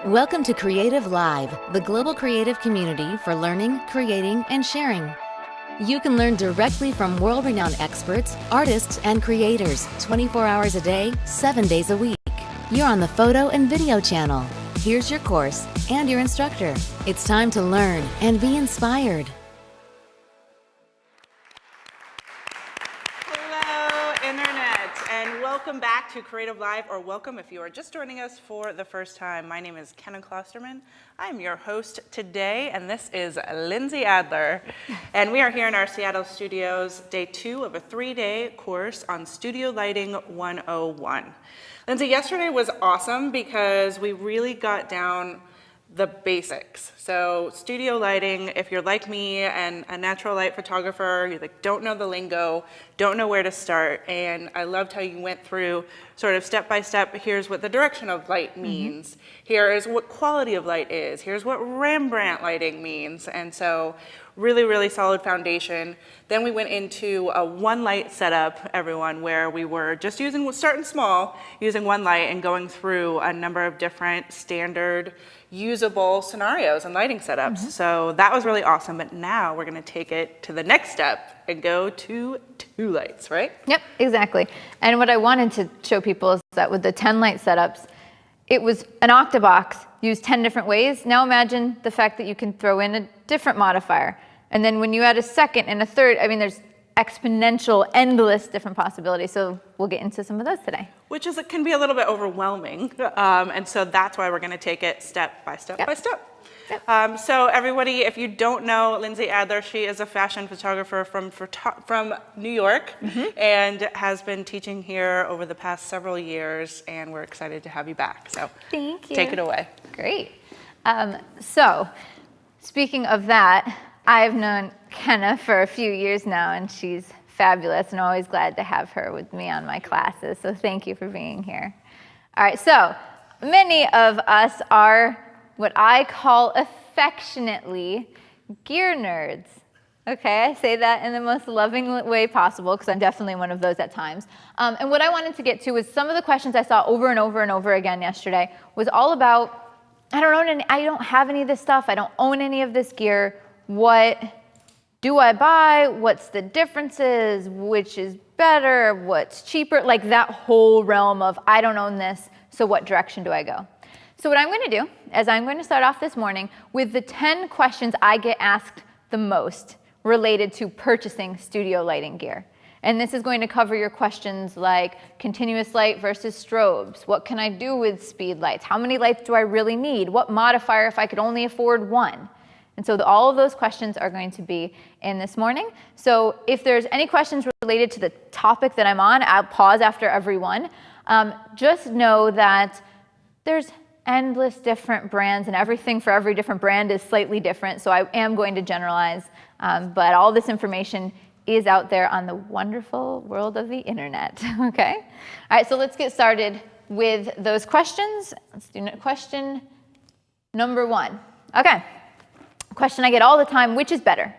Welcome to Creative Live, the global creative community for learning, creating, and sharing. You can learn directly from world-renowned experts, artists, and creators 24 hours a day, 7 days a week. You're on the photo and video channel. Here's your course and your instructor. It's time to learn and be inspired. Welcome back to Creative Live, or welcome if you are just joining us for the first time. My name is Kenna Klosterman. I'm your host today, and this is Lyndsey Adler. And we are here in our Seattle studios, day 2 of a 3-day course on Studio Lighting 101. Lyndsey, yesterday was awesome because we really got down the basics. So studio lighting, if you're like me and a natural light photographer, you don't know the lingo, don't know where to start. And I loved how you went through sort of step by step. Here's what the direction of light means. Here is what quality of light is. Here's what Rembrandt lighting means. And so really, really solid foundation. Then we went into a one light setup, everyone, where we were just starting small, using one light and going through a number of different standard usable scenarios and lighting setups. So that was really awesome. But now we're going to take it to the next step and go to 2 lights, right? Yep, exactly. And what I wanted to show people is that with the 10 light setups, it was an octabox used 10 different ways. Now imagine the fact that you can throw in a different modifier. And then when you add a second and a third, I mean, there's exponential, endless different possibilities. So we'll get into some of those today. Which is, it can be a little bit overwhelming. And so that's why we're going to take it step by step by step. Yep. So everybody, if you don't know Lyndsey Adler, she is a fashion photographer from New York and has been teaching here over the past several years, and we're excited to have you back. So thank you. Take it away. Great. So speaking of that, I've known Kenna for a few years now, and she's fabulous, and always glad to have her with me on my classes. So thank you for being here. All right, so many of us are what I call affectionately gear nerds. Okay, I say that in the most loving way possible because I'm definitely one of those at times. And what I wanted to get to was some of the questions I saw over and over and over again yesterday was all about, I don't have any of this stuff. I don't own any of this gear. What do I buy? What's the differences? Which is better? What's cheaper? Like that whole realm of I don't own this, so what direction do I go? So what I'm going to do is I'm going to start off this morning with the 10 questions I get asked the most related to purchasing studio lighting gear. And this is going to cover your questions like continuous light versus strobes. What can I do with speed lights? How many lights do I really need? What modifier if I could only afford one? And so all of those questions are going to be in this morning. So if there's any questions related to the topic that I'm on, I'll pause after every one. Just know that there's endless different brands, and everything for every different brand is slightly different. So I am going to generalize, but all this information is out there on the wonderful world of the internet. Okay? All right, so let's get started with those questions. Let's do question number 1. Okay. Question I get all the time, which is better,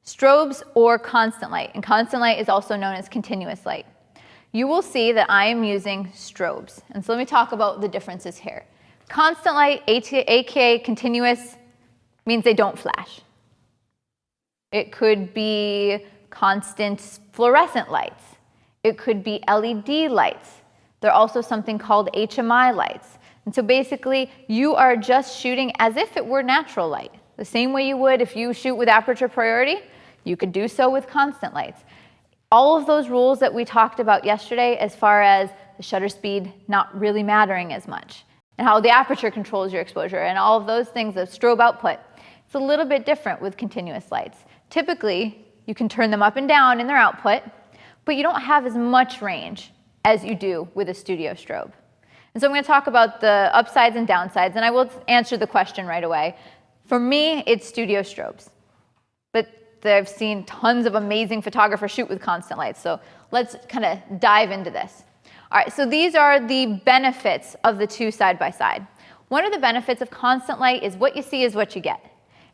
strobes or constant light? And constant light is also known as continuous light. You will see that I am using strobes. And so let me talk about the differences here. Constant light, aka continuous, means they don't flash. It could be constant fluorescent lights. It could be LED lights. They're also something called HMI lights. And so basically, you are just shooting as if it were natural light. The same way you would if you shoot with aperture priority, you could do so with constant lights. All of those rules that we talked about yesterday as far as the shutter speed not really mattering as much, and how the aperture controls your exposure, and all of those things, the strobe output, it's a little bit different with continuous lights. Typically, you can turn them up and down in their output, but you don't have as much range as you do with a studio strobe. And so I'm going to talk about the upsides and downsides, and I will answer the question right away. For me, it's studio strobes, but I've seen tons of amazing photographers shoot with constant lights, so let's kind of dive into this. All right, so these are the benefits of the 2 side by side. One of the benefits of constant light is what you see is what you get,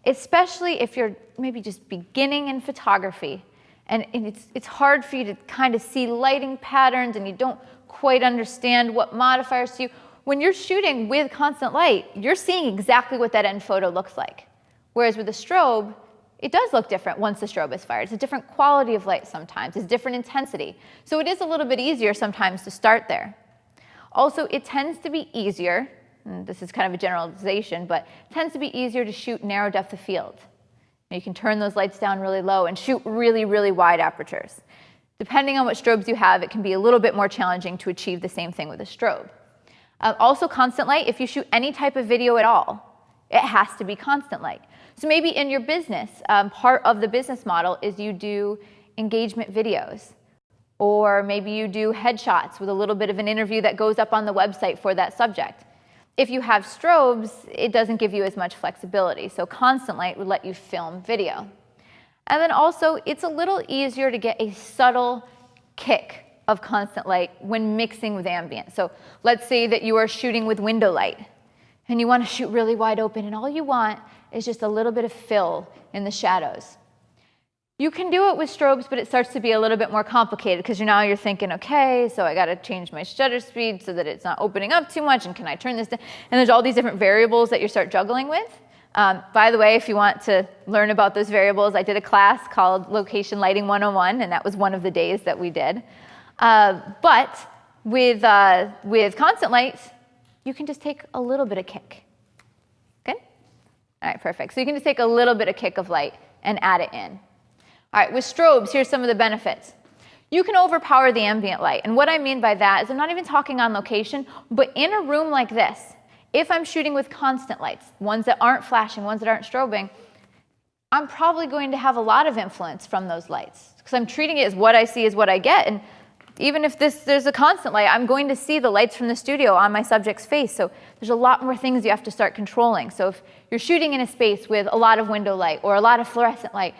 especially if you're maybe just beginning in photography and it's hard for you to kind of see lighting patterns and you don't quite understand what modifiers to use. when you're shooting with constant light, you're seeing exactly what that end photo looks like. Whereas with a strobe, it does look different once the strobe is fired. It's a different quality of light sometimes. It's different intensity. So it is a little bit easier sometimes to start there. Also, it tends to be easier, and this is kind of a generalization, but it tends to be easier to shoot narrow depth of field. You can turn those lights down really low and shoot really, really wide apertures. Depending on what strobes you have, it can be a little bit more challenging to achieve the same thing with a strobe. Also, constant light, if you shoot any type of video at all, it has to be constant light. So maybe in your business, part of the business model is you do engagement videos, or maybe you do headshots with a little bit of an interview that goes up on the website for that subject. If you have strobes, it doesn't give you as much flexibility. So constant light would let you film video. And then also, it's a little easier to get a subtle kick of constant light when mixing with ambient. So let's say that you are shooting with window light and you want to shoot really wide open and all you want is just a little bit of fill in the shadows. You can do it with strobes, but it starts to be a little bit more complicated because now you're thinking, okay, so I got to change my shutter speed so that it's not opening up too much, and can I turn this down? And there's all these different variables that you start juggling with. By the way, if you want to learn about those variables, I did a class called Location Lighting 101, and that was one of the days that we did. But with constant lights, you can just take a little bit of kick. Okay? All right, perfect. So you can just take a little bit of kick of light and add it in. All right, with strobes, here's some of the benefits. You can overpower the ambient light. And what I mean by that is I'm not even talking on location, but in a room like this, if I'm shooting with constant lights, ones that aren't flashing, ones that aren't strobing, I'm probably going to have a lot of influence from those lights because I'm treating it as what I see is what I get. And even if there's a constant light, I'm going to see the lights from the studio on my subject's face. So there's a lot more things you have to start controlling. So if you're shooting in a space with a lot of window light or a lot of fluorescent light,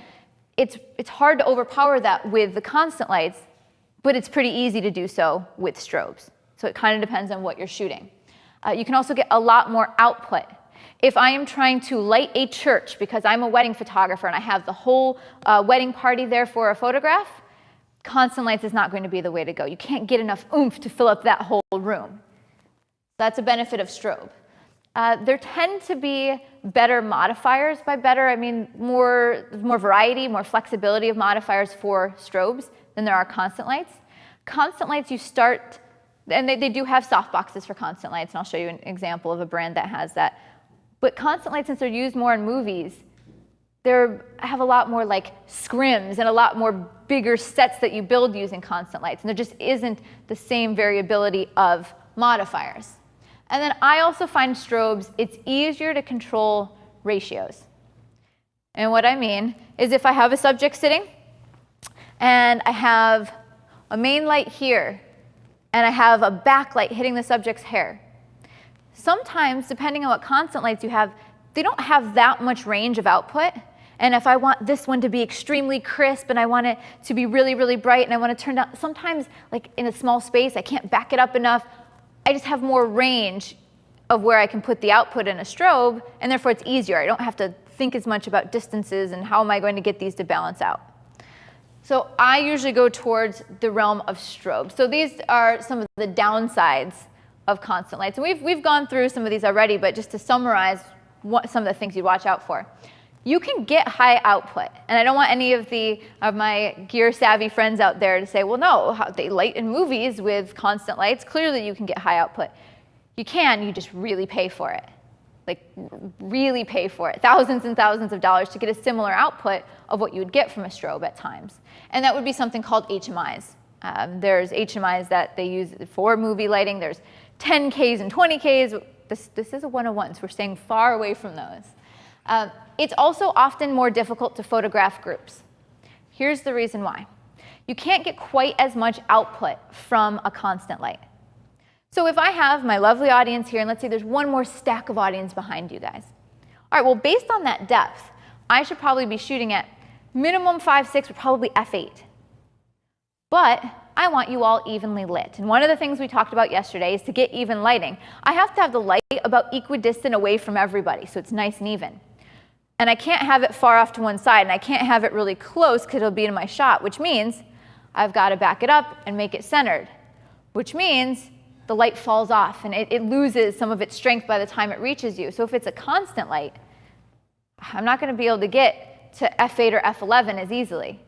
it's hard to overpower that with the constant lights, but it's pretty easy to do so with strobes. So it kind of depends on what you're shooting. You can also get a lot more output. If I am trying to light a church because I'm a wedding photographer and I have the whole wedding party there for a photograph, constant lights is not going to be the way to go. You can't get enough oomph to fill up that whole room. That's a benefit of strobe. There tend to be better modifiers. By better, I mean more variety, more flexibility of modifiers for strobes than there are constant lights. Constant lights, you start, and they do have soft boxes for constant lights, and I'll show you an example of a brand that has that. But constant lights, since they're used more in movies, they have a lot more like scrims and a lot more bigger sets that you build using constant lights, and there just isn't the same variability of modifiers. And then I also find strobes, it's easier to control ratios. And what I mean is if I have a subject sitting and I have a main light here and I have a backlight hitting the subject's hair, sometimes, depending on what constant lights you have, they don't have that much range of output. And if I want this one to be extremely crisp and I want it to be really, really bright and I want to turn down, sometimes like in a small space, I can't back it up enough. I just have more range of where I can put the output in a strobe, and therefore it's easier. I don't have to think as much about distances and how am I going to get these to balance out. So I usually go towards the realm of strobe. So these are some of the downsides of constant lights. And we've gone through some of these already, but just to summarize some of the things you watch out for. You can get high output, and I don't want any of my gear-savvy friends out there to say, well, no, they light in movies with constant lights. Clearly, you can get high output. You can, you just really pay for it. Like, really pay for it. Thousands and thousands of dollars to get a similar output of what you would get from a strobe at times. And that would be something called HMIs. There's HMIs that they use for movie lighting. There's 10Ks and 20Ks. This is a 101, so we're staying far away from those. It's also often more difficult to photograph groups. Here's the reason why. You can't get quite as much output from a constant light. So if I have my lovely audience here, and let's say there's one more stack of audience behind you guys. All right, well, based on that depth, I should probably be shooting at minimum 5.6 or probably f8. But I want you all evenly lit. And one of the things we talked about yesterday is to get even lighting. I have to have the light about equidistant away from everybody, so it's nice and even. And I can't have it far off to one side, and I can't have it really close because it'll be in my shot, which means I've got to back it up and make it centered, which means the light falls off and it loses some of its strength by the time it reaches you. So if it's a constant light, I'm not going to be able to get to f8 or f11 as easily.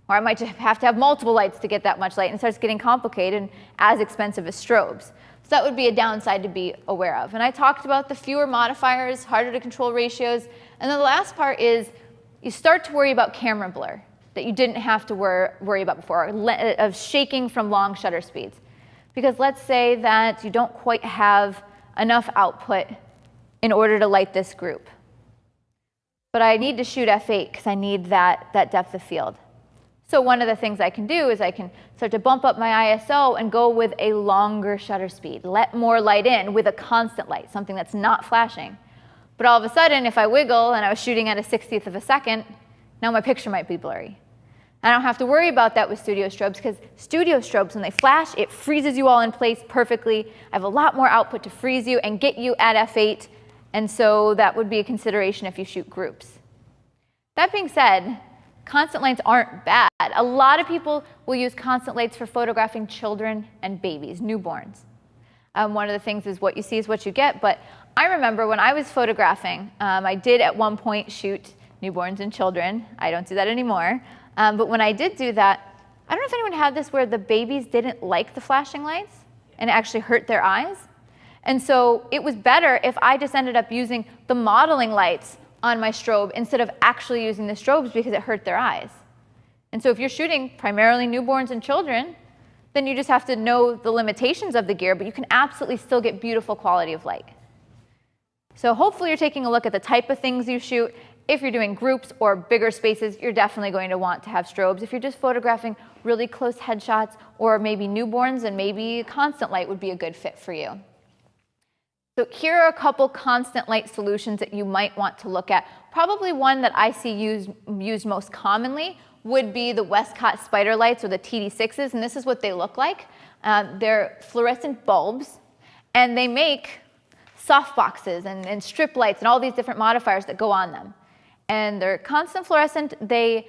Or I might just have to have multiple lights to get that much light, and it starts getting complicated and as expensive as strobes. So that would be a downside to be aware of. And I talked about the fewer modifiers, harder to control ratios. And then the last part is you start to worry about camera blur that you didn't have to worry about before, of shaking from long shutter speeds. Because let's say that you don't quite have enough output in order to light this group. But I need to shoot f8 because I need that depth of field. So one of the things I can do is I can start to bump up my ISO and go with a longer shutter speed, let more light in with a constant light, something that's not flashing. But all of a sudden, if I wiggle and I was shooting at a 60th of a second, now my picture might be blurry. I don't have to worry about that with studio strobes because studio strobes, when they flash, it freezes you all in place perfectly. I have a lot more output to freeze you and get you at f8, and so that would be a consideration if you shoot groups. That being said, constant lights aren't bad. A lot of people will use constant lights for photographing children and babies, newborns. One of the things is what you see is what you get, but I remember when I was photographing, I did at one point shoot newborns and children. I don't do that anymore. But when I did do that, I don't know if anyone had this where the babies didn't like the flashing lights and it actually hurt their eyes. And so it was better if I just ended up using the modeling lights on my strobe instead of actually using the strobes because it hurt their eyes. And so if you're shooting primarily newborns and children, then you just have to know the limitations of the gear, but you can absolutely still get beautiful quality of light. So hopefully you're taking a look at the type of things you shoot. If you're doing groups or bigger spaces, you're definitely going to want to have strobes. If you're just photographing really close headshots or maybe newborns, and maybe constant light would be a good fit for you. So here are a couple constant light solutions that you might want to look at. Probably one that I see used most commonly would be the Westcott spider lights or the TD6s, and this is what they look like. They're fluorescent bulbs, and they make softboxes and strip lights and all these different modifiers that go on them. And they're constant fluorescent. They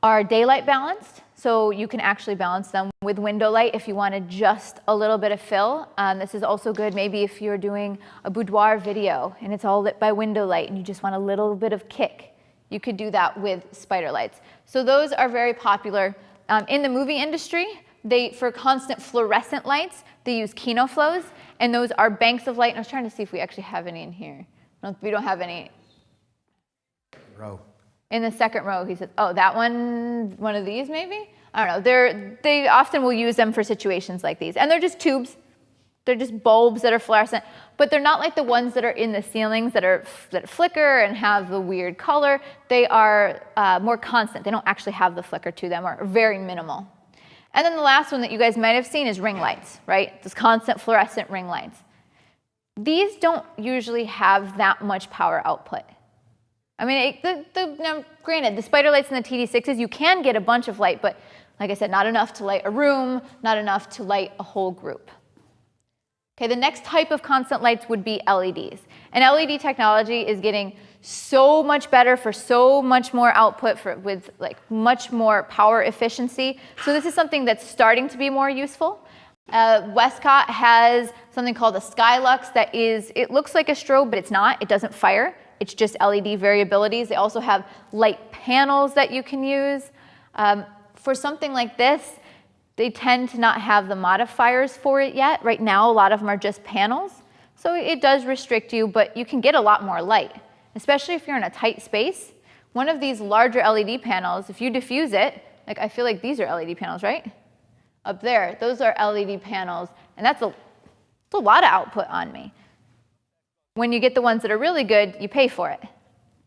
are daylight balanced, so you can actually balance them with window light if you wanted just a little bit of fill. This is also good maybe if you're doing a boudoir video and it's all lit by window light and you just want a little bit of kick. You could do that with spider lights. So those are very popular. In the movie industry, for constant fluorescent lights, they use KinoFlows, and those are banks of light. And I was trying to see if we actually have any in here. We don't have any. Row. In the second row, he said, oh, that one of these maybe? I don't know. They often will use them for situations like these. And they're just tubes. They're just bulbs that are fluorescent, but they're not like the ones that are in the ceilings that flicker and have the weird color. They are more constant. They don't actually have the flicker to them, or very minimal. And then the last one that you guys might have seen is ring lights, right? Those constant fluorescent ring lights. These don't usually have that much power output. I mean, now, granted, the spider lights and the TD6s, you can get a bunch of light, but like I said, not enough to light a room, not enough to light a whole group. Okay, the next type of constant lights would be LEDs. And LED technology is getting so much better for so much more output with like much more power efficiency. So this is something that's starting to be more useful. Westcott has something called a Skylux that it looks like a strobe, but it's not. It doesn't fire. It's just LED variabilities. They also have light panels that you can use. For something like this, they tend to not have the modifiers for it yet. Right now, a lot of them are just panels. So it does restrict you, but you can get a lot more light, especially if you're in a tight space. One of these larger LED panels, if you diffuse it, like I feel like these are LED panels, right? Up there, those are LED panels, and that's a lot of output on me. When you get the ones that are really good, you pay for it.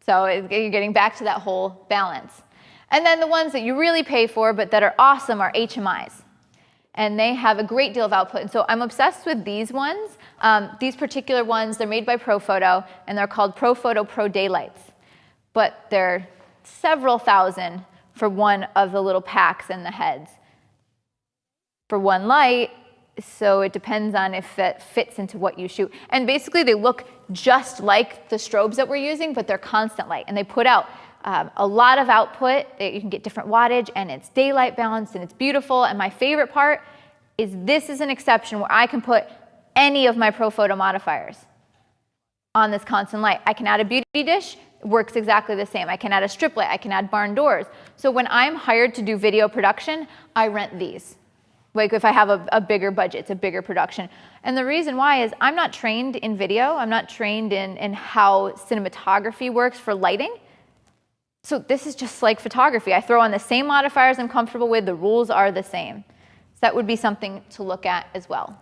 So you're getting back to that whole balance. And then the ones that you really pay for but that are awesome are HMIs. And they have a great deal of output. And so I'm obsessed with these ones. These particular ones, they're made by Profoto, and they're called Profoto Pro Daylights. But they're several thousand for one of the little packs and the heads. For one light, so it depends on if it fits into what you shoot. And basically they look just like the strobes that we're using, but they're constant light. And they put out a lot of output. You can get different wattage, and it's daylight balanced, and it's beautiful. And my favorite part is this is an exception where I can put any of my ProPhoto modifiers on this constant light. I can add a beauty dish, it works exactly the same. I can add a strip light, I can add barn doors. So when I'm hired to do video production, I rent these. Like if I have a bigger budget, it's a bigger production. And the reason why is I'm not trained in video, I'm not trained in how cinematography works for lighting. So this is just like photography. I throw on the same modifiers I'm comfortable with, the rules are the same. So that would be something to look at as well.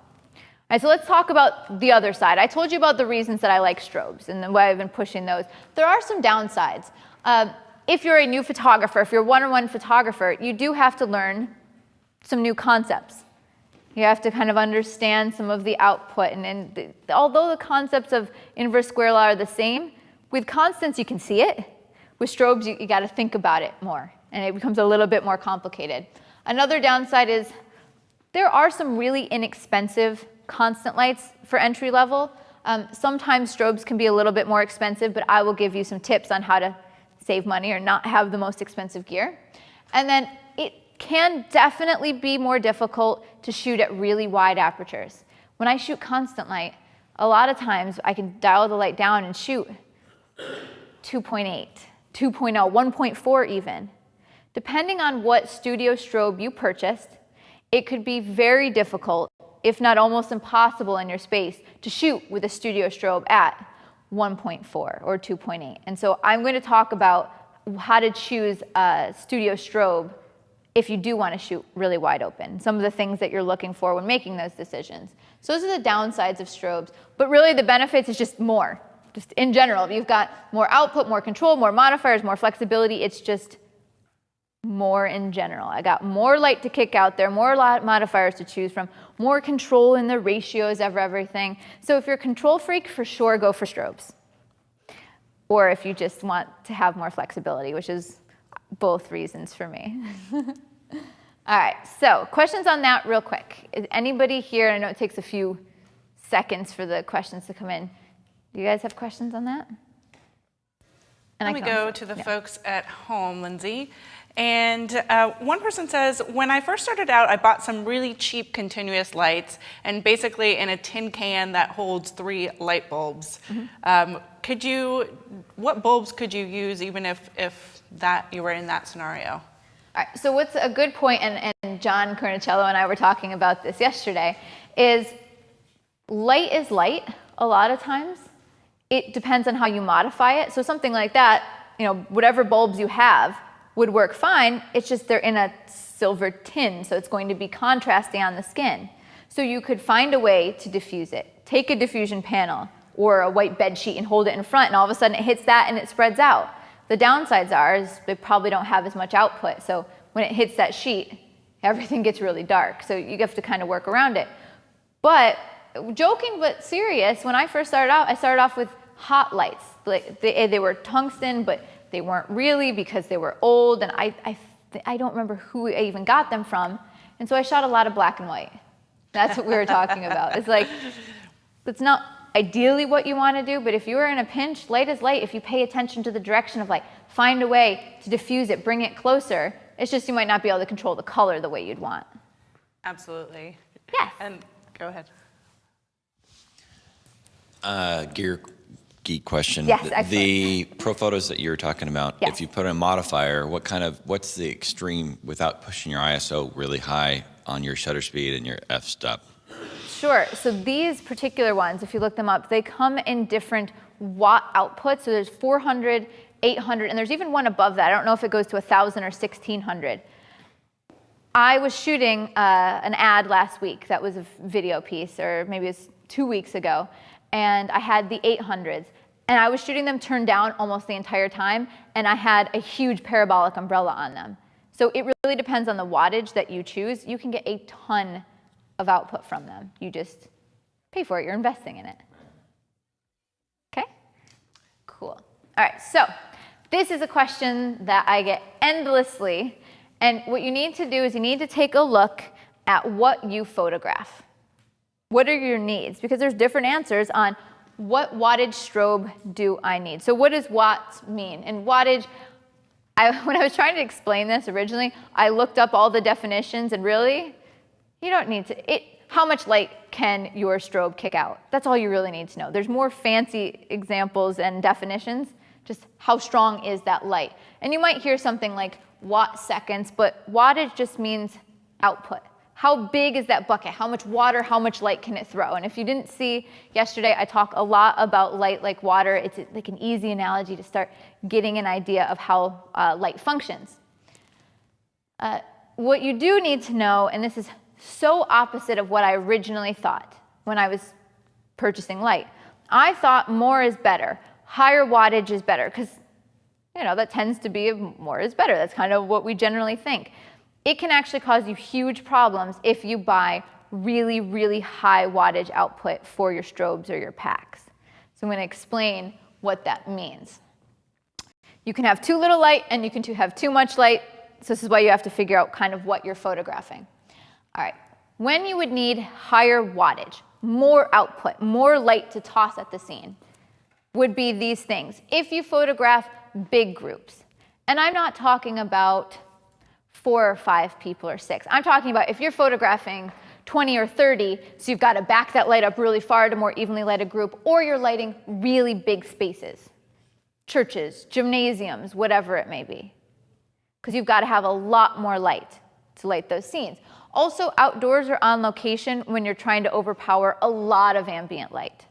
All right, so let's talk about the other side. I told you about the reasons that I like strobes and why I've been pushing those. There are some downsides. If you're a new photographer, if you're a one-on-one photographer, you do have to learn some new concepts. You have to kind of understand some of the output. And although the concepts of inverse square law are the same, with constants you can see it. With strobes, you got to think about it more, and it becomes a little bit more complicated. Another downside is there are some really inexpensive constant lights for entry level. Sometimes strobes can be a little bit more expensive, but I will give you some tips on how to save money or not have the most expensive gear. And then it can definitely be more difficult to shoot at really wide apertures. When I shoot constant light, a lot of times I can dial the light down and shoot 2.8, 2.0, 1.4 even. Depending on what studio strobe you purchased, it could be very difficult, if not almost impossible in your space, to shoot with a studio strobe at 1.4 or 2.8. And so I'm going to talk about how to choose a studio strobe if you do want to shoot really wide open, some of the things that you're looking for when making those decisions. So those are the downsides of strobes, but really the benefits is just more. Just in general, you've got more output, more control, more modifiers, more flexibility. It's just more in general. I got more light to kick out there, more modifiers to choose from, more control in the ratios of everything. So if you're a control freak, for sure, go for strobes. Or if you just want to have more flexibility, which is both reasons for me. All right, so questions on that real quick. Is anybody here, I know it takes a few seconds for the questions to come in. Do you guys have questions on that? Let me go to the folks at home, Lyndsey. And one person says, when I first started out, I bought some really cheap continuous lights, and basically in a tin can that holds 3 light bulbs. Mm-hmm. What bulbs could you use even if that you were in that scenario? All right, so what's a good point, and John Cornicello and I were talking about this yesterday, is light is light a lot of times. It depends on how you modify it. So something like that, whatever bulbs you have would work fine. It's just they're in a silver tin, so it's going to be contrasting on the skin. So you could find a way to diffuse it. Take a diffusion panel or a white bed sheet and hold it in front, and all of a sudden it hits that and it spreads out. The downsides is they probably don't have as much output. So when it hits that sheet, everything gets really dark. So you have to kind of work around it. But joking but serious, when I first started out, I started off with hot lights. They were tungsten, but they weren't really because they were old, and I don't remember who I even got them from. And so I shot a lot of black and white. That's what we were talking about. It's like, it's not ideally what you want to do, but if you are in a pinch, light is light. If you pay attention to the direction of find a way to diffuse it, bring it closer, it's just you might not be able to control the color the way you'd want. Absolutely. Yes. And go ahead. Gear geek question. Yes, excellent. The pro photos that you were talking about, Yes. if you put in a modifier, what's the extreme without pushing your ISO really high on your shutter speed and your f-stop? Sure. So these particular ones, if you look them up, they come in different watt outputs. So there's 400, 800, and there's even one above that. I don't know if it goes to 1,000 or 1,600. I was shooting an ad last week that was a video piece, or maybe it was 2 weeks ago, and I had the 800s. And I was shooting them turned down almost the entire time, and I had a huge parabolic umbrella on them. So it really depends on the wattage that you choose. You can get a ton of output from them. You just pay for it. You're investing in it. Okay? Cool. All right, so this is a question that I get endlessly. And what you need to do is you need to take a look at what you photograph. What are your needs? Because there's different answers on what wattage strobe do I need. So what does watts mean? And wattage, when I was trying to explain this originally, I looked up all the definitions, and really, you don't need to. how much light can your strobe kick out? That's all you really need to know. There's more fancy examples and definitions, just how strong is that light. And you might hear something like watt seconds, but wattage just means output. How big is that bucket? How much water, how much light can it throw? And if you didn't see yesterday, I talk a lot about light like water. It's like an easy analogy to start getting an idea of how light functions. What you do need to know, and this is so opposite of what I originally thought when I was purchasing light. I thought more is better, higher wattage is better, because that tends to be more is better. That's kind of what we generally think. It can actually cause you huge problems if you buy really, really high wattage output for your strobes or your packs. So I'm going to explain what that means. You can have too little light and you can have too much light. So this is why you have to figure out kind of what you're photographing. All right, when you would need higher wattage, more output, more light to toss at the scene, would be these things. If you photograph big groups, and I'm not talking about 4 or 5 people or 6. I'm talking about if you're photographing 20 or 30, so you've got to back that light up really far to more evenly light a group, or you're lighting really big spaces, churches, gymnasiums, whatever it may be, because you've got to have a lot more light to light those scenes. Also, outdoors or on location when you're trying to overpower a lot of ambient light.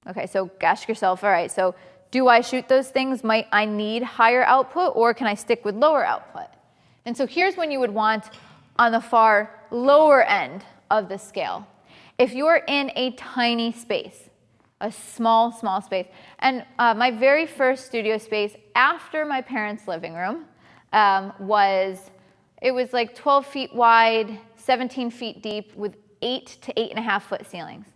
Okay, so ask yourself, all right, so do I shoot those things? Might I need higher output, or can I stick with lower output? And so here's when you would want on the far lower end of the scale. If you're in a tiny space, a small space, and my very first studio space after my parents' living room was like 12 feet wide, 17 feet deep with 8 to 8.5 foot ceilings.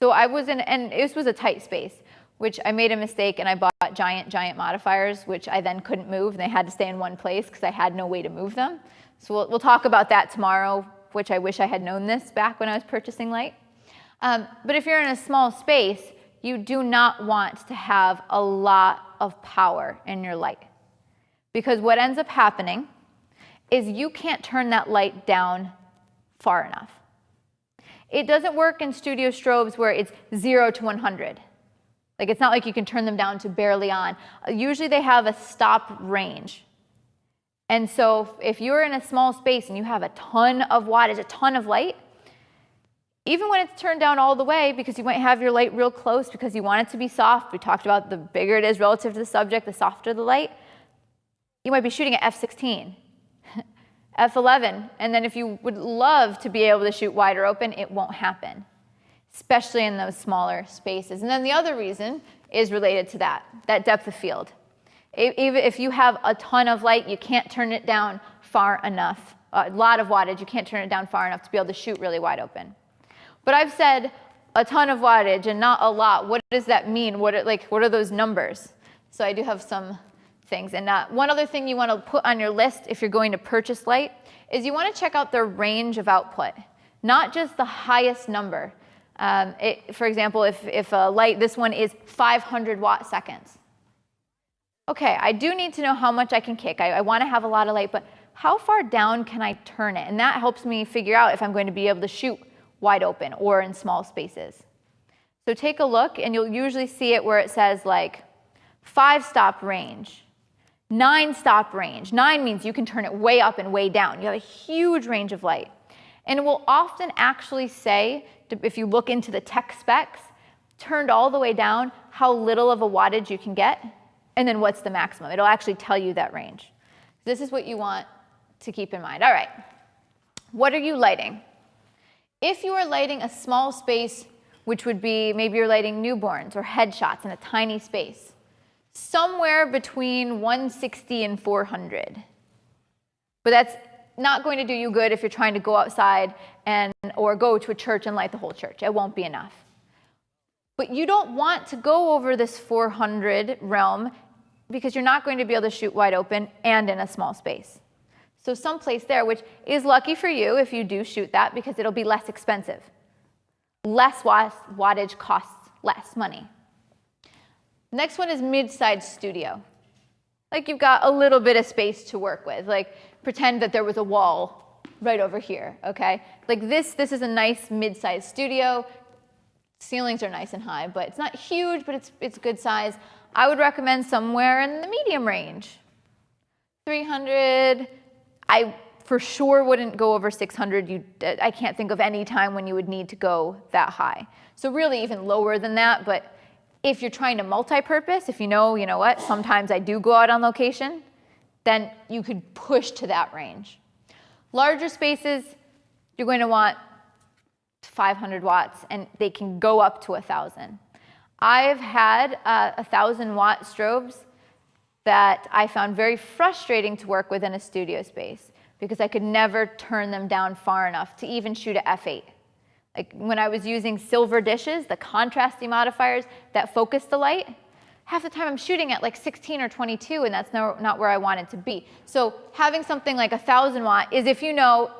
So I was in, and this was a tight space, which I made a mistake and I bought giant modifiers, which I then couldn't move, and they had to stay in one place because I had no way to move them. So we'll talk about that tomorrow, which I wish I had known this back when I was purchasing light. But if you're in a small space, you do not want to have a lot of power in your light, because what ends up happening is you can't turn that light down far enough. It doesn't work in studio strobes where it's 0 to 100. Like, it's not like you can turn them down to barely on. Usually they have a stop range. And so if you're in a small space and you have a ton of wattage, a ton of light, even when it's turned down all the way, because you might have your light real close because you want it to be soft, we talked about the bigger it is relative to the subject, the softer the light, you might be shooting at f/16, f/11, and then if you would love to be able to shoot wider open, it won't happen, especially in those smaller spaces. And then the other reason is related to that depth of field. Even if you have a ton of light, you can't turn it down far enough, a lot of wattage, you can't turn it down far enough to be able to shoot really wide open. But I've said a ton of wattage and not a lot. What does that mean? What are those numbers? So I do have some things. And one other thing you want to put on your list if you're going to purchase light is you want to check out the range of output, not just the highest number. For example, if a light, this one is 500 watt seconds. Okay, I do need to know how much I can kick. I want to have a lot of light, but how far down can I turn it? And that helps me figure out if I'm going to be able to shoot wide open or in small spaces. So take a look, and you'll usually see it where it says like 5-stop range, 9-stop range. 9 means you can turn it way up and way down. You have a huge range of light. And it will often actually say, if you look into the tech specs, turned all the way down, how little of a wattage you can get, and then what's the maximum. It'll actually tell you that range. This is what you want to keep in mind. All right, what are you lighting? If you are lighting a small space, which would be maybe you're lighting newborns or headshots in a tiny space, somewhere between 160 and 400. But that's not going to do you good if you're trying to go outside or go to a church and light the whole church. It won't be enough. But you don't want to go over this 400 realm because you're not going to be able to shoot wide open and in a small space. So someplace there, which is lucky for you if you do shoot that, because it'll be less expensive. Less wattage costs less money. Next one is mid-sized studio. Like, you've got a little bit of space to work with. Like, pretend that there was a wall right over here, okay? Like this is a nice mid-sized studio. Ceilings are nice and high, but it's not huge, but it's good size. I would recommend somewhere in the medium range. 300, I for sure wouldn't go over 600. I can't think of any time when you would need to go that high. So really even lower than that, but if you're trying to multi-purpose, if you know what, sometimes I do go out on location, then you could push to that range. Larger spaces, you're going to want 500 watts, and they can go up to 1,000. I've had 1,000-watt strobes that I found very frustrating to work with in a studio space because I could never turn them down far enough to even shoot at f8. Like when I was using silver dishes, the contrasty modifiers that focus the light, half the time I'm shooting at like 16 or 22, and that's not where I want it to be. So having something like 1,000 watt is if you know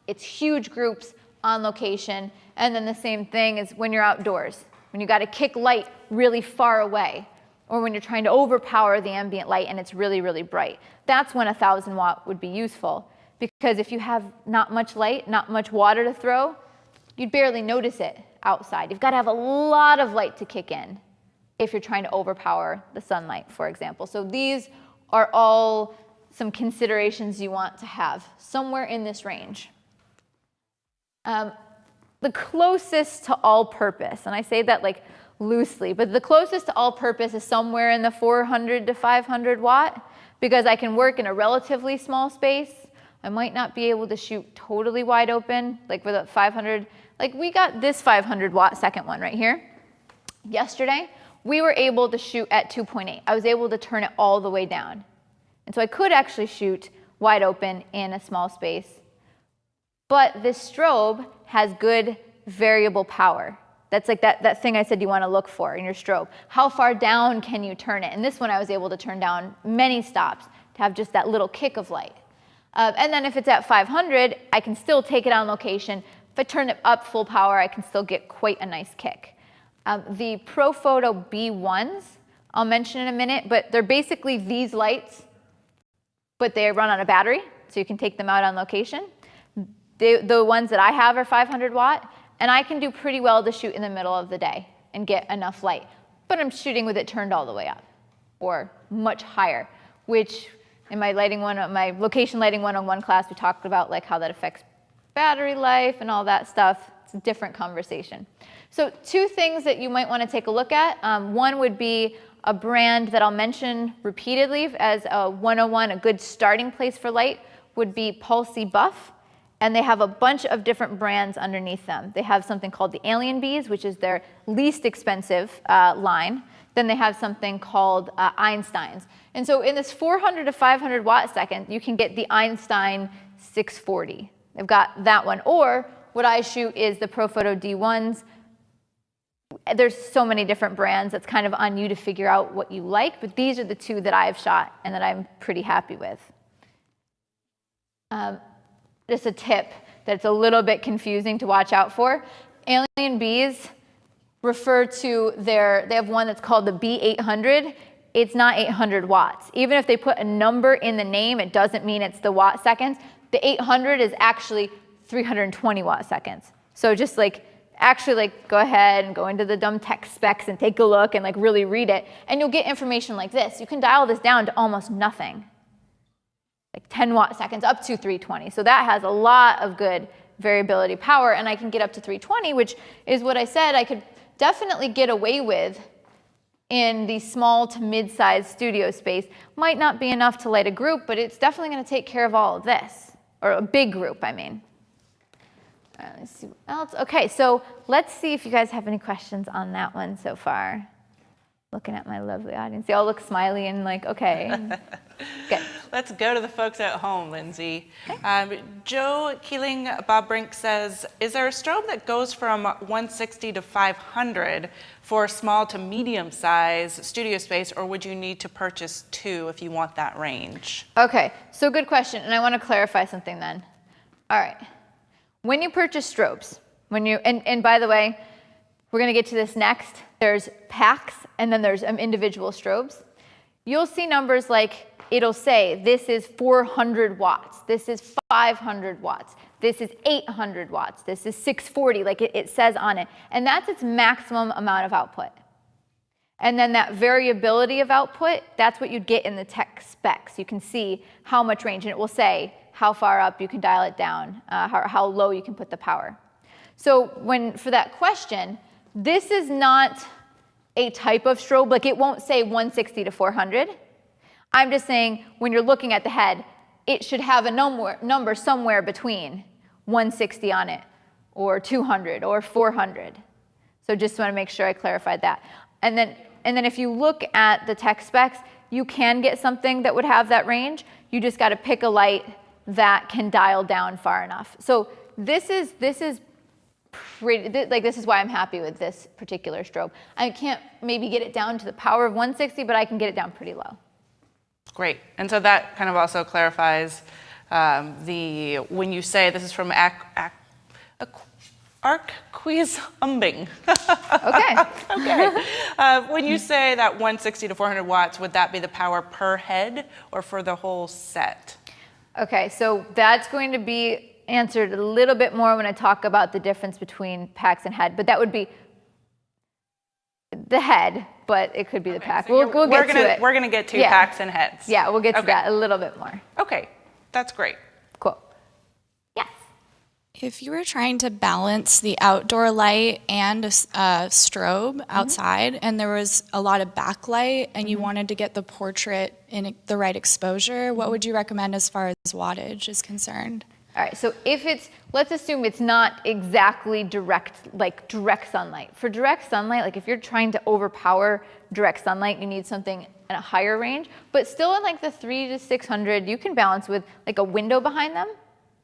it's huge groups on location, and then the same thing is when you're outdoors, when you got to kick light really far away, or when you're trying to overpower the ambient light and it's really, really bright. That's when 1,000 watt would be useful, because if you have not much light, not much water to throw, you'd barely notice it outside. You've got to have a lot of light to kick in if you're trying to overpower the sunlight, for example. So these are all some considerations you want to have somewhere in this range. The closest to all-purpose, and I say that like loosely, but the closest to all-purpose is somewhere in the 400 to 500 watt, because I can work in a relatively small space. I might not be able to shoot totally wide open, like with a 500, like we got this 500 watt second one right here. Yesterday, we were able to shoot at 2.8. I was able to turn it all the way down. And so I could actually shoot wide open in a small space. But this strobe has good variable power. That's like that thing I said you want to look for in your strobe. How far down can you turn it? And this one I was able to turn down many stops to have just that little kick of light. And then if it's at 500, I can still take it on location. If I turn it up full power, I can still get quite a nice kick. The ProPhoto B1s, I'll mention in a minute, but they're basically these lights, but they run on a battery, so you can take them out on location. The ones that I have are 500 watt, and I can do pretty well to shoot in the middle of the day and get enough light. But I'm shooting with it turned all the way up, or much higher, which in my location lighting 101 class, we talked about like how that affects battery life and all that stuff. It's a different conversation. So two things that you might want to take a look at. One would be a brand that I'll mention repeatedly as a 101, a good starting place for light would be Pulsey Buff. And they have a bunch of different brands underneath them. They have something called the Alien Bees, which is their least expensive line. Then they have something called Einstein's. And so in this 400 to 500 watt second, you can get the Einstein 640. They've got that one. Or what I shoot is the ProPhoto D1s. There's so many different brands. It's kind of on you to figure out what you like. But these are the two that I've shot and that I'm pretty happy with. Just a tip that's a little bit confusing to watch out for. Alien Bees refer to they have one that's called the B800. It's not 800 watts. Even if they put a number in the name, it doesn't mean it's the watt seconds. The 800 is actually 320 watt seconds. So just actually go ahead and go into the dumb tech specs and take a look and really read it. And you'll get information like this. You can dial this down to almost nothing. 10 watt seconds up to 320. So that has a lot of good variability power, and I can get up to 320, which is what I said I could definitely get away with in the small to mid-sized studio space. Might not be enough to light a group, but it's definitely going to take care of all of this, or a big group, I mean. Let's see what else. Okay, so let's see if you guys have any questions on that one so far. Looking at my lovely audience. They all look smiley and okay. Good. Let's go to the folks at home, Lyndsey. Okay. Joe Keeling, Bob Brink says, is there a strobe that goes from 160 to 500 for small to medium size studio space, or would you need to purchase two if you want that range? Okay, so good question, and I want to clarify something then. All right, when you purchase strobes, and by the way, we're going to get to this next. There's packs, and then there's individual strobes. You'll see numbers like it'll say this is 400 watts, this is 500 watts. This is 800 watts. This is 640, like it says on it. And that's its maximum amount of output. And then that variability of output, that's what you'd get in the tech specs. You can see how much range, and it will say how far up you can dial it down, how low you can put the power. So for that question, this is not a type of strobe. Like it won't say 160 to 400. I'm just saying when you're looking at the head, it should have a number somewhere between 160 on it, or 200, or 400. So just want to make sure I clarified that. And then if you look at the tech specs, you can get something that would have that range. You just got to pick a light that can dial down far enough. So this is pretty, like this is why I'm happy with this particular strobe. I can't maybe get it down to the power of 160, but I can get it down pretty low. Great. And so that kind of also clarifies when you say, this is from Arquisumbing. Okay. Okay. When you say that 160 to 400 watts, would that be the power per head or for the whole set? Okay, so that's going to be answered a little bit more when I talk about the difference between packs and head, but that would be the head, but it could be the pack. So we'll get to it. We're going to get to packs and heads. Yeah, we'll get to that a little bit more. Okay, that's great. Cool. Yes. If you were trying to balance the outdoor light and a strobe outside, and there was a lot of backlight, and you wanted to get the portrait in the right exposure, what would you recommend as far as wattage is concerned? All right, so if let's assume it's not exactly direct sunlight. For direct sunlight, like if you're trying to overpower direct sunlight, you need something at a higher range, but still in like the 300 to 600, you can balance with like a window behind them.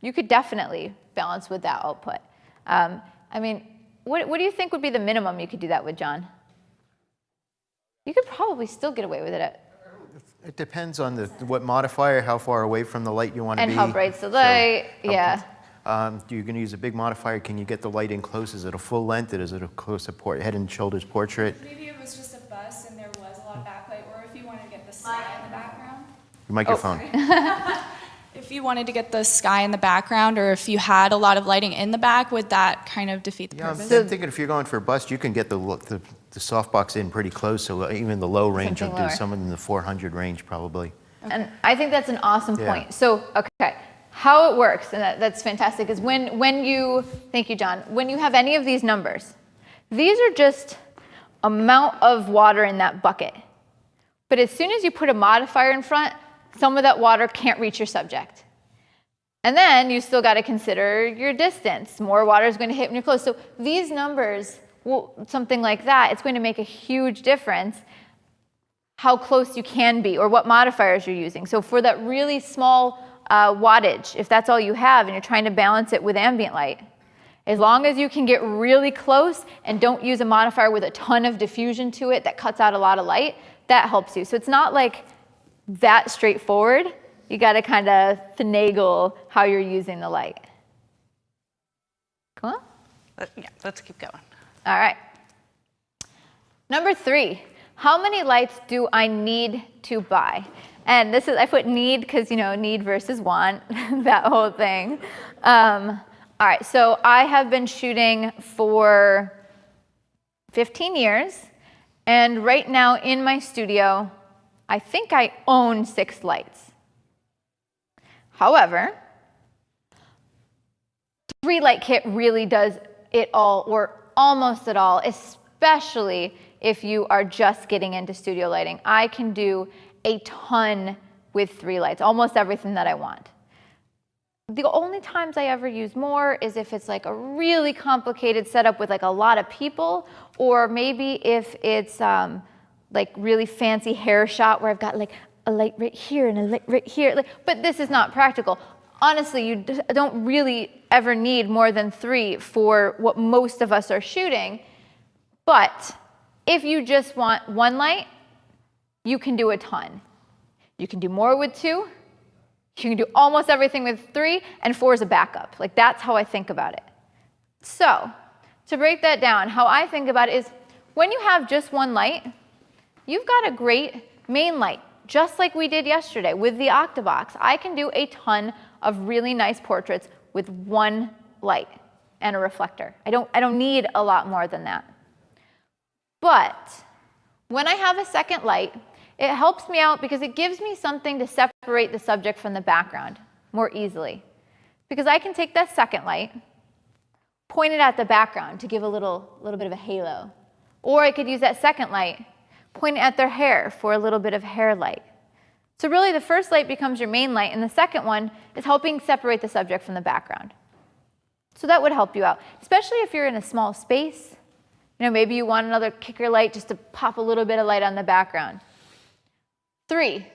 You could definitely balance with that output. I mean, what do you think would be the minimum you could do that with, John? You could probably still get away with it at. It depends on what modifier, how far away from the light you want to be. And how bright's the light, yeah. You're going to use a big modifier. Can you get the light in close? Is it a full length? Is it a close head and shoulders portrait? Maybe it was just a bus and there was a lot of backlight, or if you wanted to get the sky in the background. Your microphone. If you wanted to get the sky in the background, or if you had a lot of lighting in the back, would that kind of defeat the purpose? I'm thinking if you're going for a bust, you can get the softbox in pretty close, so even the low range will do something in the 400 range probably. Okay. And I think that's an awesome point. So, okay, how it works, and that's fantastic, is when you, thank you, John, when you have any of these numbers, these are just amount of water in that bucket. But as soon as you put a modifier in front, some of that water can't reach your subject. And then you still got to consider your distance. More water is going to hit when you're close. So these numbers, something like that, it's going to make a huge difference how close you can be or what modifiers you're using. So for that really small wattage, if that's all you have and you're trying to balance it with ambient light, as long as you can get really close and don't use a modifier with a ton of diffusion to it that cuts out a lot of light, that helps you. So it's not like that straightforward. You got to kind of finagle how you're using the light. Cool? Yeah, let's keep going. All right. Number 3, how many lights do I need to buy? And this is, I put need because, need versus want, that whole thing. All right, so I have been shooting for 15 years. And right now in my studio, I think I own 6 lights. However, 3-light kit really does it all, or almost it all, especially if you are just getting into studio lighting. I can do a ton with 3 lights, almost everything that I want. The only times I ever use more is if it's like a really complicated setup with like a lot of people, or maybe if it's like really fancy hair shot where I've got like a light right here and a light right here. But this is not practical. Honestly, you don't really ever need more than 3 for what most of us are shooting. But if you just want 1 light, you can do a ton. You can do more with 2. You can do almost everything with 3, and 4 is a backup. Like, that's how I think about it. So, to break that down, how I think about it is when you have just 1 light, you've got a great main light, just like we did yesterday with the Octabox. I can do a ton of really nice portraits with one light and a reflector. I don't need a lot more than that. But when I have a second light, it helps me out because it gives me something to separate the subject from the background more easily. Because I can take that second light, point it at the background to give a little bit of a halo. Or I could use that second light, point it at their hair for a little bit of hair light. So really the first light becomes your main light, and the second one is helping separate the subject from the background. So that would help you out, especially if you're in a small space. You know, maybe you want another kicker light just to pop a little bit of light on the background. 3,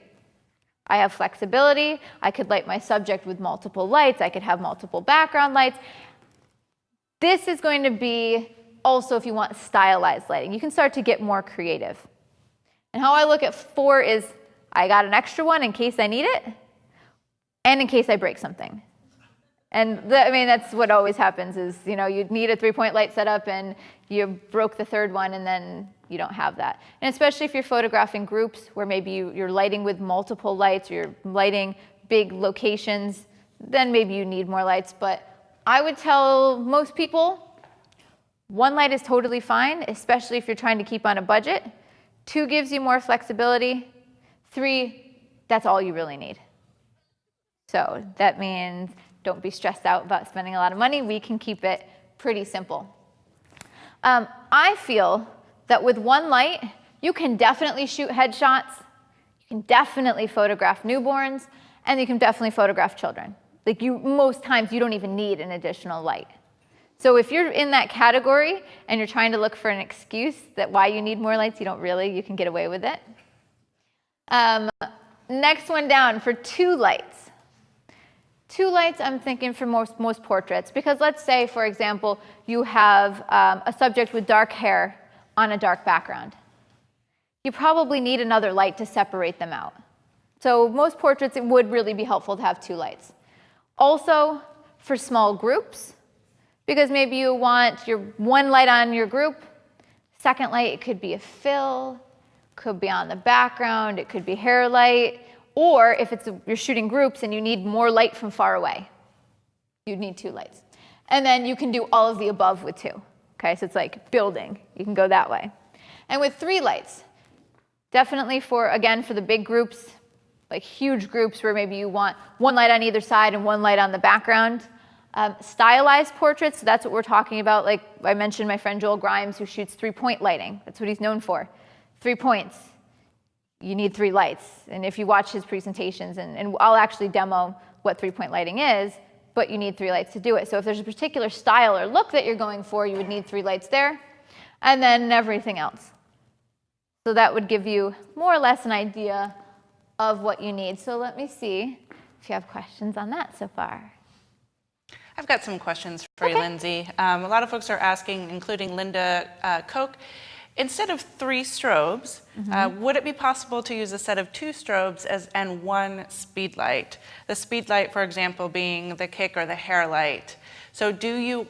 I have flexibility. I could light my subject with multiple lights. I could have multiple background lights. This is going to be also if you want stylized lighting. You can start to get more creative. And how I look at 4 is I got an extra one in case I need it and in case I break something. And that's what always happens is, you know, you need a 3-point light setup and you broke the third one and then you don't have that. And especially if you're photographing groups where maybe you're lighting with multiple lights or you're lighting big locations, then maybe you need more lights. But I would tell most people 1 light is totally fine, especially if you're trying to keep on a budget. 2 gives you more flexibility. 3, that's all you really need. So that means don't be stressed out about spending a lot of money. We can keep it pretty simple. I feel that with 1 light, you can definitely shoot headshots, you can definitely photograph newborns, and you can definitely photograph children. Like most times you don't even need an additional light. So if you're in that category and you're trying to look for an excuse that why you need more lights, you can get away with it. Next one down for 2 lights. 2 lights I'm thinking for most portraits, because let's say, for example, you have a subject with dark hair on a dark background. You probably need another light to separate them out. So most portraits, it would really be helpful to have 2 lights. Also, for small groups, because maybe you want your 1 light on your group, second light, it could be a fill, could be on the background, it could be hair light, or if you're shooting groups and you need more light from far away, you'd need 2 lights. And then you can do all of the above with 2. Okay, so it's like building. You can go that way. And with 3 lights, definitely for the big groups, like huge groups where maybe you want 1 light on either side and 1 light on the background. Stylized portraits, so that's what we're talking about. Like I mentioned my friend Joel Grimes, who shoots 3-point lighting. That's what he's known for. 3 points. You need 3 lights. And if you watch his presentations, and I'll actually demo what 3-point lighting is, but you need 3 lights to do it. So if there's a particular style or look that you're going for, you would need 3 lights there, and then everything else. So that would give you more or less an idea of what you need. So let me see if you have questions on that so far. I've got some questions for you, Lyndsey. A lot of folks are asking, including Linda Koch, instead of 3 strobes, would it be possible to use a set of 2 strobes and 1 speed light? The speed light, for example, being the kick or the hair light. So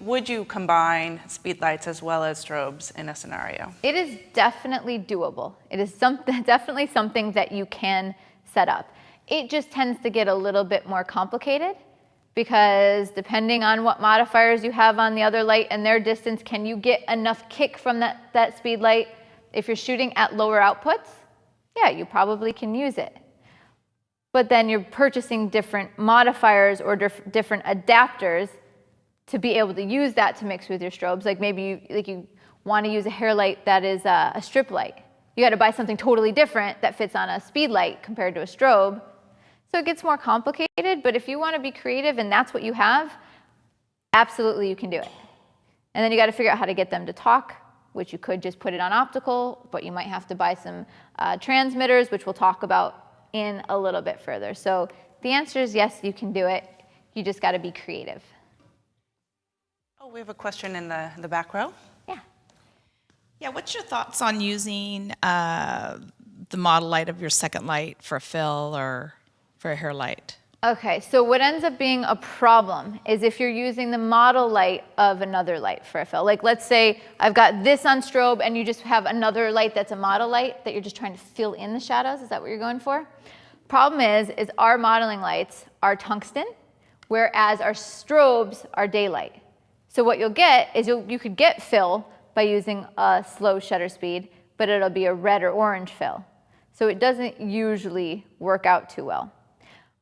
would you combine speed lights as well as strobes in a scenario? It is definitely doable. It is definitely something that you can set up. It just tends to get a little bit more complicated because depending on what modifiers you have on the other light and their distance, can you get enough kick from that speed light? If you're shooting at lower outputs, yeah, you probably can use it. But then you're purchasing different modifiers or different adapters to be able to use that to mix with your strobes. Like maybe you want to use a hair light that is a strip light. You got to buy something totally different that fits on a speed light compared to a strobe. So it gets more complicated, but if you want to be creative and that's what you have, absolutely you can do it. And then you got to figure out how to get them to talk, which you could just put it on optical, but you might have to buy some transmitters, which we'll talk about in a little bit further. So the answer is yes, you can do it. You just got to be creative. Oh, we have a question in the back row. Yeah, what's your thoughts on using the model light of your second light for a fill or for a hair light? Okay, so what ends up being a problem is if you're using the model light of another light for a fill. Like let's say I've got this on strobe and you just have another light that's a model light that you're just trying to fill in the shadows. Is that what you're going for? Problem is our modeling lights are tungsten, whereas our strobes are daylight. So what you'll get is you could get fill by using a slow shutter speed, but it'll be a red or orange fill. So it doesn't usually work out too well.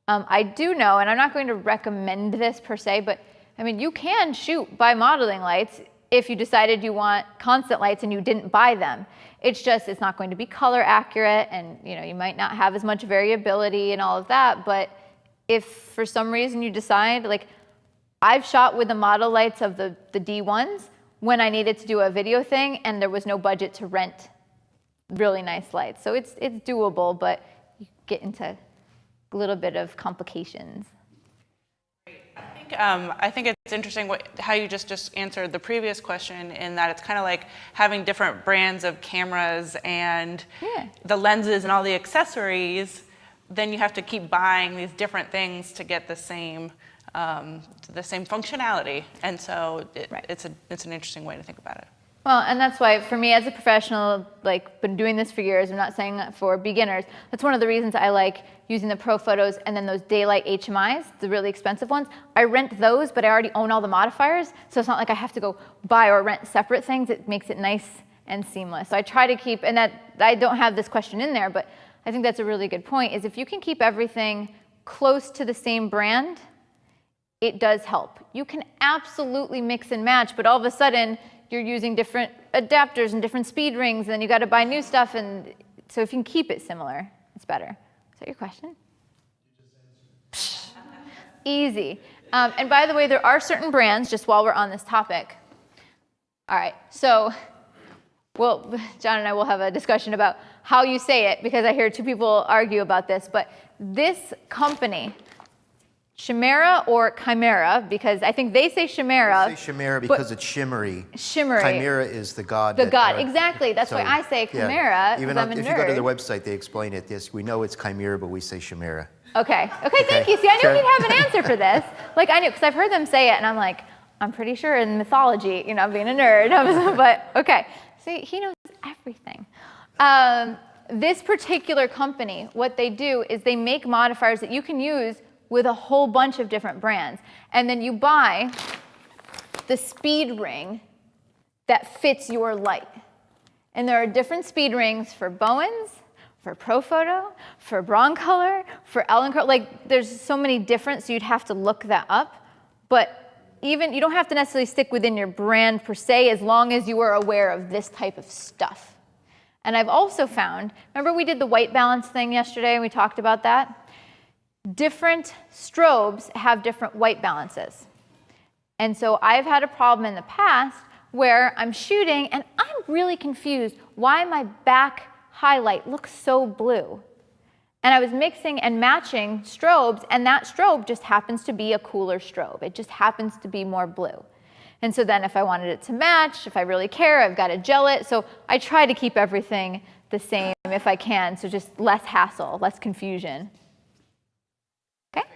I do know, and I'm not going to recommend this per se, but I mean, you can shoot by modeling lights if you decided you want constant lights and you didn't buy them. It's just, it's not going to be color accurate, and you might not have as much variability and all of that, but if for some reason you decide, like I've shot with the model lights of the D1s when I needed to do a video thing and there was no budget to rent really nice lights. So it's doable, but you get into a little bit of complications. I think it's interesting how you just answered the previous question, in that it's kind of like having different brands of cameras and the lenses and all the accessories. Then you have to keep buying these different things to get the same functionality, and so it's an interesting way to think about it. Well, and that's why for me as a professional, like been doing this for years, I'm not saying that for beginners, that's one of the reasons I like using the Pro Photos and then those daylight HMIs, the really expensive ones. I rent those, but I already own all the modifiers, so it's not like I have to go buy or rent separate things. It makes it nice and seamless. So I try to keep, and that I don't have this question in there, but I think that's a really good point, is if you can keep everything close to the same brand, it does help. You can absolutely mix and match, but all of a sudden you're using different adapters and different speed rings, and then you got to buy new stuff, and so if you can keep it similar, it's better. Is that your question? Easy. And by the way, there are certain brands, just while we're on this topic. All right, so John and I will have a discussion about how you say it, because I hear two people argue about this, but this company, Chimera or Chimera, because I think they say Chimera. They say Chimera because it's shimmery. Shimmery. Chimera is the god. Exactly. That's why I say Chimera, because I'm a nerd. If you go to their website, they explain it. Yes, we know it's Chimera, but we say Chimera. Okay, thank you. See, I knew we'd have an answer for this. Like, I knew, because I've heard them say it, and I'm like, I'm pretty sure in mythology, being a nerd. But, okay. See, he knows everything. This particular company, what they do is they make modifiers that you can use with a whole bunch of different brands. And then you buy the speed ring that fits your light. And there are different speed rings for Bowens, for Profoto, for Broncolor, for Elencolor. Like, there's so many different, so you'd have to look that up. But even, you don't have to necessarily stick within your brand per se, as long as you are aware of this type of stuff. And I've also found, remember we did the white balance thing yesterday and we talked about that? Different strobes have different white balances. And so I've had a problem in the past where I'm shooting and I'm really confused why my back highlight looks so blue. And I was mixing and matching strobes, and that strobe just happens to be a cooler strobe. It just happens to be more blue. And so then if I wanted it to match, if I really care, I've got to gel it. So I try to keep everything the same if I can, so just less hassle, less confusion. Okay?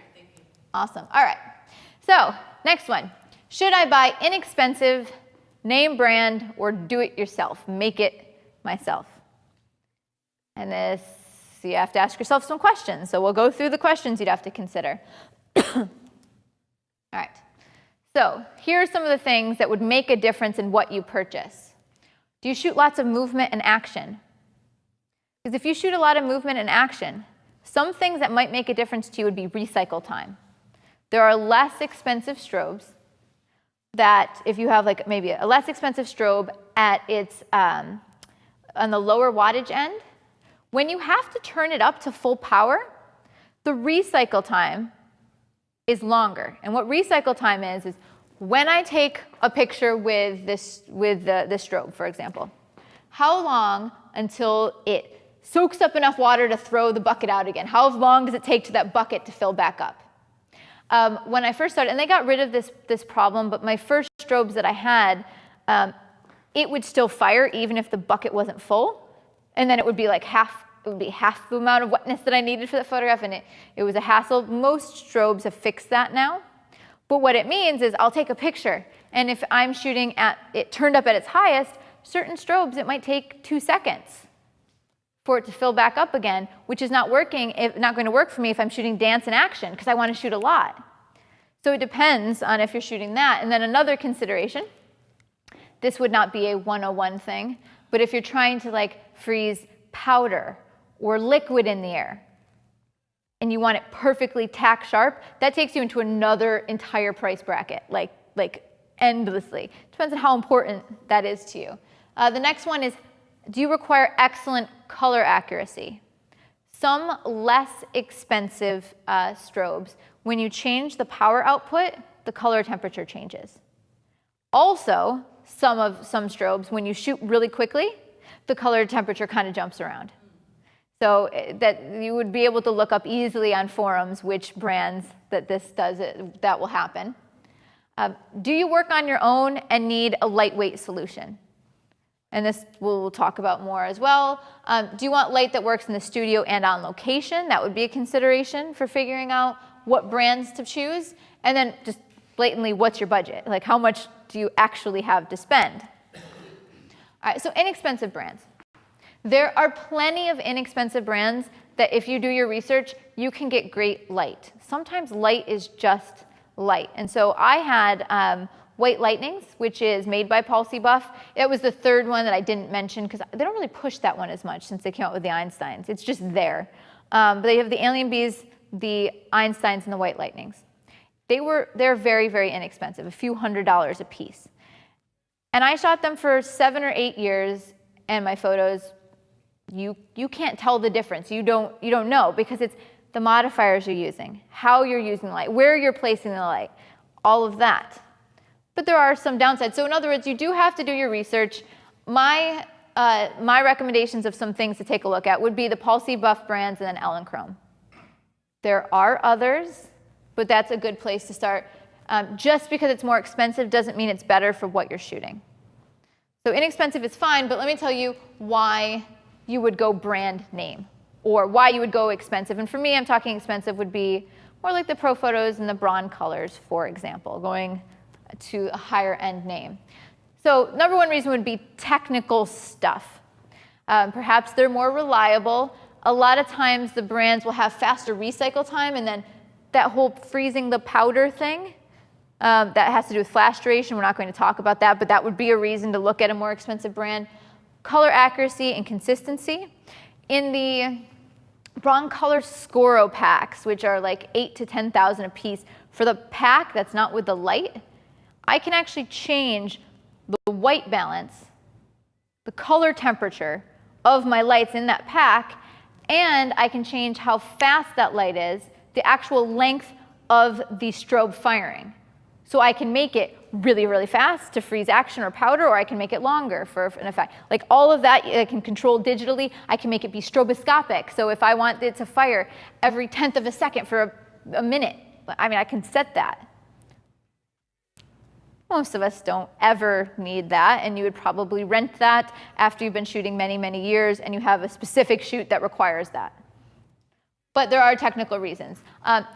Awesome. All right. So next one. Should I buy inexpensive, name brand, or do it yourself? Make it myself. And this, you have to ask yourself some questions. So we'll go through the questions you'd have to consider. All right. So here are some of the things that would make a difference in what you purchase. Do you shoot lots of movement and action? Because if you shoot a lot of movement and action, some things that might make a difference to you would be recycle time. There are less expensive strobes that if you have like maybe a less expensive strobe at its on the lower wattage end, when you have to turn it up to full power, the recycle time is longer. And what recycle time is when I take a picture with the strobe, for example, how long until it soaks up enough water to throw the bucket out again? How long does it take to that bucket to fill back up? When I first started, and they got rid of this problem, but my first strobes that I had, it would still fire even if the bucket wasn't full, and then it would be like half the amount of wetness that I needed for that photograph, and it was a hassle. Most strobes have fixed that now. But what it means is I'll take a picture, and if I'm shooting at it turned up at its highest, certain strobes it might take 2 seconds for it to fill back up again, which is not going to work for me if I'm shooting dance and action, because I want to shoot a lot. So it depends on if you're shooting that. And then another consideration, this would not be a 101 thing, but if you're trying to like freeze powder or liquid in the air, and you want it perfectly tack sharp, that takes you into another entire price bracket, like endlessly. Depends on how important that is to you. The next one is, do you require excellent color accuracy? Some less expensive strobes, when you change the power output, the color temperature changes. Also, some strobes, when you shoot really quickly, the color temperature kind of jumps around. So that you would be able to look up easily on forums which brands that this does it, that will happen. Do you work on your own and need a lightweight solution? And this we'll talk about more as well. Do you want light that works in the studio and on location? That would be a consideration for figuring out what brands to choose. And then just blatantly, what's your budget? Like, how much do you actually have to spend? All right, so inexpensive brands. There are plenty of inexpensive brands that if you do your research, you can get great light. Sometimes light is just light. And so I had White Lightnings, which is made by Palsy Buff. It was the third one that I didn't mention because they don't really push that one as much since they came out with the Einsteins. It's just there. But they have the Alien Bees, the Einsteins, and the White Lightnings. They're very, very inexpensive, a few $100s a piece. And I shot them for 7 or 8 years, and my photos, you can't tell the difference. You don't know because it's the modifiers you're using, how you're using the light, where you're placing the light, all of that. But there are some downsides. So in other words, you do have to do your research. My recommendations of some things to take a look at would be the Palsy Buff brands and then Elinchrom. There are others, but that's a good place to start. Just because it's more expensive doesn't mean it's better for what you're shooting. So inexpensive is fine, but let me tell you why you would go brand name or why you would go expensive. And for me, I'm talking expensive would be more like the Pro Photos and the Braun colors, for example, going to a higher end name. So number one reason would be technical stuff. Perhaps they're more reliable. A lot of times the brands will have faster recycle time, and then that whole freezing the powder thing, that has to do with flash duration. We're not going to talk about that, but that would be a reason to look at a more expensive brand. Color accuracy and consistency. In the Braun Color Scoro packs, which are like 8,000 to 10,000 a piece, for the pack that's not with the light, I can actually change the white balance, the color temperature of my lights in that pack, and I can change how fast that light is, the actual length of the strobe firing. So I can make it really, really fast to freeze action or powder, or I can make it longer for an effect. Like all of that I can control digitally. I can make it be stroboscopic. So if I want it to fire every 10th of a second for a minute, I mean, I can set that. Most of us don't ever need that, and you would probably rent that after you've been shooting many, many years and you have a specific shoot that requires that. But there are technical reasons.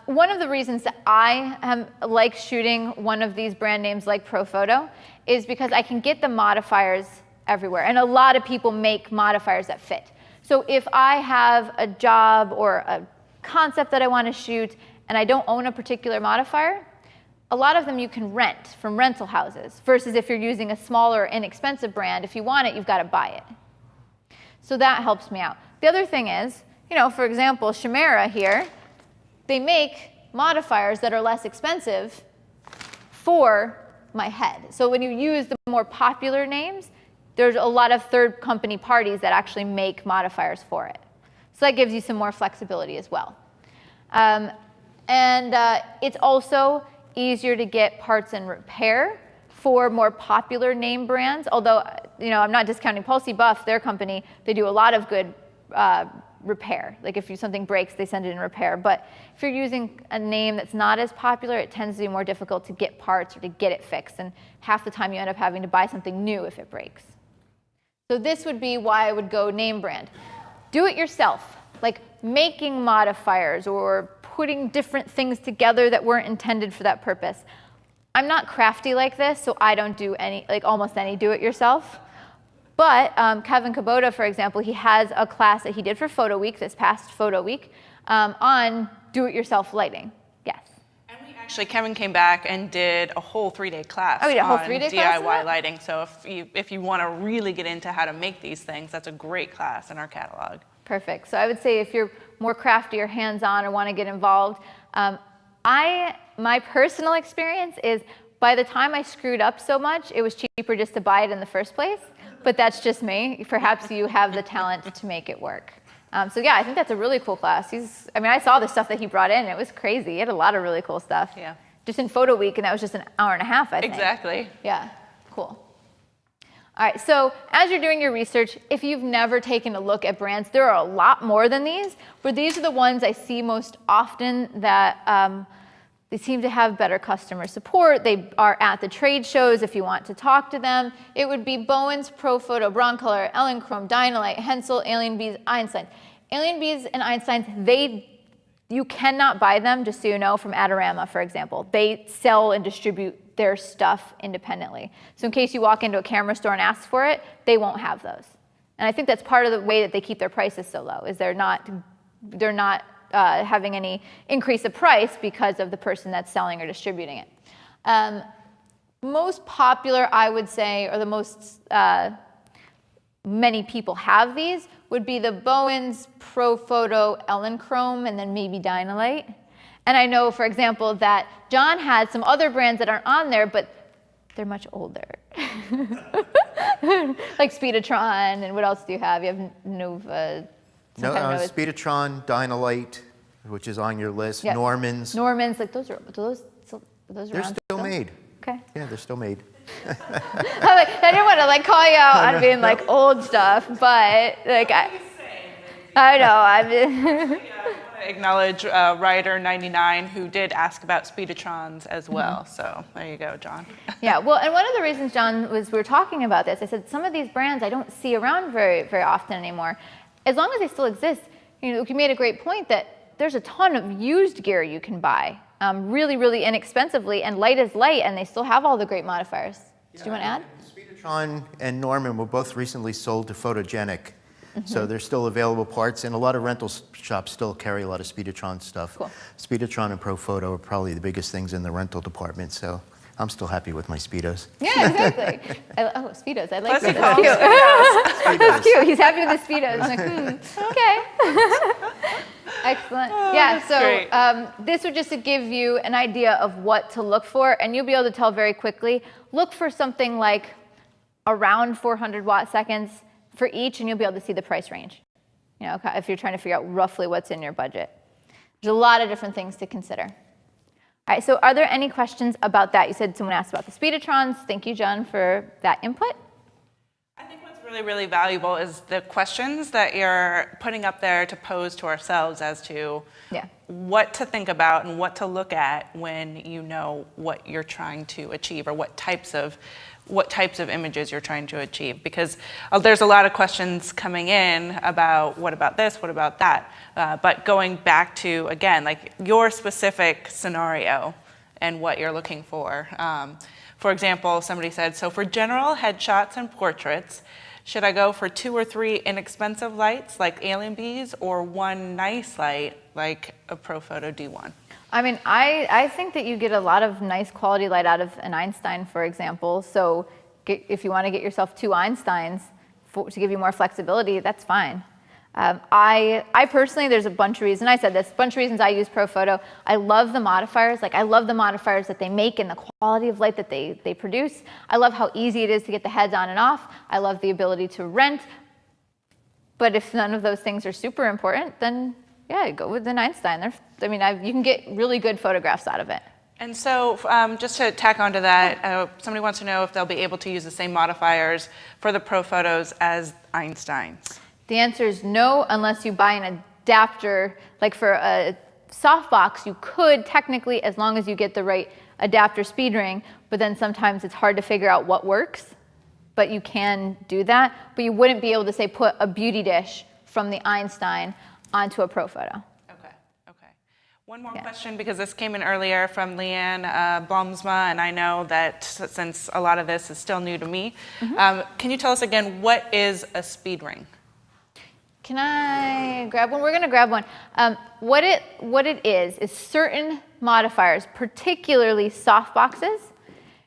One of the reasons that I like shooting one of these brand names like Profoto is because I can get the modifiers everywhere, and a lot of people make modifiers that fit. So if I have a job or a concept that I want to shoot and I don't own a particular modifier, a lot of them you can rent from rental houses, versus if you're using a smaller, inexpensive brand, if you want it, you've got to buy it. So that helps me out. The other thing is, you know, for example, Chimera here, they make modifiers that are less expensive for my head. So when you use the more popular names, there's a lot of third company parties that actually make modifiers for it. So that gives you some more flexibility as well. It's also easier to get parts and repair for more popular name brands. Although, you know, I'm not discounting Palsy Buff, their company, they do a lot of good repair. Like if something breaks, they send it in repair. But if you're using a name that's not as popular, it tends to be more difficult to get parts or to get it fixed. And half the time you end up having to buy something new if it breaks. So this would be why I would go name brand. Do it yourself, like making modifiers or putting different things together that weren't intended for that purpose. I'm not crafty like this, so I don't do almost any do-it-yourself. But Kevin Kubota, for example, he has a class that he did for Photo Week, this past Photo Week, on do-it-yourself lighting. Yes? And we actually, Kevin came back and did a whole 3-day class Oh, we did a whole on 3-day class on DIY that? lighting. So if you want to really get into how to make these things, that's a great class in our catalog. Perfect. So I would say if you're more crafty or hands-on or want to get involved, my personal experience is by the time I screwed up so much, it was cheaper just to buy it in the first place. But that's just me. Perhaps you have the talent to make it work. So yeah, I think that's a really cool class. I saw the stuff that he brought in. It was crazy. He had a lot of really cool stuff. Yeah. Just in photo week, and that was just an hour and a half, I think. Exactly. Yeah, cool. All right, so as you're doing your research, if you've never taken a look at brands, there are a lot more than these, but these are the ones I see most often that they seem to have better customer support. They are at the trade shows if you want to talk to them. It would be Bowens, Profoto, Broncolor, Elinchrom, Dynalite, Hensel, Alien Bees, Einstein. Alien Bees and Einsteins, you cannot buy them, just so you know, from Adorama, for example. They sell and distribute their stuff independently. So in case you walk into a camera store and ask for it, they won't have those. And I think that's part of the way that they keep their prices so low, is they're not having any increase of price because of the person that's selling or distributing it. Most popular, I would say, or the most many people have these, would be the Bowens, Profoto, Elinchrom, and then maybe Dynalite. And I know, for example, that John had some other brands that aren't on there, but they're much older. Like Speedotron, and what else do you have? You have Nova. Speedotron, Dynalite, which is on your list, Yeah. Normans. Normans, like those are those They're around still made. Okay. Yeah, they're still made. I didn't want to call you out on being old stuff, but I know I'm. Acknowledge Ryder 99 who did ask about Speedotrons as well. So there you go, John. Yeah, well, and one of the reasons, John, we were talking about this, I said some of these brands I don't see around very, very often anymore. As long as they still exist, you made a great point that there's a ton of used gear you can buy really, really inexpensively, and light is light, and they still have all the great modifiers. Do you want to add? Speedotron and Norman were both recently sold to Photogenic. So there's still available parts, and a lot of rental shops still carry a lot of Speedotron stuff. Cool. Speedotron and Profoto are probably the biggest things in the rental department, so I'm still happy with my Speedos. Yeah, exactly. Speedos. I like Plus you that. call them That's cute. That's cute. He's happy with the Speedos. I'm like, okay. Excellent. Yeah, so this would just to give you an idea of what to look for, and you'll be able to tell very quickly. Look for something like around 400 watt seconds for each, and you'll be able to see the price range, if you're trying to figure out roughly what's in your budget. There's a lot of different things to consider. All right, so are there any questions about that? You said someone asked about the Speedotrons. Thank you, John, for that input. I think what's really, really valuable is the questions that you're putting up there to pose to ourselves as to what to think about and what to look at when you know what you're trying to achieve, or what types of images you're trying to achieve, because there's a lot of questions coming in about what about this, what about that, but going back to, again, your specific scenario and what you're looking for. For example, somebody said, so for general headshots and portraits, should I go for 2 or 3 inexpensive lights like Alien Bees, or one nice light like a Profoto D1? I think that you get a lot of nice quality light out of an Einstein, for example. So if you want to get yourself 2 Einsteins to give you more flexibility, that's fine. I personally, there's a bunch of reasons. I said this, a bunch of reasons I use Profoto. I love the modifiers. I love the modifiers that they make and the quality of light that they produce. I love how easy it is to get the heads on and off. I love the ability to rent. But if none of those things are super important, then yeah, go with an Einstein. You can get really good photographs out of it. And so just to tack onto that, somebody wants to know if they'll be able to use the same modifiers for the Profotos as Einsteins. The answer is no, unless you buy an adapter. Like for a softbox, you could technically, as long as you get the right adapter speed ring, but then sometimes it's hard to figure out what works. But you can do that. But you wouldn't be able to, say, put a beauty dish from the Einstein onto a Profoto. Okay. One more question, because this came in earlier from Leanne Blomsma, and I know that since a lot of this is still new to me, can you tell us again, what is a speed ring? Can I grab one? We're going to grab one. What it is certain modifiers, particularly soft boxes,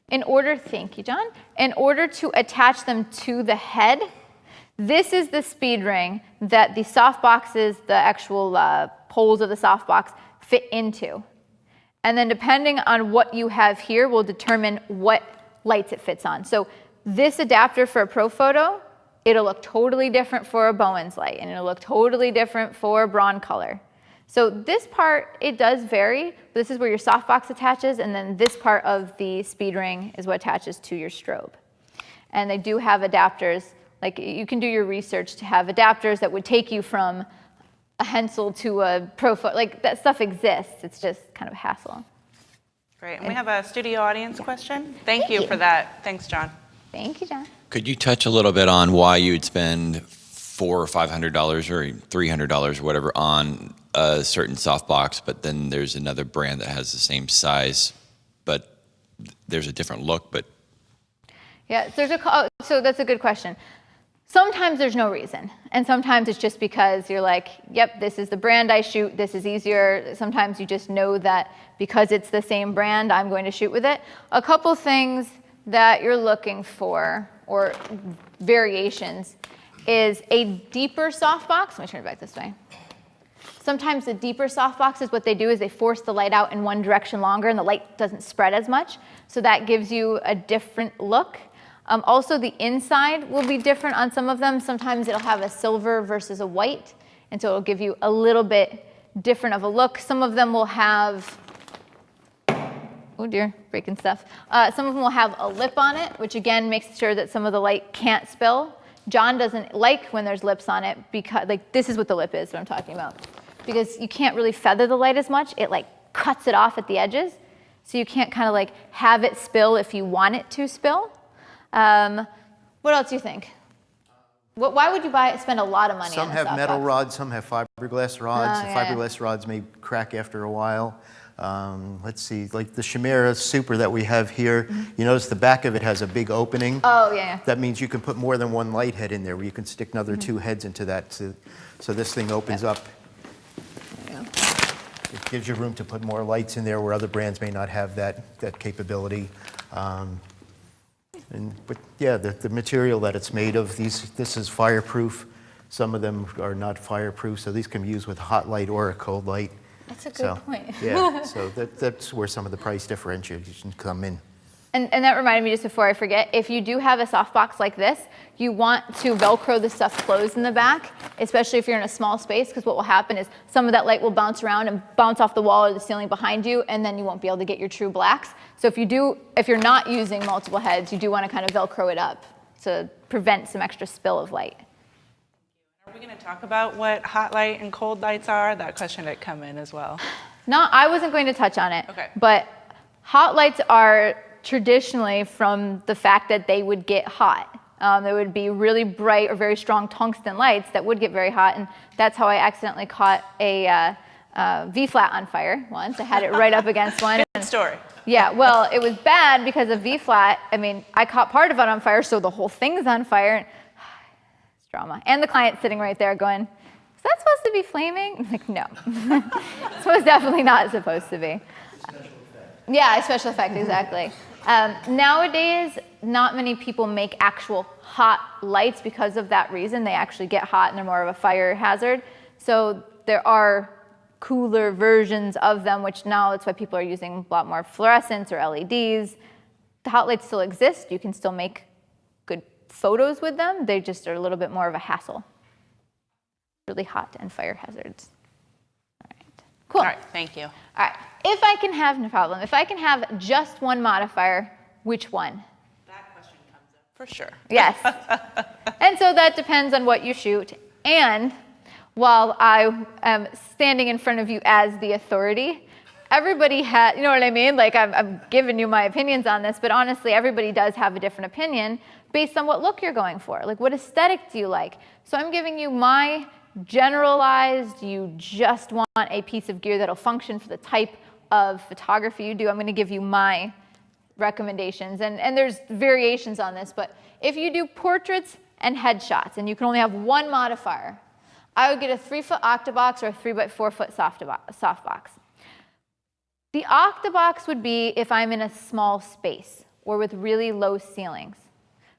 thank you, John, in order to attach them to the head, this is the speed ring that the soft boxes, the actual poles of the soft box, fit into. And then depending on what you have here will determine what lights it fits on. So this adapter for a pro photo, it'll look totally different for a Bowens light, and it'll look totally different for Broncolor. So this part, it does vary. This is where your softbox attaches, and then this part of the speed ring is what attaches to your strobe. And they do have adapters, like you can do your research to have adapters that would take you from a Hensel to a Pro Photo. Like that stuff exists, it's just kind of a hassle. Great, and we have a studio audience question. Thank you for that. Thanks, John. Thank you, John. Could you touch a little bit on why you'd spend $400 or $500 or $300 or whatever on a certain softbox, but then there's another brand that has the same size, but there's a different look, but... Yeah, so that's a good question. Sometimes there's no reason, and sometimes it's just because you're like, yep, this is the brand I shoot, this is easier. Sometimes you just know that because it's the same brand, I'm going to shoot with it. A couple things that you're looking for, or variations, is a deeper softbox. Let me turn it back this way. Sometimes the deeper softboxes, what they do is they force the light out in one direction longer and the light doesn't spread as much. So that gives you a different look. Also, the inside will be different on some of them. Sometimes it'll have a silver versus a white, and so it'll give you a little bit different of a look. Some of them will have, oh dear, breaking stuff. Some of them will have a lip on it, which again makes sure that some of the light can't spill. John doesn't like when there's lips on it because, like, this is what the lip is, what I'm talking about. Because you can't really feather the light as much. It like cuts it off at the edges. So you can't kind of like have it spill if you want it to spill. What else do you think? Why would you spend a lot of money on a Some have metal softbox? rods, some have fiberglass rods. Oh, The yeah. fiberglass rods may crack after a while. Let's see, like the Chimera Super that we have here, you notice the back of it has a big opening. Oh, yeah. That means you can put more than one light head in there, where you can stick another two heads into that. So this thing opens up. There you go. It gives you room to put more lights in there where other brands may not have that capability. But yeah, the material that it's made of, this is fireproof. Some of them are not fireproof, so these can be used with a hot light or a cold light. That's a good point. Yeah, so that's where some of the price differentiation come in. And that reminded me, just before I forget, if you do have a softbox like this, you want to Velcro the stuff closed in the back, especially if you're in a small space, because what will happen is some of that light will bounce around and bounce off the wall or the ceiling behind you, and then you won't be able to get your true blacks. So if you're not using multiple heads, you do want to kind of Velcro it up to prevent some extra spill of light. Are we going to talk about what hot light and cold lights are? That question did come in as well. No, I wasn't going to touch on it. Okay. But hot lights are traditionally from the fact that they would get hot. There would be really bright or very strong tungsten lights that would get very hot, and that's how I accidentally caught a V-flat on fire once. I had it right up against one. Good story. Yeah, well, it was bad because of V-flat. I mean, I caught part of it on fire, so the whole thing's on fire. It's drama. And the client sitting right there going, is that supposed to be flaming? I'm like, no. This was definitely not supposed to be. Yeah, a special effect, exactly. Nowadays, not many people make actual hot lights because of that reason. They actually get hot and they're more of a fire hazard. So there are cooler versions of them, which now that's why people are using a lot more fluorescents or LEDs. The hot lights still exist. You can still make good photos with them. They just are a little bit more of a hassle. Really hot and fire hazards. All right, cool. All right, thank you. All right, if I can have, no problem, if I can have just one modifier, which one? That question comes up for sure. Yes. And so that depends on what you shoot. And while I am standing in front of you as the authority, everybody has, you know what I mean? Like I'm giving you my opinions on this, but honestly, everybody does have a different opinion based on what look you're going for. Like what aesthetic do you like? So I'm giving you my generalized, you just want a piece of gear that'll function for the type of photography you do. I'm going to give you my recommendations, and there's variations on this, but if you do portraits and headshots and you can only have one modifier, I would get a 3-foot octabox or a 3x4-foot softbox. The octabox would be if I'm in a small space or with really low ceilings.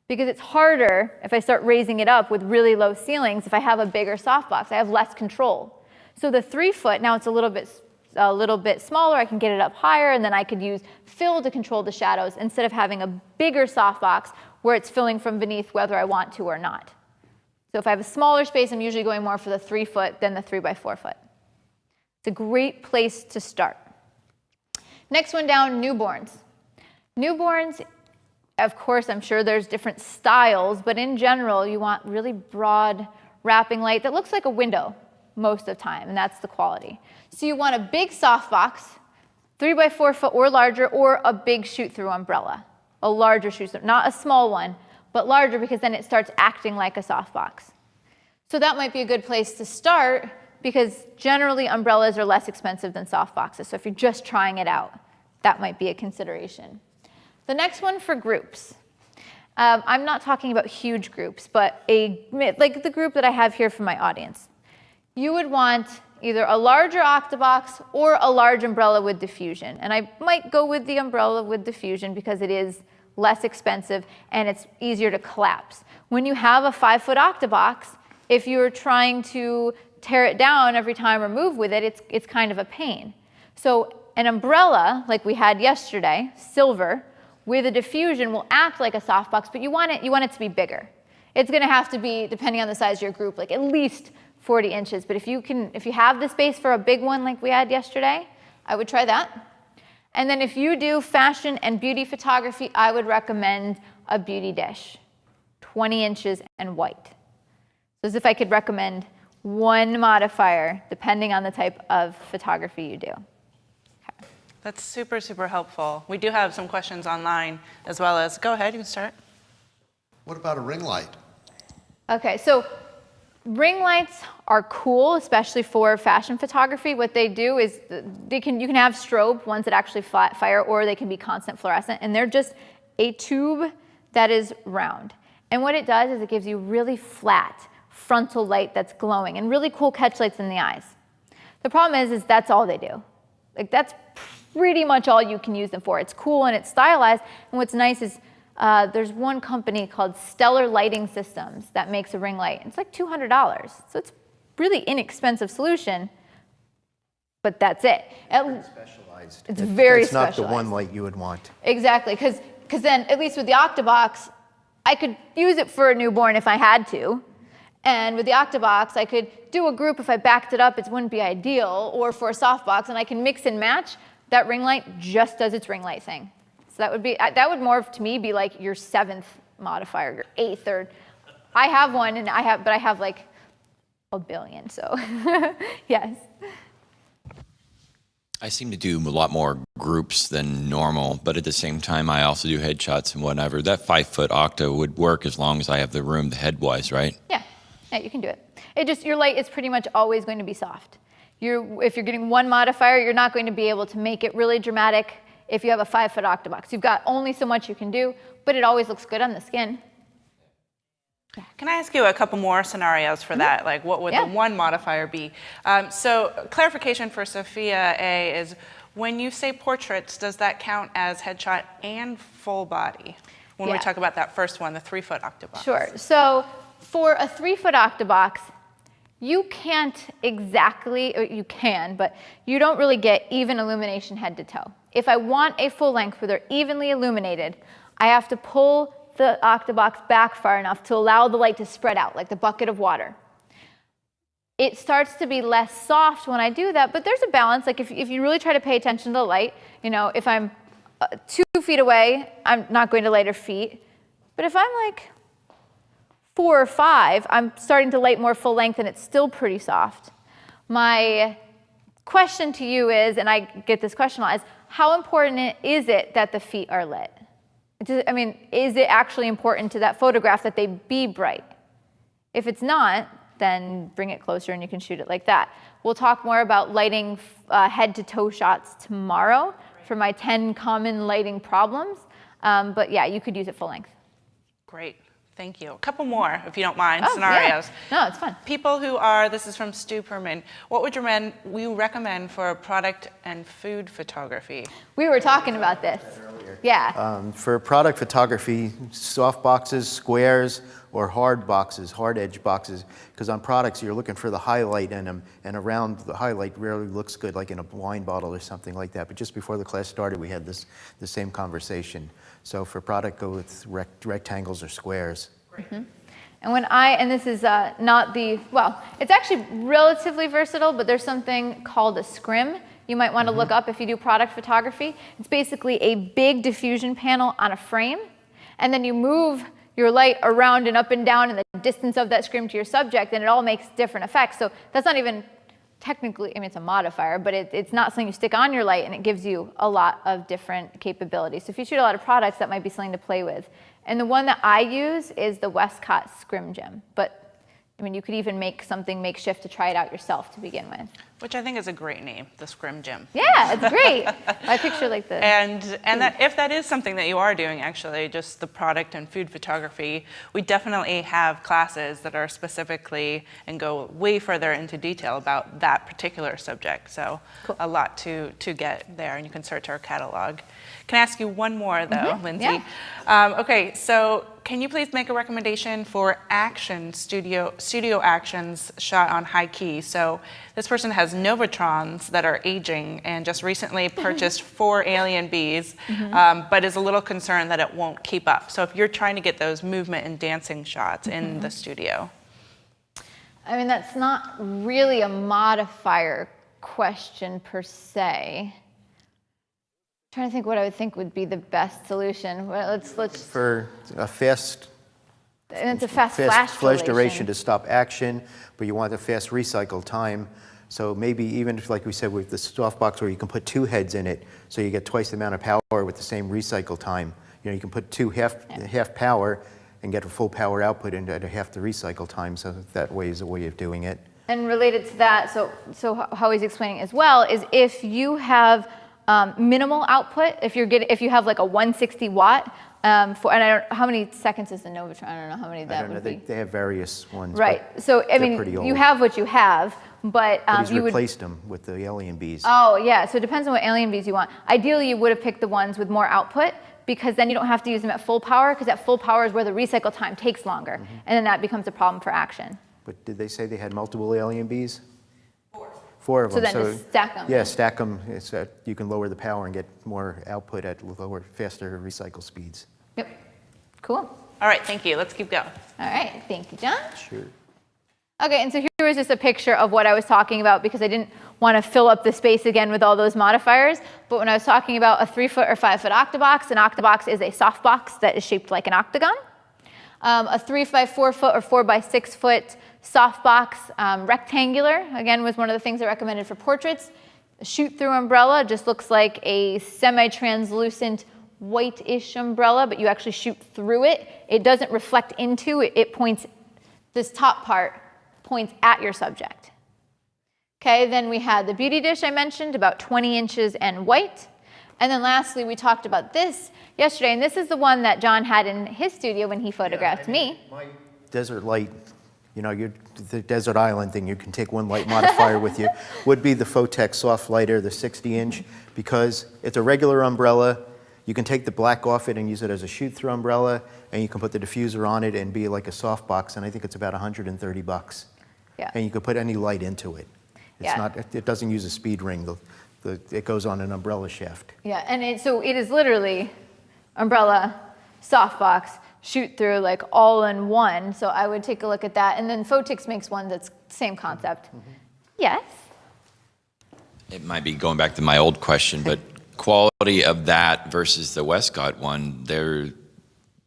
Because it's harder if I start raising it up with really low ceilings if I have a bigger softbox. I have less control. So the 3-foot, now it's a little bit smaller. I can get it up higher, and then I could use fill to control the shadows instead of having a bigger softbox where it's filling from beneath whether I want to or not. So if I have a smaller space, I'm usually going more for the 3-foot than the 3x4-foot. It's a great place to start. Next one down, newborns. Newborns, of course, I'm sure there's different styles, but in general, you want really broad wrapping light that looks like a window most of the time, and that's the quality. So you want a big softbox, 3x4-foot or larger, or a big shoot-through umbrella, a larger shoot-through, not a small one, but larger because then it starts acting like a softbox. So that might be a good place to start because generally umbrellas are less expensive than softboxes. So if you're just trying it out, that might be a consideration. The next one for groups. I'm not talking about huge groups, but like the group that I have here for my audience. You would want either a larger octabox or a large umbrella with diffusion. And I might go with the umbrella with diffusion because it is less expensive and it's easier to collapse. When you have a 5-foot octabox, if you're trying to tear it down every time or move with it, it's kind of a pain. So an umbrella, like we had yesterday, silver, with a diffusion will act like a softbox, but you want it to be bigger. It's going to have to be, depending on the size of your group, like at least 40 inches. But if you have the space for a big one like we had yesterday, I would try that. And then if you do fashion and beauty photography, I would recommend a beauty dish, 20 inches and white. So as if I could recommend one modifier depending on the type of photography you do. Okay. That's super, super helpful. We do have some questions online as well as, go ahead, you can start. What about a ring light? Okay, so ring lights are cool, especially for fashion photography. What they do is you can have strobe, ones that actually fire, or they can be constant fluorescent, and they're just a tube that is round. And what it does is it gives you really flat frontal light that's glowing and really cool catch lights in the eyes. The problem is that's all they do. Like that's pretty much all you can use them for. It's cool and it's stylized, and what's nice is there's one company called Stellar Lighting Systems that makes a ring light. It's like $200, so it's really inexpensive solution, but that's it. Specialized. It's very It's not specialized. the one light you would want. Exactly, because then at least with the octabox, I could use it for a newborn if I had to, and with the octabox, I could do a group if I backed it up. It wouldn't be ideal, or for a softbox, and I can mix and match. That ring light just does its ring light thing. So that would more to me be like your 7th modifier, your 8th, or I have one, and I have like a billion. So yes. I seem to do a lot more groups than normal, but at the same time, I also do headshots and whatever. That 5-foot octa would work as long as I have the room, the head-wise, right? Yeah, you can do it. Your light is pretty much always going to be soft. If you're getting one modifier, you're not going to be able to make it really dramatic. If you have a 5-foot octabox, you've got only so much you can do, but it always looks good on the skin. Can I ask you a couple more scenarios for that? Like what would the one modifier be? So clarification for Sophia A is, when you say portraits, does that count as headshot and full body? When we talk about that first one, the 3-foot octabox. Sure. So for a 3-foot octabox, you can't exactly, or you can, but you don't really get even illumination head to toe. If I want a full length where they're evenly illuminated, I have to pull the octabox back far enough to allow the light to spread out, like the bucket of water. It starts to be less soft when I do that, but there's a balance. Like if you really try to pay attention to the light, if I'm 2 feet away, I'm not going to lighter feet. But if I'm like 4 or 5, I'm starting to light more full length and it's still pretty soft. My question to you is, and I get this question a lot, is how important is it that the feet are lit? Is it actually important to that photograph that they be bright? If it's not, then bring it closer and you can shoot it like that. We'll talk more about lighting head-to-toe shots tomorrow for my 10 common lighting problems. But yeah, you could use it full length. Great. Thank you. A couple more, if you don't mind, Oh, scenarios. Yeah. No, it's fun. People who are, this is from Stu Perman, what would you recommend for product and food photography? We were talking about this. Yeah. For product photography, soft boxes, squares, or hard boxes, hard edge boxes, because on products you're looking for the highlight in them, and around the highlight rarely looks good, like in a wine bottle or something like that. But just before the class started, we had the same conversation. So for product, go with rectangles or squares. Mm-hmm. And this is not it's actually relatively versatile, but there's something called a scrim you might want to look up if you do product photography. It's basically a big diffusion panel on a frame, and then you move your light around and up and down in the distance of that scrim to your subject, and it all makes different effects. So that's not even technically, I mean, it's a modifier, but it's not something you stick on your light, and it gives you a lot of different capabilities. So if you shoot a lot of products, that might be something to play with. And the one that I use is the Westcott Scrim Gem, but I mean, you could even make something makeshift to try it out yourself to begin with. Which I think is a great name, the Scrim Gym. Yeah, it's great. I picture like the... And that, if that is something that you are doing, actually, just the product and food photography, we definitely have classes that are specifically and go way further into detail about that particular subject. So Cool. A lot to get there, and you can search our catalog. Can I ask you one more, though, Lyndsey? Yeah. Okay, so can you please make a recommendation for studio actions shot on high key? So this person has Novatrons that are aging and just recently purchased 4 alien bees, but is a little concerned that it won't keep up. So if you're trying to get those movement and dancing shots in the studio. I mean, that's not really a modifier question per se. Trying to think what I would think would be the best solution. Well, let's. For a fast And it's a fast flash duration to stop action, but you want a fast recycle time. So maybe even if, like we said, with the softbox where you can put 2 heads in it, so you get twice the amount of power with the same recycle time. You know, you can put 2 half power and get a full power output at half the recycle time. So that way is a way of doing it. And related to that, so how he's explaining as well is if you have minimal output, if you have like a 160 watt, and how many seconds is the Novatron? I don't know how many that would be. They have various ones. Right. So I mean, you have what you have, but he's replaced them with the alien bees. Oh yeah. So it depends on what alien bees you want. Ideally, you would have picked the ones with more output, because then you don't have to use them at full power, because at full power is where the recycle time takes longer, and then that becomes a problem for action. But did they say they had multiple alien bees? 4 of them. So then just stack them. Yeah, stack them. You can lower the power and get more output at faster recycle speeds. Yep. Cool. All right, thank you. Let's keep going. All right. Thank you, John. Sure. Okay, and so here was just a picture of what I was talking about, because I didn't want to fill up the space again with all those modifiers. But when I was talking about a 3-foot or 5-foot octabox, an octabox is a softbox that is shaped like an octagon. A 3 by 4 foot or 4 by 6 foot softbox, rectangular, again, was one of the things I recommended for portraits. A shoot-through umbrella just looks like a semi-translucent white-ish umbrella, but you actually shoot through it. It doesn't reflect into it. It points, this top part points at your subject. Okay, then we had the beauty dish I mentioned, about 20 inches and white. And then lastly, we talked about this yesterday, and this is the one that John had in his studio when he photographed me. My desert light, you know, the desert island thing, you can take one light modifier with you, would be the Photex soft lighter, the 60-inch, because it's a regular umbrella. You can take the black off it and use it as a shoot-through umbrella, and you can put the diffuser on it and be like a softbox, and I think it's about $130. Yeah. And you can put any light into it. It's not. It doesn't use a speed ring. It goes on an umbrella shaft. Yeah, and so it is literally umbrella, softbox, shoot through, like all in one. So I would take a look at that. And then Photex makes one that's same concept. Yes? It might be going back to my old question, but quality of that versus the Westcott one, they're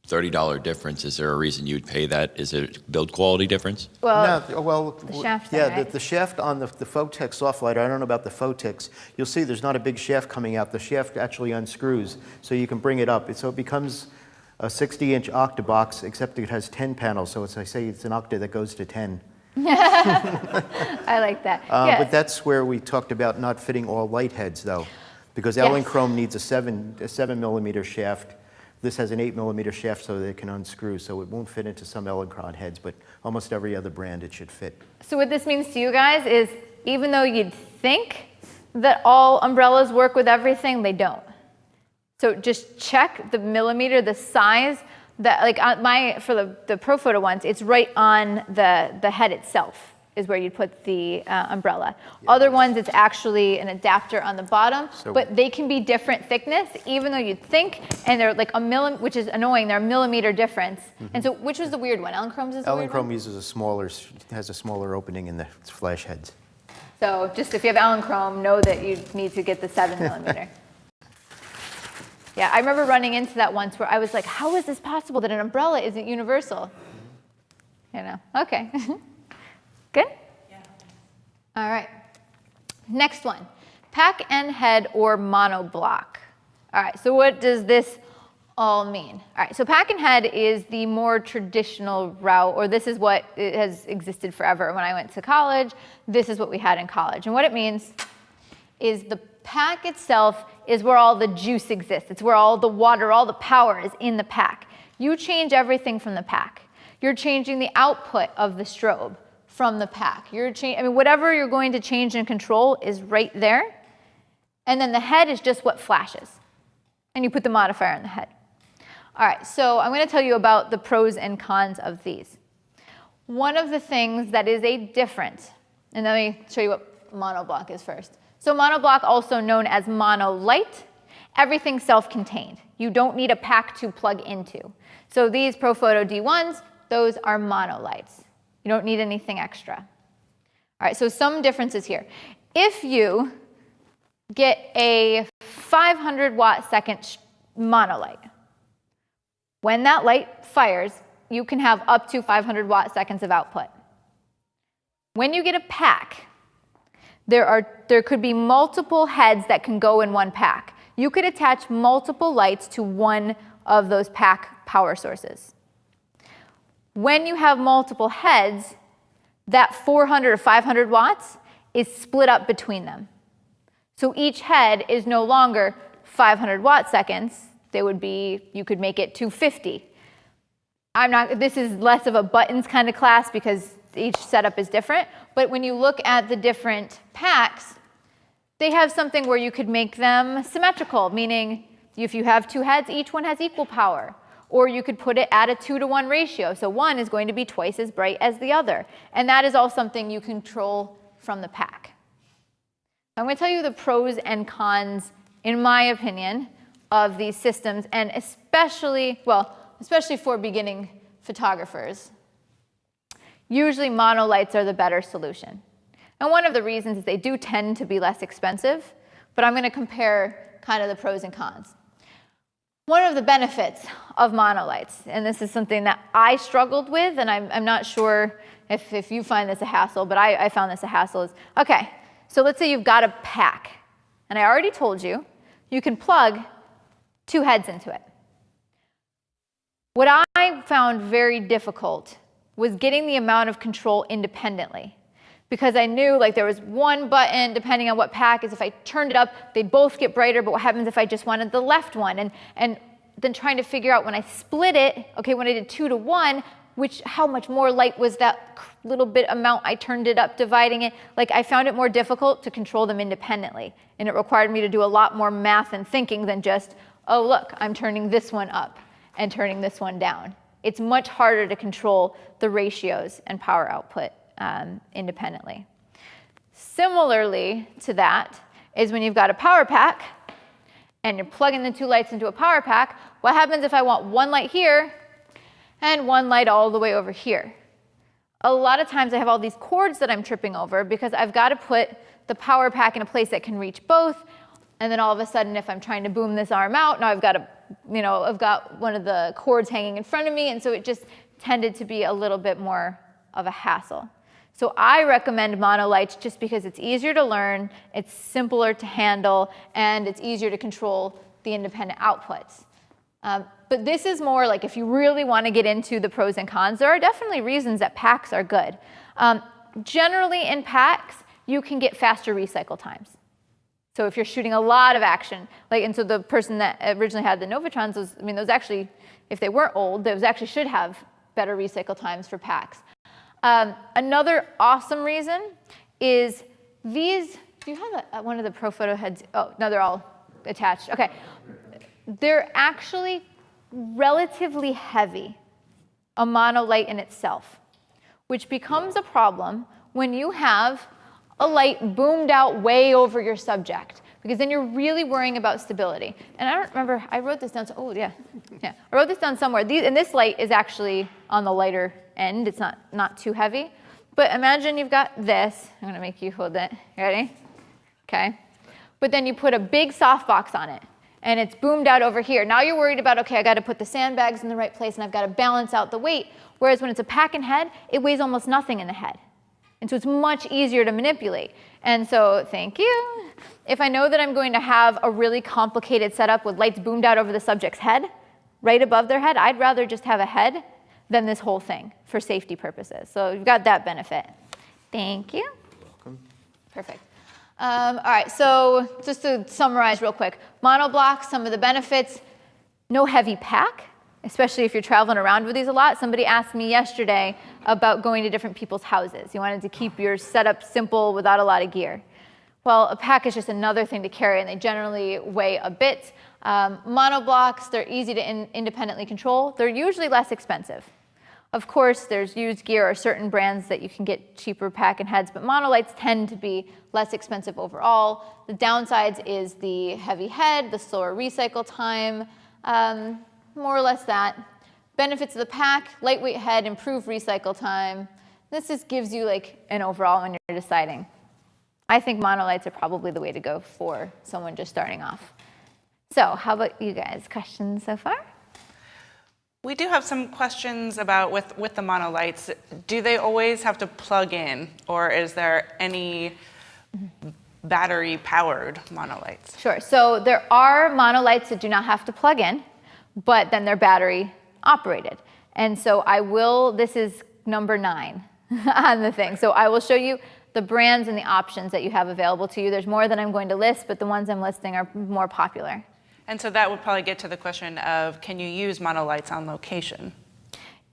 $30 difference. Is there a reason you would pay that? Is it build quality difference? Well, the shaft yeah, thing, right? the shaft on the Photex soft lighter, I don't know about the Photex. You'll see there's not a big shaft coming out. The shaft actually unscrews, so you can bring it up. So it becomes a 60-inch octabox, except it has 10 panels. So I say it's an octa that goes to 10. I like that. Yeah. But that's where we talked about not fitting all light heads, though, because Ellen Chrome needs a 7 millimeter shaft, This has an 8mm shaft so that it can unscrew, so it won't fit into some Electron heads, but almost every other brand it should fit. So what this means to you guys is, even though you'd think that all umbrellas work with everything, they don't. So just check the millimeter, the size, that like on for the Pro Photo ones, it's right on the head itself is where you'd put the umbrella. Yeah, Other ones, it's actually an adapter on the bottom, So- but they can be different thickness, even though you'd think, and they're like which is annoying, they're a millimeter difference. And so which was the weird one? Elinchrome's is the weird Electron one? uses has a smaller opening in the flash heads. So just if you have Elinchrom, know that you need to get the 7mm. Yeah, I remember running into that once where I was like, how is this possible that an umbrella isn't universal? You know, okay. Good? Yeah. All right. Next one, pack and head or monoblock. All right, so what does this all mean? All right, so pack and head is the more traditional route, or this is what it has existed forever. When I went to college, this is what we had in college. And what it means is the pack itself is where all the juice exists. It's where all the water, all the power is in the pack. You change everything from the pack. You're changing the output of the strobe from the pack. Whatever you're going to change and control is right there. And then the head is just what flashes. And you put the modifier in the head. All right, so I'm going to tell you about the pros and cons of these. One of the things that is a difference, and let me show you what monoblock is first. So monoblock, also known as monolight, everything's self-contained. You don't need a pack to plug into. So these Pro Photo D1s, those are monolights. You don't need anything extra. All right, so some differences here. If you get a 500 watt second monolight, when that light fires, you can have up to 500 watt seconds of output. When you get a pack, there could be multiple heads that can go in one pack. You could attach multiple lights to one of those pack power sources. When you have multiple heads, that 400 or 500 watts is split up between them. So each head is no longer 500 watt seconds. You could make it 250. This is less of a buttons kind of class because each setup is different. But when you look at the different packs, they have something where you could make them symmetrical, meaning if you have two heads, each one has equal power. Or you could put it at a 2-to-1 ratio. So one is going to be twice as bright as the other. And that is all something you control from the pack. I'm going to tell you the pros and cons, in my opinion, of these systems, and especially for beginning photographers. Usually monolights are the better solution. And one of the reasons is they do tend to be less expensive, but I'm going to compare kind of the pros and cons. One of the benefits of monolights, and this is something that I struggled with, and I'm not sure if you find this a hassle, but I found this a hassle, is, okay, so let's say you've got a pack, and I already told you, you can plug two heads into it. What I found very difficult was getting the amount of control independently, because I knew like there was one button, depending on what pack is, if I turned it up, they'd both get brighter, but what happens if I just wanted the left one? And then trying to figure out when I split it, okay, when I did 2-to-1, how much more light was that little bit amount I turned it up, dividing it? Like I found it more difficult to control them independently, and it required me to do a lot more math and thinking than just, oh look, I'm turning this one up and turning this one down. It's much harder to control the ratios and power output independently. Similarly to that is when you've got a power pack and you're plugging the two lights into a power pack, what happens if I want one light here and one light all the way over here? A lot of times I have all these cords that I'm tripping over because I've got to put the power pack in a place that can reach both, and then all of a sudden if I'm trying to boom this arm out, now I've got one of the cords hanging in front of me, and so it just tended to be a little bit more of a hassle. So I recommend monolights just because it's easier to learn, it's simpler to handle, and it's easier to control the independent outputs. But this is more like if you really want to get into the pros and cons, there are definitely reasons that packs are good. Generally in packs, you can get faster recycle times. So if you're shooting a lot of action, and so the person that originally had the Novatrons, those actually, if they weren't old, those actually should have better recycle times for packs. Another awesome reason is these. Do you have one of the Profoto heads? Oh, no, they're all attached. Okay. They're actually relatively heavy, a monolight in itself, which becomes a problem when you have a light boomed out way over your subject, because then you're really worrying about stability. And I don't remember, I wrote this down, I wrote this down somewhere. And this light is actually on the lighter end. It's not too heavy. But imagine you've got this. I'm gonna make you hold it. You ready? Okay. But then you put a big softbox on it, and it's boomed out over here. Now you're worried about, okay, I gotta put the sandbags in the right place, and I've gotta balance out the weight. Whereas when it's a pack and head, it weighs almost nothing in the head. And so it's much easier to manipulate. And so, thank you. If I know that I'm going to have a really complicated setup with lights boomed out over the subject's head, right above their head, I'd rather just have a head than this whole thing for safety purposes. So you've got that benefit. Thank you. Welcome. Perfect. All right, so just to summarize real quick, monoblocks, some of the benefits: no heavy pack, especially if you're traveling around with these a lot. Somebody asked me yesterday about going to different people's houses. You wanted to keep your setup simple without a lot of gear. Well, a pack is just another thing to carry, and they generally weigh a bit. Monoblocks, they're easy to independently control. They're usually less expensive. Of course, there's used gear or certain brands that you can get cheaper pack and heads, but monolights tend to be less expensive overall. The downsides is the heavy head, the slower recycle time, more or less that. Benefits of the pack: lightweight head, improved recycle time. This just gives you an overall when you're deciding. I think monolights are probably the way to go for someone just starting off. So how about you guys? Questions so far? We do have some questions about with the monolights. Do they always have to plug in, or is there any battery-powered monolights? Sure. So there are monolights that do not have to plug in, but then they're battery operated. And so this is number 9 on the thing. So I will show you the brands and the options that you have available to you. There's more than I'm going to list, but the ones I'm listing are more popular. And so that would probably get to the question of, can you use monolights on location?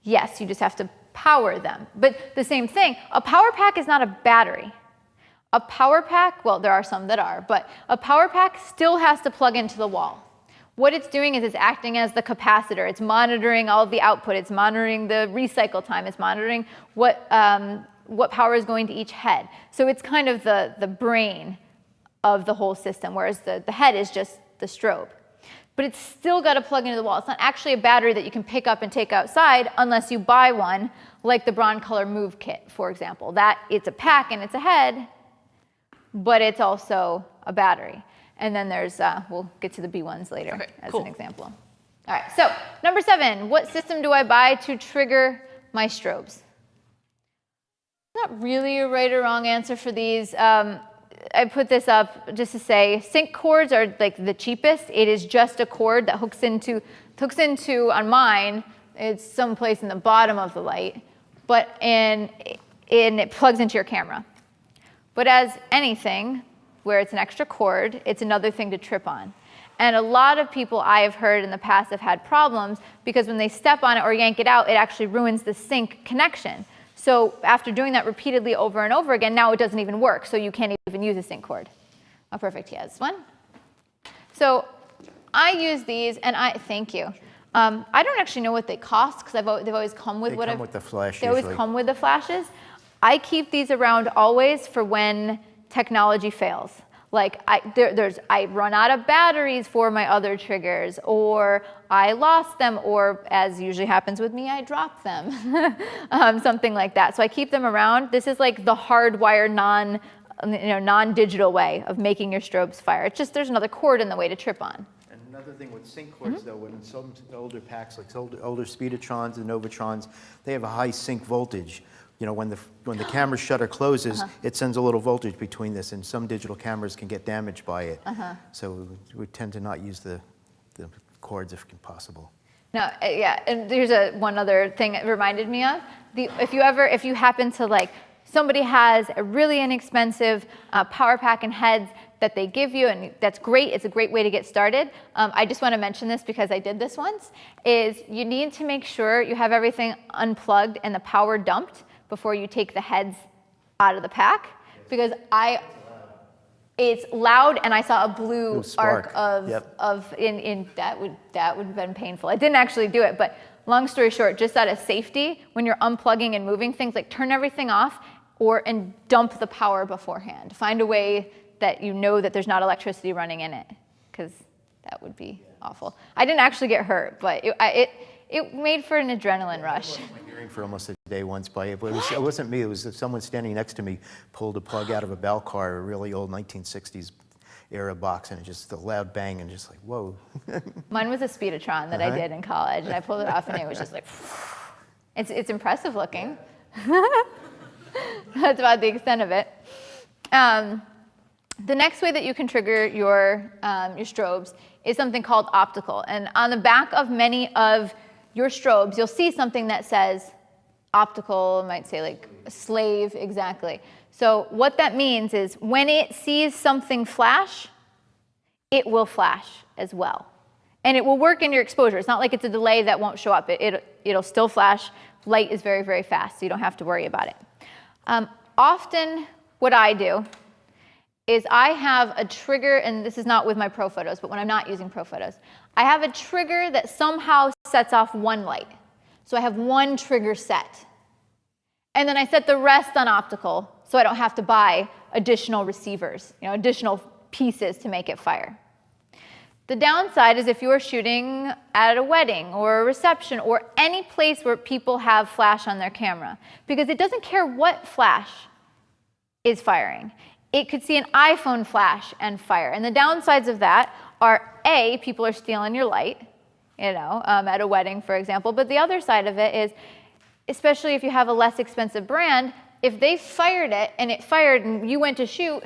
Yes, you just have to power them. But the same thing, a power pack is not a battery. A power pack, well, there are some that are, but a power pack still has to plug into the wall. What it's doing is it's acting as the capacitor. It's monitoring all of the output. It's monitoring the recycle time. It's monitoring what power is going to each head. So it's kind of the brain of the whole system, whereas the head is just the strobe. But it's still got to plug into the wall. It's not actually a battery that you can pick up and take outside unless you buy one, like the Broncolor Move Kit, for example. That it's a pack and it's a head, but it's also a battery. And then there's, we'll get to the B ones later as an example. All right, so number 7, what system do I buy to trigger my strobes? Not really a right or wrong answer for these. I put this up just to say sync cords are the cheapest. It is just a cord that hooks into on mine, it's someplace in the bottom of the light, and it plugs into your camera. But as anything where it's an extra cord, it's another thing to trip on. And a lot of people I have heard in the past have had problems because when they step on it or yank it out, it actually ruins the sync connection. So after doing that repeatedly over and over again, now it doesn't even work, so you can't even use a sync cord. Oh, perfect, he has one. So I use these, and thank you. I don't actually know what they cost, because they've always come with They come with the flash They always usually. come with the flashes. I keep these around always for when technology fails. I run out of batteries for my other triggers, or I lost them, or as usually happens with me, I drop them, something like that. So I keep them around. This is like the hardwired non-digital way of making your strobes fire. It's just there's another cord in the way to trip on. And another thing with sync cords, though, when in some older packs, like older Speedotrons and Novatrons, they have a high sync voltage. When the camera shutter closes, it sends a little voltage between this, and some digital cameras can get damaged by it. So we tend to not use the cords if possible. No, yeah, and there's one other thing it reminded me of. If you happen to somebody has a really inexpensive power pack and heads that they give you, and that's great. It's a great way to get started. I just want to mention this because I did this once, is you need to make sure you have everything unplugged and the power dumped before you take the heads out of the pack, because it's loud, and I saw a blue arc of that would have been painful. I didn't actually do it, but long story short, just out of safety, when you're unplugging and moving things, like turn everything off and dump the power beforehand. Find a way that you know that there's not electricity running in it, because that would be awful. I didn't actually get hurt, but it made for an adrenaline rush. My hearing for almost a day once, but it wasn't me. It was someone standing next to me pulled a plug out of a bell car, a really old 1960s era box, and it just a loud bang, and just like, whoa. Mine was a Speedotron that I did in college, and I pulled it off, and it was just like, it's impressive looking. That's about the extent of it. The next way that you can trigger your strobes is something called optical. And on the back of many of your strobes, you'll see something that says optical, it might say like slave, exactly. So what that means is when it sees something flash, it will flash as well. And it will work in your exposure. It's not like it's a delay that won't show up. It'll still flash. Light is very, very fast, so you don't have to worry about it. Often what I do is I have a trigger, and this is not with my pro photos, but when I'm not using pro photos, I have a trigger that somehow sets off one light. So I have one trigger set. And then I set the rest on optical, so I don't have to buy additional receivers, additional pieces to make it fire. The downside is if you're shooting at a wedding or a reception or any place where people have flash on their camera, because it doesn't care what flash is firing. It could see an iPhone flash and fire. And the downsides of that are, A, people are stealing your light, at a wedding, for example. But the other side of it is, especially if you have a less expensive brand, if they fired it and it fired and you went to shoot,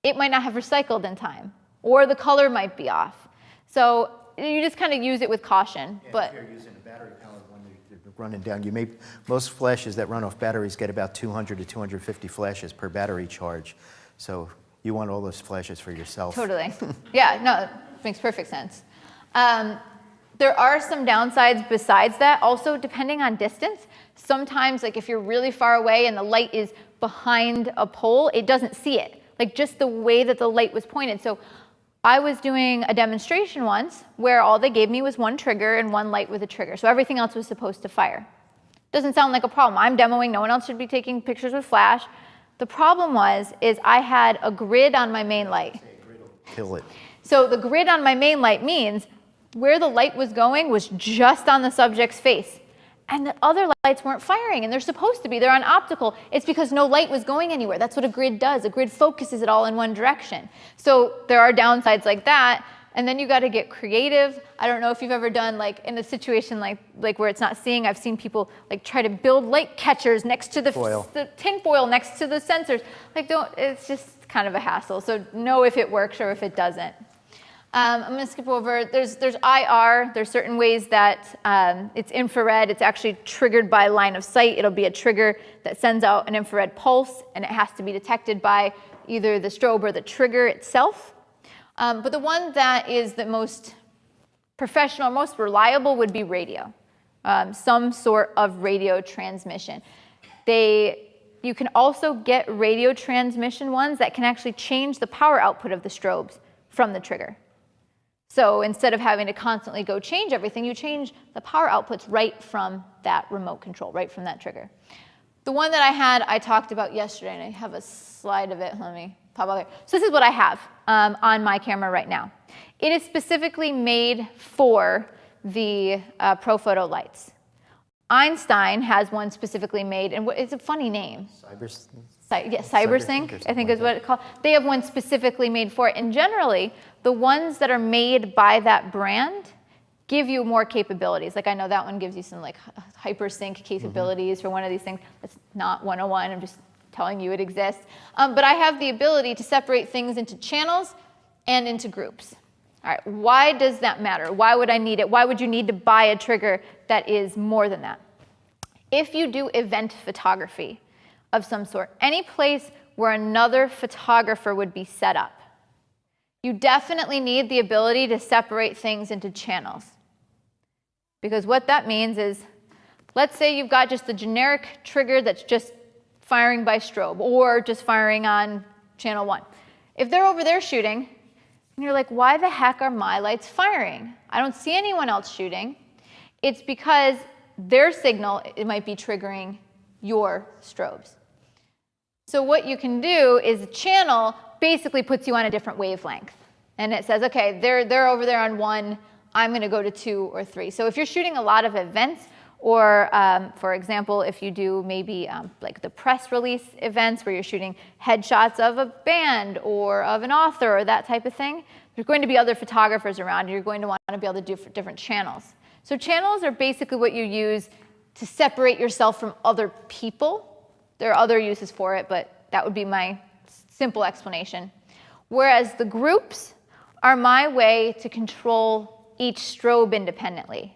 it might not have recycled in time, or the color might be off. So you just kind of use it with caution. Yeah, but if you're using a battery-powered one, they're running down. Most flashes that run off batteries get about 200 to 250 flashes per battery charge. So you want all those flashes for yourself. Totally. Yeah, no, it makes perfect sense. There are some downsides besides that. Also, depending on distance, sometimes like if you're really far away and the light is behind a pole, it doesn't see it. Like just the way that the light was pointed. So I was doing a demonstration once where all they gave me was one trigger and one light with a trigger. So everything else was supposed to fire. Doesn't sound like a problem. I'm demoing. No one else should be taking pictures with flash. The problem is I had a grid on my main light. Kill it. So the grid on my main light means where the light was going was just on the subject's face. And the other lights weren't firing, and they're supposed to be. They're on optical. It's because no light was going anywhere. That's what a grid does. A grid focuses it all in one direction. So there are downsides like that, and then you got to get creative. I don't know if you've ever done like in a situation like where it's not seeing. I've seen people like try to build light catchers next to the tin foil next to the sensors. It's just kind of a hassle. So know if it works or if it doesn't. I'm going to skip over. There's IR. There's certain ways that it's infrared. It's actually triggered by line of sight. It'll be a trigger that sends out an infrared pulse, and it has to be detected by either the strobe or the trigger itself. But the one that is the most professional, most reliable would be radio, some sort of radio transmission. You can also get radio transmission ones that can actually change the power output of the strobes from the trigger. So instead of having to constantly go change everything, you change the power outputs right from that remote control, right from that trigger. The one that I talked about yesterday, and I have a slide of it. Let me pop out there. So this is what I have on my camera right now. It is specifically made for the Profoto lights. Einstein has one specifically made, and it's a funny name. CyberSync, I think is what it's called. They have one specifically made for it. And generally, the ones that are made by that brand give you more capabilities. Like I know that one gives you some like hypersync capabilities for one of these things. It's not 101, I'm just telling you it exists. But I have the ability to separate things into channels and into groups. All right, why does that matter? Why would I need it? Why would you need to buy a trigger that is more than that? If you do event photography, of some sort, any place where another photographer would be set up. You definitely need the ability to separate things into channels. Because what that means is, let's say you've got just a generic trigger that's just firing by strobe or just firing on channel 1. If they're over there shooting, and you're like, why the heck are my lights firing? I don't see anyone else shooting. It's because their signal, it might be triggering your strobes. So what you can do is a channel basically puts you on a different wavelength. And it says, okay, they're over there on 1, I'm going to go to 2 or 3. So if you're shooting a lot of events, or for example, if you do maybe like the press release events where you're shooting headshots of a band or of an author or that type of thing, there's going to be other photographers around, and you're going to want to be able to do different channels. So channels are basically what you use to separate yourself from other people. There are other uses for it, but that would be my simple explanation. Whereas the groups are my way to control each strobe independently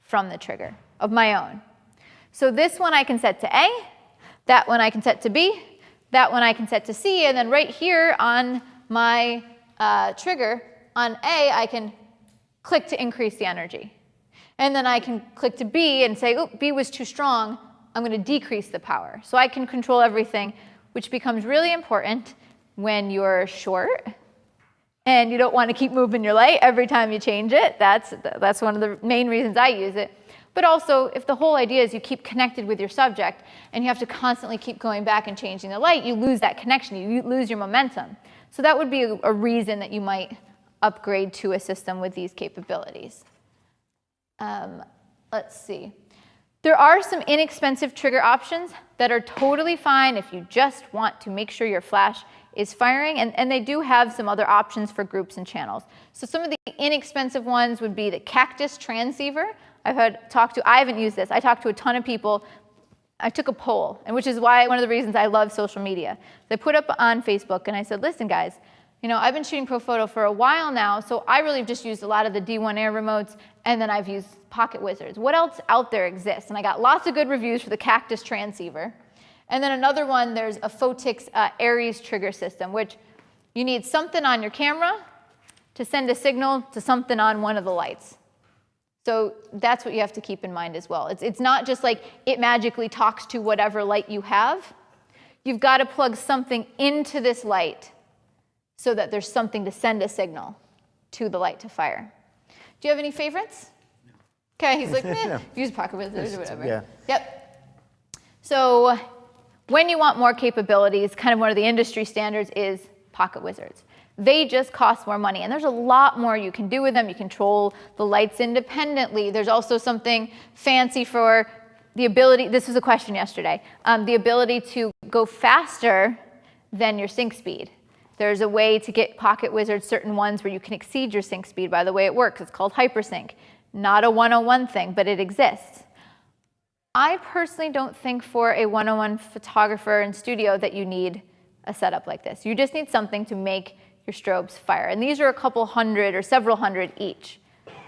from the trigger of my own. So this one I can set to A, that one I can set to B, that one I can set to C, and then right here on my trigger, on A, I can click to increase the energy. And then I can click to B and say, oh, B was too strong, I'm going to decrease the power. So I can control everything, which becomes really important when you're short and you don't want to keep moving your light every time you change it. That's one of the main reasons I use it. But also, if the whole idea is you keep connected with your subject and you have to constantly keep going back and changing the light, you lose that connection, you lose your momentum. So that would be a reason that you might upgrade to a system with these capabilities. Let's see. There are some inexpensive trigger options that are totally fine if you just want to make sure your flash is firing, and they do have some other options for groups and channels. So some of the inexpensive ones would be the cactus transceiver. I haven't used this. I talked to a ton of people. I took a poll, and which is why one of the reasons I love social media. I put up on Facebook and I said, listen guys, I've been shooting pro photo for a while now, so I really have just used a lot of the D1 Air remotes, and then I've used Pocket Wizards. What else out there exists? And I got lots of good reviews for the cactus transceiver. And then another one, there's a Photix Aries trigger system, which you need something on your camera to send a signal to something on one of the lights. So that's what you have to keep in mind as well. It's not just like it magically talks to whatever light you have. You've got to plug something into this light so that there's something to send a signal to the light to fire. Do you have any favorites? Okay, he's like, use Pocket Wizards or whatever. Yeah. Yep. So when you want more capabilities, kind of one of the industry standards is Pocket Wizards. They just cost more money, and there's a lot more you can do with them. You control the lights independently. There's also something fancy for the ability, this was a question yesterday, the ability to go faster than your sync speed. There's a way to get Pocket Wizards, certain ones where you can exceed your sync speed by the way it works. It's called hypersync. Not a 101 thing, but it exists. I personally don't think for a 101 photographer in studio that you need a setup like this. You just need something to make your strobes fire. And these are a couple hundred or several hundred each.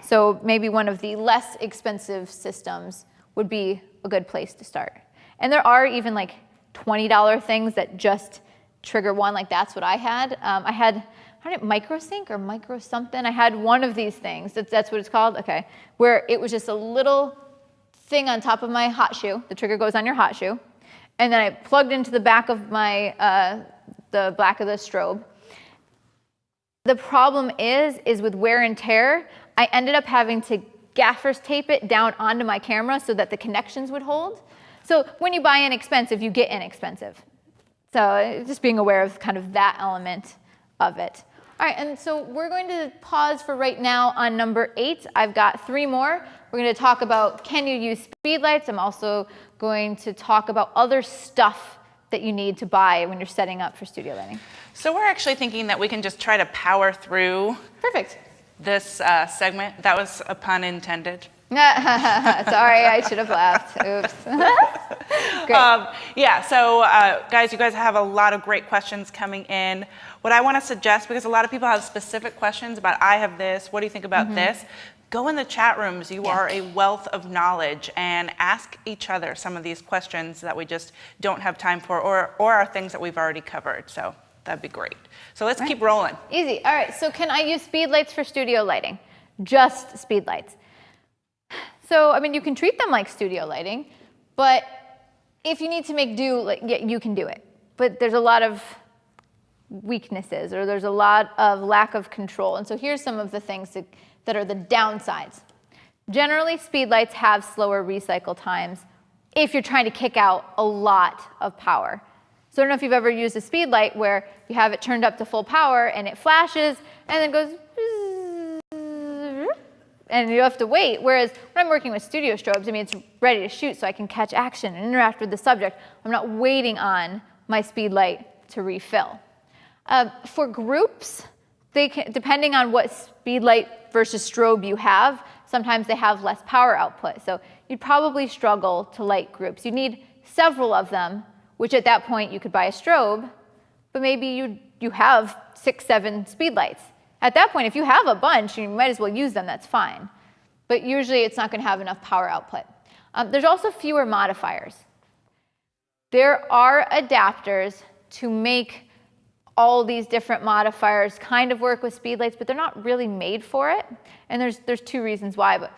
So maybe one of the less expensive systems would be a good place to start. And there are even like $20 things that just trigger one, like that's what I had. I had microsync or micro something. I had one of these things, that's what it's called, okay, where it was just a little thing on top of my hot shoe. The trigger goes on your hot shoe. And then I plugged into the back of my, the back of the strobe. The problem is with wear and tear, I ended up having to gaffer's tape it down onto my camera so that the connections would hold. So when you buy inexpensive, you get inexpensive. So just being aware of kind of that element of it. All right, and so we're going to pause for right now on number 8. I've got 3 more. We're going to talk about can you use speed lights. I'm also going to talk about other stuff that you need to buy when you're setting up for studio lighting. So we're actually thinking that we can just try to power through Perfect. this segment. That was a pun intended. Sorry, I should have laughed. Oops. Great. So guys, you guys have a lot of great questions coming in. What I want to suggest, because a lot of people have specific questions about I have this, what do you think about this? go in the chat rooms. You are a wealth of knowledge, and ask each other some of these questions that we just don't have time for, or are things that we've already covered. So that'd be great. So let's keep rolling. Easy. All right, so can I use speed lights for studio lighting? Just speed lights. So, I mean, you can treat them like studio lighting, but if you need to make do, like, yeah, you can do it. But there's a lot of weaknesses, or there's a lot of lack of control. And so here's some of the things that are the downsides. Generally, speed lights have slower recycle times if you're trying to kick out a lot of power. So I don't know if you've ever used a speed light where you have it turned up to full power and it flashes and then goes and you have to wait. Whereas when I'm working with studio strobes, I mean, it's ready to shoot, so I can catch action and interact with the subject. I'm not waiting on my speed light to refill. For groups, they can, depending on what speed light versus strobe you have, sometimes they have less power output. So you'd probably struggle to light groups. You need several of them, which at that point you could buy a strobe, but maybe you have 6, 7 speed lights. At that point, if you have a bunch, you might as well use them, that's fine. But usually it's not going to have enough power output. There's also fewer modifiers. There are adapters to make all these different modifiers kind of work with speed lights, but they're not really made for it. And there's 2 reasons why. But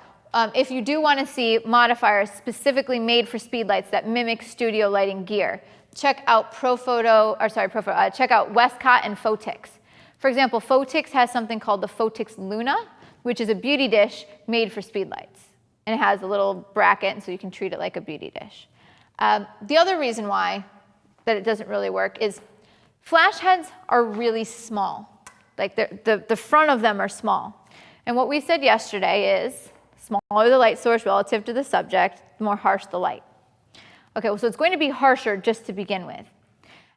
if you do want to see modifiers specifically made for speed lights that mimic studio lighting gear, check out check out Westcott and Photix. For example, Photix has something called the Photix Luna, which is a beauty dish made for speed lights. And it has a little bracket, and so you can treat it like a beauty dish. The other reason why that it doesn't really work is flash heads are really small. Like the front of them are small. And what we said yesterday is smaller the light source relative to the subject, the more harsh the light. Okay, well, so it's going to be harsher just to begin with.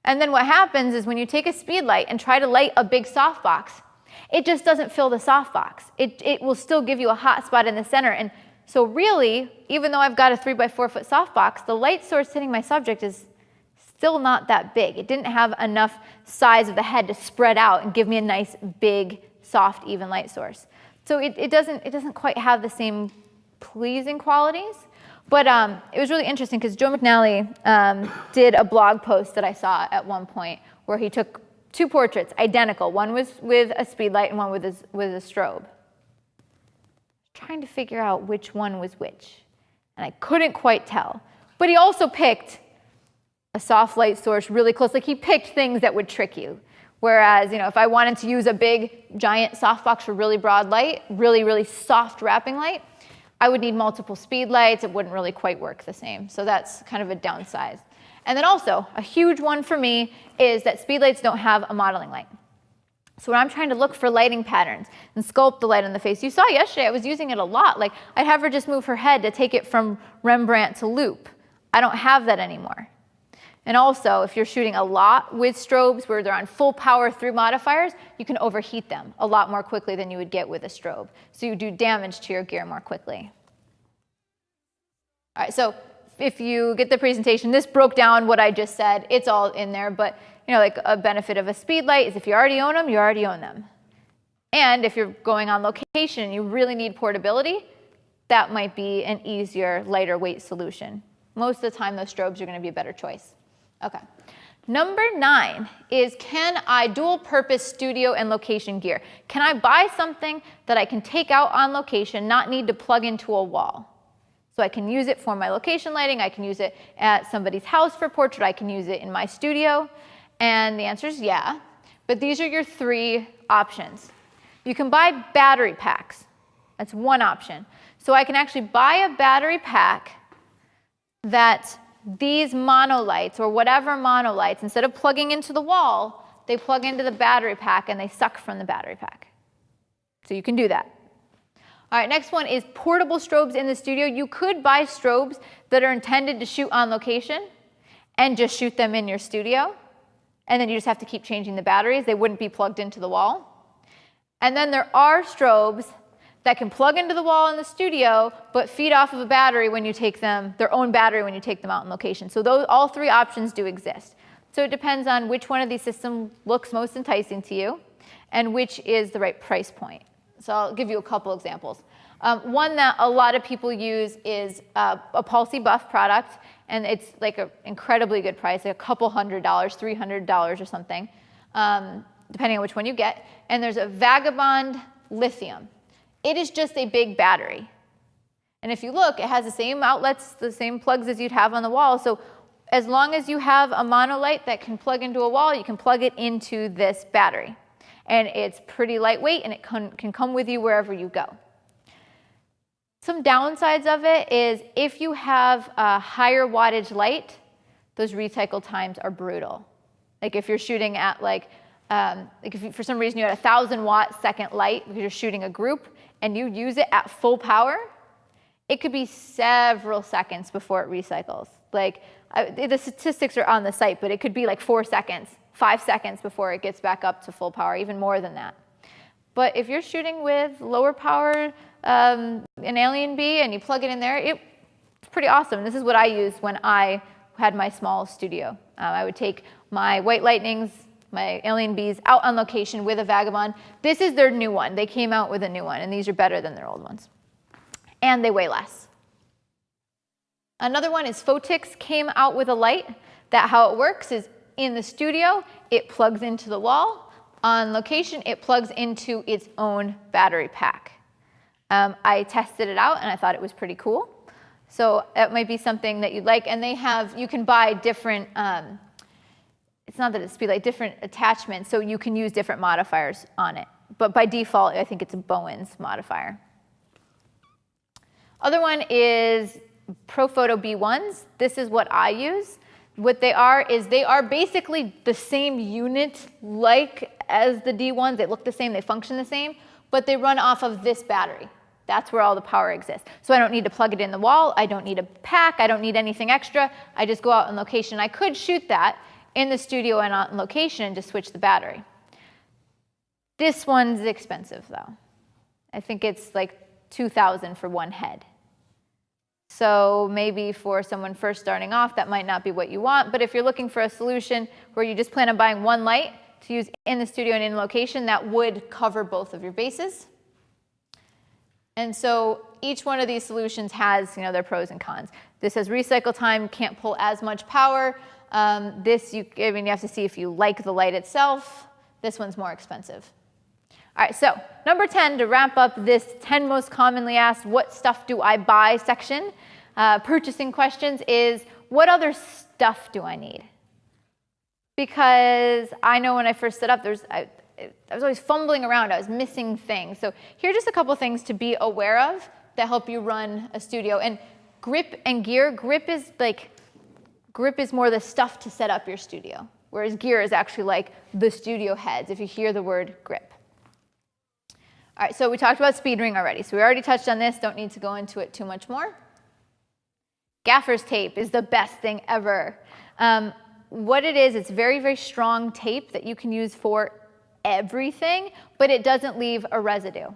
And then what happens is when you take a speed light and try to light a big softbox, it just doesn't fill the softbox. It will still give you a hot spot in the center. And so really, even though I've got a 3x4 foot softbox, the light source hitting my subject is still not that big. It didn't have enough size of the head to spread out and give me a nice, big, soft, even light source. So it doesn't quite have the same pleasing qualities. But it was really interesting because Joe McNally did a blog post that I saw at one point where he took 2 portraits, identical. One was with a speed light and one with a strobe. Trying to figure out which one was which. And I couldn't quite tell. But he also picked a soft light source really close. Like he picked things that would trick you. Whereas, you know, if I wanted to use a big, giant softbox for really broad light, really, really soft wrapping light, I would need multiple speed lights. It wouldn't really quite work the same. So that's kind of a downside. And then also, a huge one for me is that speed lights don't have a modeling light. So when I'm trying to look for lighting patterns and sculpt the light on the face, you saw yesterday I was using it a lot. Like I'd have her just move her head to take it from Rembrandt to loop. I don't have that anymore. And also, if you're shooting a lot with strobes where they're on full power through modifiers, you can overheat them a lot more quickly than you would get with a strobe. So you do damage to your gear more quickly. All right, so if you get the presentation, this broke down what I just said. It's all in there, but you know, like a benefit of a speed light is if you already own them, you already own them. And if you're going on location and you really need portability, that might be an easier, lighter weight solution. Most of the time, those strobes are going to be a better choice. Okay. Number 9 is, can I dual purpose studio and location gear? Can I buy something that I can take out on location, not need to plug into a wall? So I can use it for my location lighting, I can use it at somebody's house for portrait, I can use it in my studio. And the answer is yeah. But these are your 3 options. You can buy battery packs. That's one option. So I can actually buy a battery pack that these monolights, or whatever monolights, instead of plugging into the wall, they plug into the battery pack and they suck from the battery pack. So you can do that. All right, next one is portable strobes in the studio. You could buy strobes that are intended to shoot on location and just shoot them in your studio. And then you just have to keep changing the batteries. They wouldn't be plugged into the wall. And then there are strobes that can plug into the wall in the studio, but feed off of a battery when you take them, their own battery when you take them out in location. So those, all 3 options do exist. So it depends on which one of these systems looks most enticing to you and which is the right price point. So I'll give you a couple examples. One that a lot of people use is a Pulsey Buff product, and it's like an incredibly good price, like a couple $100, $300 or something, depending on which one you get. And there's a Vagabond Lithium. It is just a big battery. And if you look, it has the same outlets, the same plugs as you'd have on the wall. So as long as you have a monolight that can plug into a wall, you can plug it into this battery. And it's pretty lightweight, and it can come with you wherever you go. Some downsides of it is if you have a higher wattage light, those recycle times are brutal. Like if you're shooting at if you, for some reason you had a 1,000-watt second light because you're shooting a group and you use it at full power, it could be several seconds before it recycles. The statistics are on the site, but it could be like 4 seconds, 5 seconds before it gets back up to full power, even more than that. But if you're shooting with lower power, an Alien Bee, and you plug it in there, it's pretty awesome. This is what I used when I had my small studio. I would take my White Lightnings, my Alien Bees out on location with a Vagabond. This is their new one. They came out with a new one, and these are better than their old ones. And they weigh less. Another one is Photix came out with a light that how it works is in the studio, it plugs into the wall. On location, it plugs into its own battery pack. I tested it out and I thought it was pretty cool. So that might be something that you'd like. And you can buy different, it's not that it's speed light, different attachments. So you can use different modifiers on it. But by default, I think it's a Bowens modifier. Other one is Profoto B1s. This is what I use. What they are is they are basically the same unit as the D1s. They look the same, they function the same, but they run off of this battery. That's where all the power exists. So I don't need to plug it in the wall. I don't need a pack. I don't need anything extra. I just go out on location. I could shoot that in the studio and on location and just switch the battery. This one's expensive though. I think it's like $2,000 for one head. So maybe for someone first starting off, that might not be what you want. But if you're looking for a solution where you just plan on buying one light to use in the studio and in location, that would cover both of your bases. And so each one of these solutions has, their pros and cons. This has recycle time, can't pull as much power. You have to see if you like the light itself. This one's more expensive. All right, so number 10, to wrap up this 10 most commonly asked what stuff do I buy section, purchasing questions is, what other stuff do I need? Because I know when I first set up, I was always fumbling around. I was missing things. So here are just a couple things to be aware of that help you run a studio. And grip and gear, grip is more the stuff to set up your studio, whereas gear is actually like the studio heads, if you hear the word grip. All right, so we talked about speed ring already. So we already touched on this. Don't need to go into it too much more. Gaffer's tape is the best thing ever. What it is, it's very, very strong tape that you can use for everything, but it doesn't leave a residue,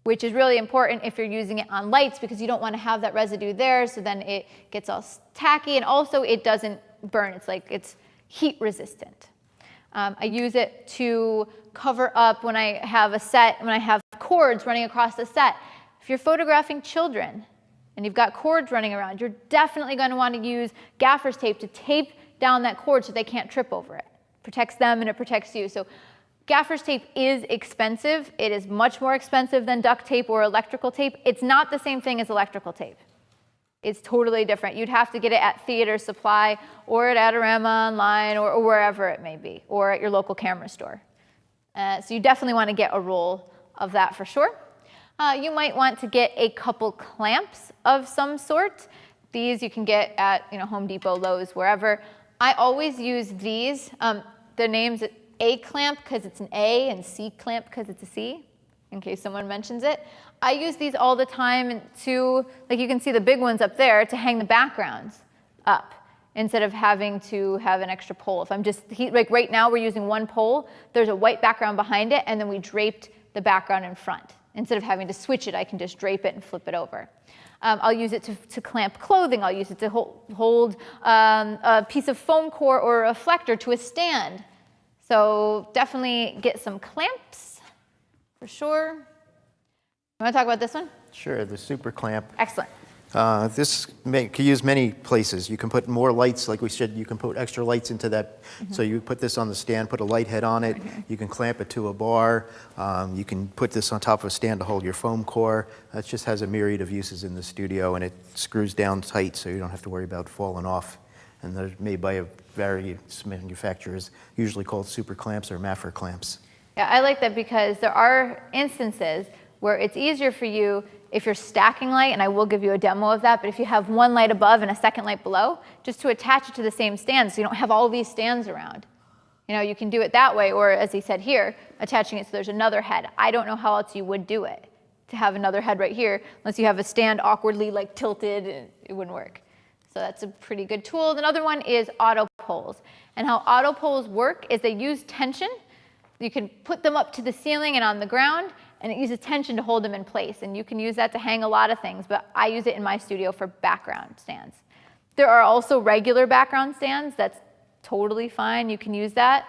which is really important if you're using it on lights because you don't want to have that residue there, so then it gets all tacky, and also it doesn't burn. It's heat resistant. I use it to cover up when I have cords running across the set. If you're photographing children and you've got cords running around, you're definitely going to want to use gaffer's tape to tape down that cord so they can't trip over it. It protects them and it protects you. So gaffer's tape is expensive. It is much more expensive than duct tape or electrical tape. It's not the same thing as electrical tape. It's totally different. You'd have to get it at Theater Supply or at Adorama online or wherever it may be, or at your local camera store. So you definitely want to get a roll of that for sure. You might want to get a couple clamps of some sort. These you can get at Home Depot, Lowe's, wherever. I always use these. The name's A clamp because it's an A and C clamp because it's a C, in case someone mentions it. I use these all the time to, like you can see the big ones up there, to hang the backgrounds up instead of having to have an extra pole. If I'm like right now we're using one pole, there's a white background behind it, and then we draped the background in front. Instead of having to switch it, I can just drape it and flip it over. I'll use it to clamp clothing. I'll use it to hold a piece of foam core or a reflector to a stand. So definitely get some clamps for sure. You want to talk about this one? Sure, the super clamp. Excellent. This can use many places. You can put more lights, like we said, you can put extra lights into that. So you put this on the stand, put a light head on it. You can clamp it to a bar. You can put this on top of a stand to hold your foam core. It just has a myriad of uses in the studio, and it screws down tight so you don't have to worry about falling off. And they're made by various manufacturers, usually called super clamps or Maffer clamps. Yeah, I like that because there are instances where it's easier for you if you're stacking light, and I will give you a demo of that, but if you have one light above and a second light below, just to attach it to the same stand so you don't have all these stands around. You know, you can do it that way, or as he said here, attaching it so there's another head. I don't know how else you would do it, to have another head right here, unless you have a stand awkwardly like tilted, it wouldn't work. So that's a pretty good tool. Another one is auto poles. And how auto poles work is they use tension. You can put them up to the ceiling and on the ground, and it uses tension to hold them in place. And you can use that to hang a lot of things, but I use it in my studio for background stands. There are also regular background stands. That's totally fine. You can use that.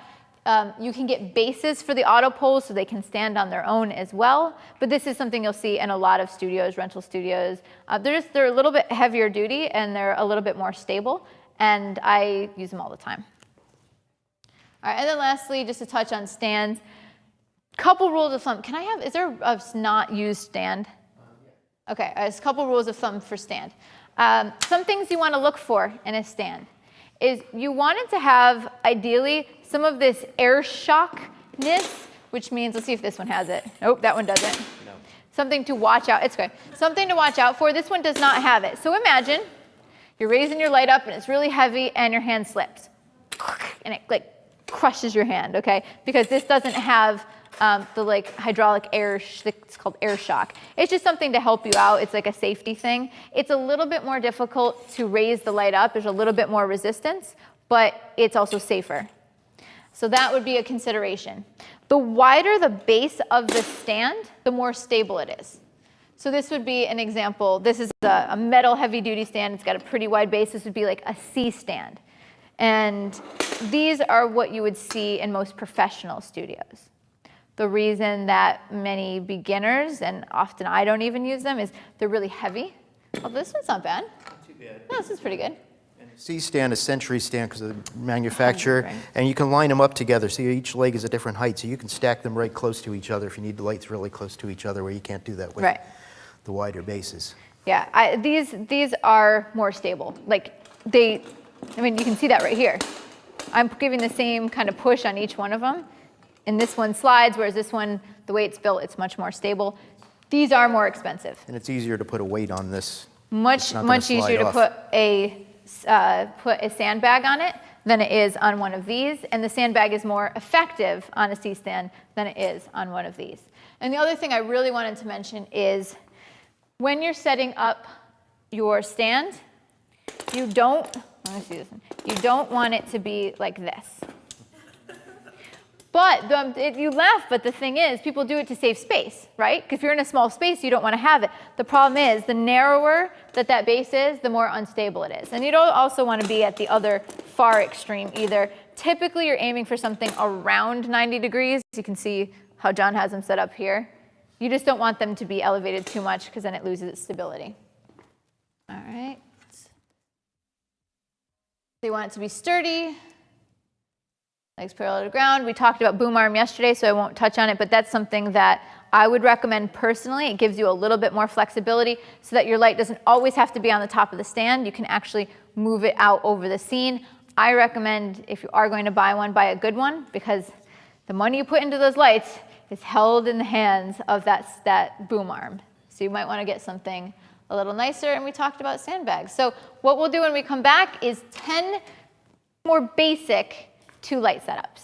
You can get bases for the auto poles so they can stand on their own as well. But this is something you'll see in a lot of studios, rental studios. They're a little bit heavier duty and they're a little bit more stable. And I use them all the time. All right, and then lastly, just to touch on stands. Couple rules of thumb. Is there a not used stand? Okay, there's a couple rules of thumb for stand. Some things you want to look for in a stand is you want it to have, ideally, some of this air shockness, which means, let's see if this one has it. Nope, that one doesn't. No. Something to watch out, it's good. Something to watch out for. This one does not have it. So imagine you're raising your light up and it's really heavy and your hand slips. And it like crushes your hand, okay? Because this doesn't have the like hydraulic air, it's called air shock. It's just something to help you out. It's like a safety thing. It's a little bit more difficult to raise the light up. There's a little bit more resistance, but it's also safer. So that would be a consideration. The wider the base of the stand, the more stable it is. So this would be an example. This is a metal heavy duty stand. It's got a pretty wide base. This would be like a C stand. And these are what you would see in most professional studios. The reason that many beginners, and often I don't even use them, is they're really heavy. Oh, this one's not bad. Not too bad. No, this is pretty good. And a C stand, a century stand because of the manufacturer, and you can line them up together. So each leg is a different height, so you can stack them right close to each other if you need the lights really close to each other, where you can't do that with the wider bases. Yeah, these are more stable. Like you can see that right here. I'm giving the same kind of push on each one of them. And this one slides, whereas this one, the way it's built, it's much more stable. These are more expensive. And it's easier to put a weight on this. Much easier to put a sandbag on it than it is on one of these. And the sandbag is more effective on a C-stand than it is on one of these. And the other thing I really wanted to mention is when you're setting up your stand, you don't want it to be like this. But you laugh, but the thing is, people do it to save space, right? Because if you're in a small space, you don't want to have it. The problem is, the narrower that base is, the more unstable it is. And you don't also want to be at the other far extreme either. Typically, you're aiming for something around 90 degrees. You can see how John has them set up here. You just don't want them to be elevated too much because then it loses its stability. All right. So you want it to be sturdy. Legs parallel to the ground. We talked about boom arm yesterday, so I won't touch on it, but that's something that I would recommend personally. It gives you a little bit more flexibility so that your light doesn't always have to be on the top of the stand. You can actually move it out over the scene. I recommend, if you are going to buy one, buy a good one, because the money you put into those lights is held in the hands of that boom arm. So you might want to get something a little nicer, and we talked about sandbags. So what we'll do when we come back is 10 more basic 2 light setups.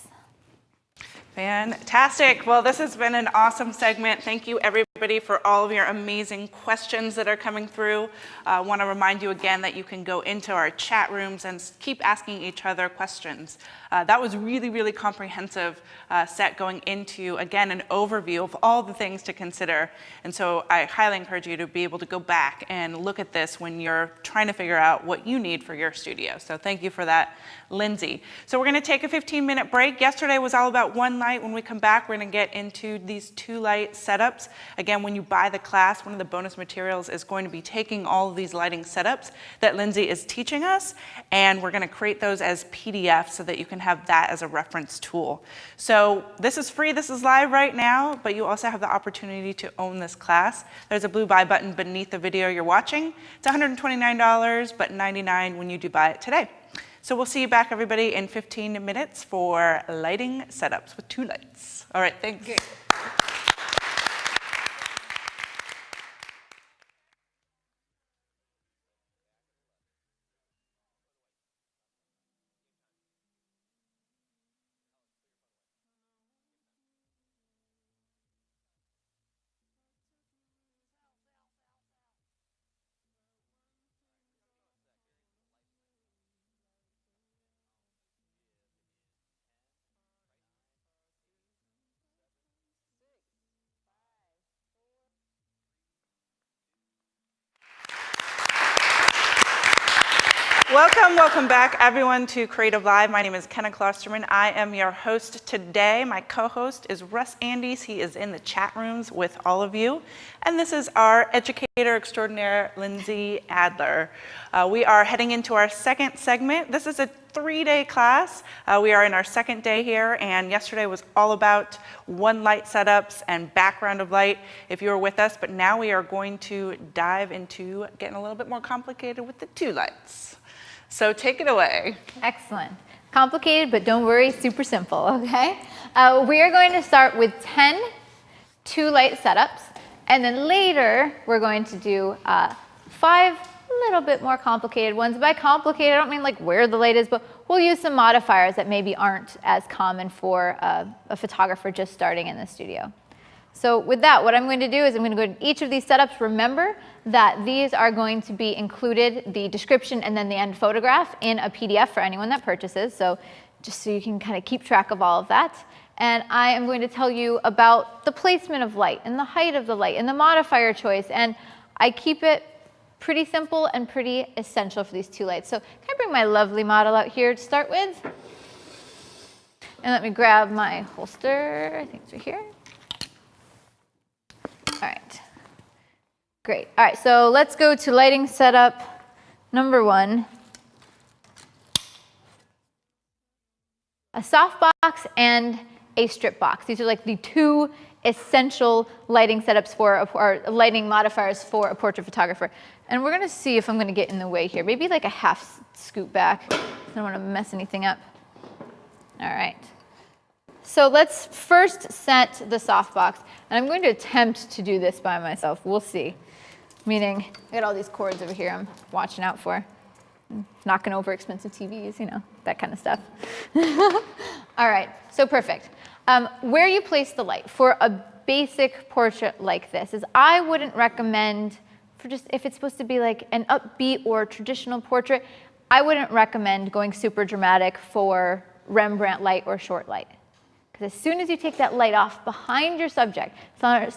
Fantastic. Well, this has been an awesome segment. Thank you, everybody, for all of your amazing questions that are coming through. I want to remind you again that you can go into our chat rooms and keep asking each other questions. That was really, really comprehensive set going into, again, an overview of all the things to consider. And so I highly encourage you to be able to go back and look at this when you're trying to figure out what you need for your studio. So thank you for that, Lyndsey. So we're going to take a 15-minute break. Yesterday was all about one light. When we come back, we're going to get into these 2 light setups. Again, Again, when you buy the class, one of the bonus materials is going to be taking all of these lighting setups that Lyndsey is teaching us, and we're going to create those as PDFs so that you can have that as a reference tool. So this is free, this is live right now, but you also have the opportunity to own this class. There's a blue buy button beneath the video you're watching. It's $129, but $99 when you do buy it today. So we'll see you back, everybody, in 15 minutes for lighting setups with 2 lights. All right, thanks. Okay. Welcome back, everyone, to Creative Live. My name is Kenna Klosterman. I am your host today. My co-host is Russ Andes. He is in the chat rooms with all of you. And this is our educator extraordinaire, Lyndsey Adler. We are heading into our second segment. This is a 3-day class. We are in our second day here, and yesterday was all about one light setups and background of light if you were with us, but now we are going to dive into getting a little bit more complicated with the 2 lights. So take it away. Excellent. Complicated, but don't worry, super simple, okay? We are going to start with 10 2-light setups, and then later we're going to do 5 little bit more complicated ones. By complicated, I don't mean like where the light is, but we'll use some modifiers that maybe aren't as common for a photographer just starting in the studio. So with that, what I'm going to do is I'm going to go to each of these setups. Remember that these are going to be included, the description and then the end photograph, in a PDF for anyone that purchases. So just so you can kind of keep track of all of that. And I am going to tell you about the placement of light and the height of the light and the modifier choice. And I keep it pretty simple and pretty essential for these 2 lights. So can I bring my lovely model out here to start with? And let me grab my holster. I think it's right here. All right. Great. All right, so let's go to lighting setup number 1. A softbox and a strip box. These are like the 2 essential lighting setups or lighting modifiers for a portrait photographer. And we're going to see if I'm going to get in the way here. Maybe like a half scoot back. I don't want to mess anything up. All right. So let's first set the softbox. And I'm going to attempt to do this by myself. We'll see. Meaning, I got all these cords over here I'm watching out for. Knocking over expensive TVs, you know, that kind of stuff. All right, so perfect. Where you place the light for a basic portrait like this is I wouldn't recommend, for just if it's supposed to be like an upbeat or traditional portrait, I wouldn't recommend going super dramatic for Rembrandt light or short light. Because as soon as you take that light off behind your subject, as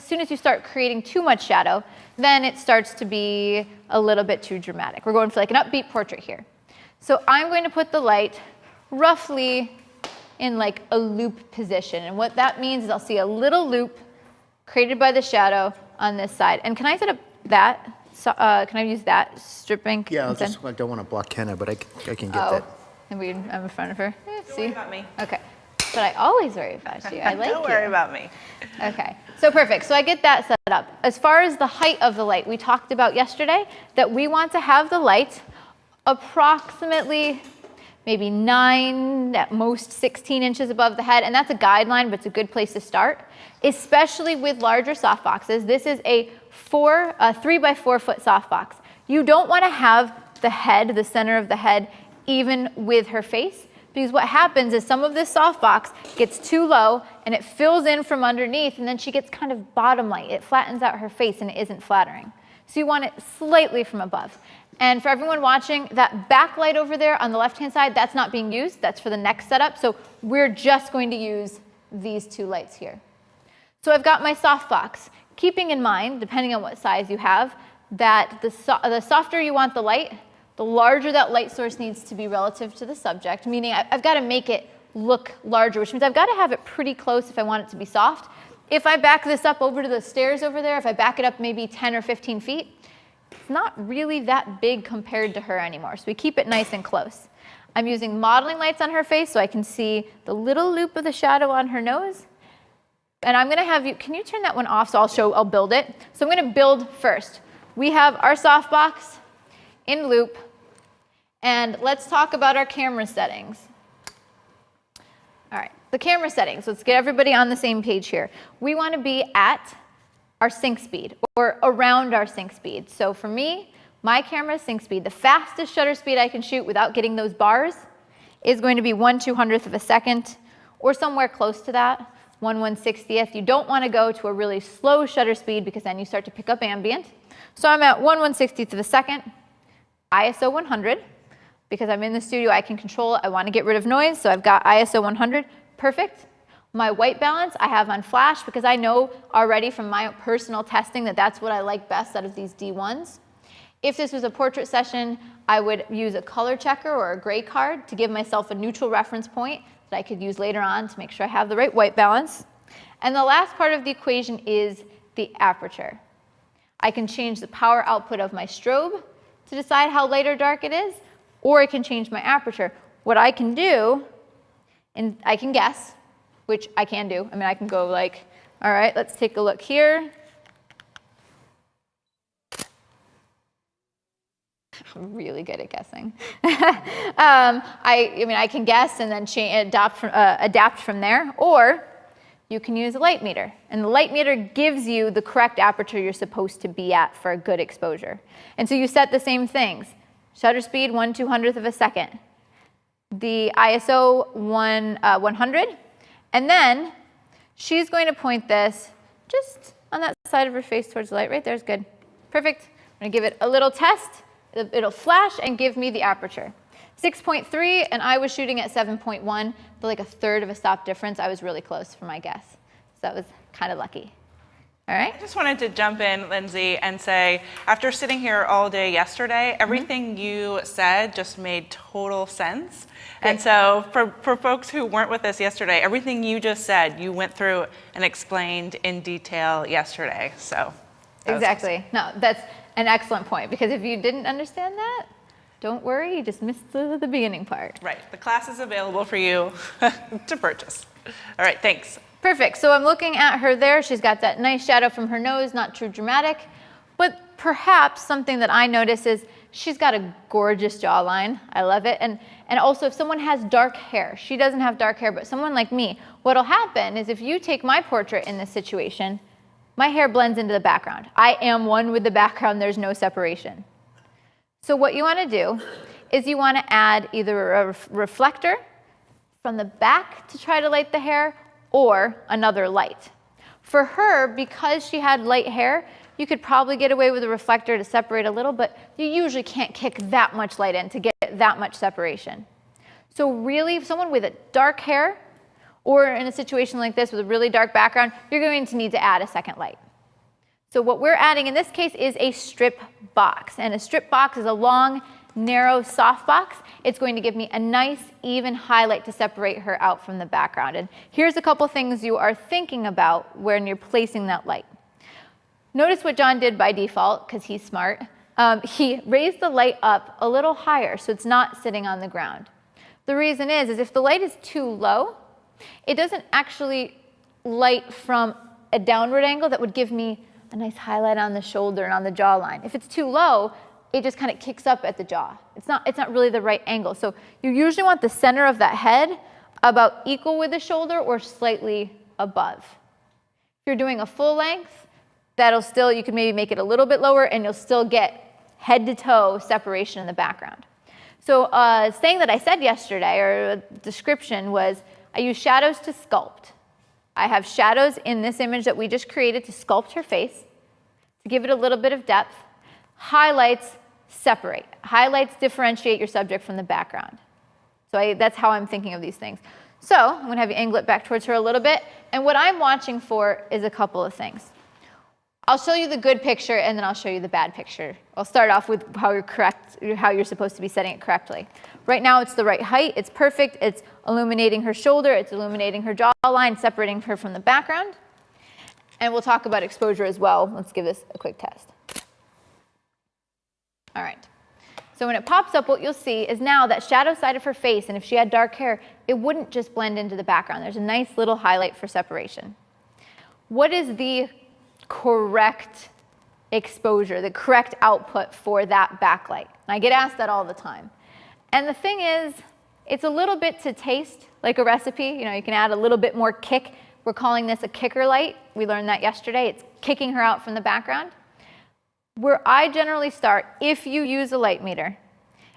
soon as you start creating too much shadow, then it starts to be a little bit too dramatic. We're going for like an upbeat portrait here. So I'm going to put the light roughly in like a loop position. And what that means is I'll see a little loop created by the shadow on this side. And can I set up that? So, can I use that strip ink? Yeah, instead? I don't want to block Kenna, but I can get that. Maybe I'm in front of her. Don't worry about me. Okay. But I always worry about you. I like you. Don't worry about me. Okay, so perfect. So I get that set up. As far as the height of the light, we talked about yesterday that we want to have the light approximately maybe 9, at most 16 inches above the head. And that's a guideline, but it's a good place to start, especially with larger softboxes. This is a 3 by 4 foot softbox. You don't want to have the head, the center of the head, even with her face. Because what happens is some of this softbox gets too low and it fills in from underneath, and then she gets kind of bottom light. It flattens out her face and it isn't flattering. So you want it slightly from above. And for everyone watching, that backlight over there on the left-hand side, that's not being used. That's for the next setup. So we're just going to use these 2 lights here. So I've got my softbox. Keeping in mind, depending on what size you have, that the softer you want the light, the larger that light source needs to be relative to the subject, meaning I've got to make it look larger, which means I've got to have it pretty close if I want it to be soft. if I back this up over to the stairs over there, if I back it up maybe 10 or 15 feet, it's not really that big compared to her anymore. So we keep it nice and close. I'm using modeling lights on her face so I can see the little loop of the shadow on her nose. And I'm gonna have you, can you turn that one off so I'll build it? So I'm gonna build first. We have our softbox in loop, and let's talk about our camera settings. All right, the camera settings, let's get everybody on the same page here. We wanna be at our sync speed, or around our sync speed. So for me, my camera sync speed, the fastest shutter speed I can shoot without getting those bars is going to be 1/200th of a second, or somewhere close to that, 1/160th. You don't want to go to a really slow shutter speed because then you start to pick up ambient. So I'm at 1/160th of a second, ISO 100, because I'm in the studio, I can control, I want to get rid of noise, so I've got ISO 100, perfect. My white balance I have on flash because I know already from my personal testing that that's what I like best out of these D1s. If this was a portrait session, I would use a color checker or a gray card to give myself a neutral reference point that I could use later on to make sure I have the right white balance. And the last part of the equation is the aperture. I can change the power output of my strobe to decide how light or dark it is, or I can change my aperture. What I can do, and I can guess, which I can do. I mean, I can go like, all right, let's take a look here. I'm really good at guessing. I mean, I can guess and then adapt from there, or you can use a light meter. And the light meter gives you the correct aperture you're supposed to be at for a good exposure. And so you set the same things. Shutter speed, 1/200th of a second. The ISO 100. And then she's going to point this just on that side of her face towards the light. Right there's good. Perfect. I'm going to give it a little test. It'll flash and give me the aperture. 6.3, and I was shooting at 7.1, but like a third of a stop difference. I was really close for my guess. So that was kind of lucky. All right? I just wanted to jump in, Lyndsey, and say, after sitting here all day yesterday, everything you said just made total sense. Great. And so for folks who weren't with us yesterday, everything you just said, you went through and explained in detail yesterday. So exactly. No, that's an excellent point, because if you didn't understand that, don't worry, you just missed the beginning part. Right. The class is available for you to purchase. All right, thanks. Perfect. So I'm looking at her there. She's got that nice shadow from her nose, not too dramatic. But perhaps something that I notice is she's got a gorgeous jawline. I love it. And also, if someone has dark hair, she doesn't have dark hair, but someone like me, what'll happen is if you take my portrait in this situation, my hair blends into the background. I am one with the background. There's no separation. So what you want to do is you want to add either a reflector from the back to try to light the hair, or another light. For her, because she had light hair, you could probably get away with a reflector to separate a little, but you usually can't kick that much light in to get that much separation. So really, if someone with a dark hair, or in a situation like this with a really dark background, you're going to need to add a second light. So what we're adding in this case is a strip box. And a strip box is a long, narrow, soft box. It's going to give me a nice, even highlight to separate her out from the background. And here's a couple things you are thinking about when you're placing that light. Notice what John did by default, because he's smart. He raised the light up a little higher, so it's not sitting on the ground. The reason is if the light is too low, it doesn't actually light from a downward angle that would give me a nice highlight on the shoulder and on the jawline. If it's too low, it just kind of kicks up at the jaw. It's not really the right angle. So you usually want the center of that head about equal with the shoulder or slightly above. If you're doing a full length, you can maybe make it a little bit lower and you'll still get head to toe separation in the background. So saying that I said yesterday, or a description was, I use shadows to sculpt. I have shadows in this image that we just created to sculpt her face, to give it a little bit of depth. Highlights separate. Highlights differentiate your subject from the background. So that's how I'm thinking of these things. So I'm going to have you angle it back towards her a little bit. And what I'm watching for is a couple of things. I'll show you the good picture, and then I'll show you the bad picture. I'll start off with how you're supposed to be setting it correctly. Right now, it's the right height. It's perfect. It's illuminating her shoulder. It's illuminating her jawline, separating her from the background. And we'll talk about exposure as well. Let's give this a quick test. All right. So when it pops up, what you'll see is now that shadow side of her face, and if she had dark hair, it wouldn't just blend into the background. There's a nice little highlight for separation. What is the correct exposure, the correct output for that backlight? And I get asked that all the time. And the thing is, it's a little bit to taste, like a recipe. You know, you can add a little bit more kick. We're calling this a kicker light. We learned that yesterday. It's kicking her out from the background. Where I generally start, if you use a light meter,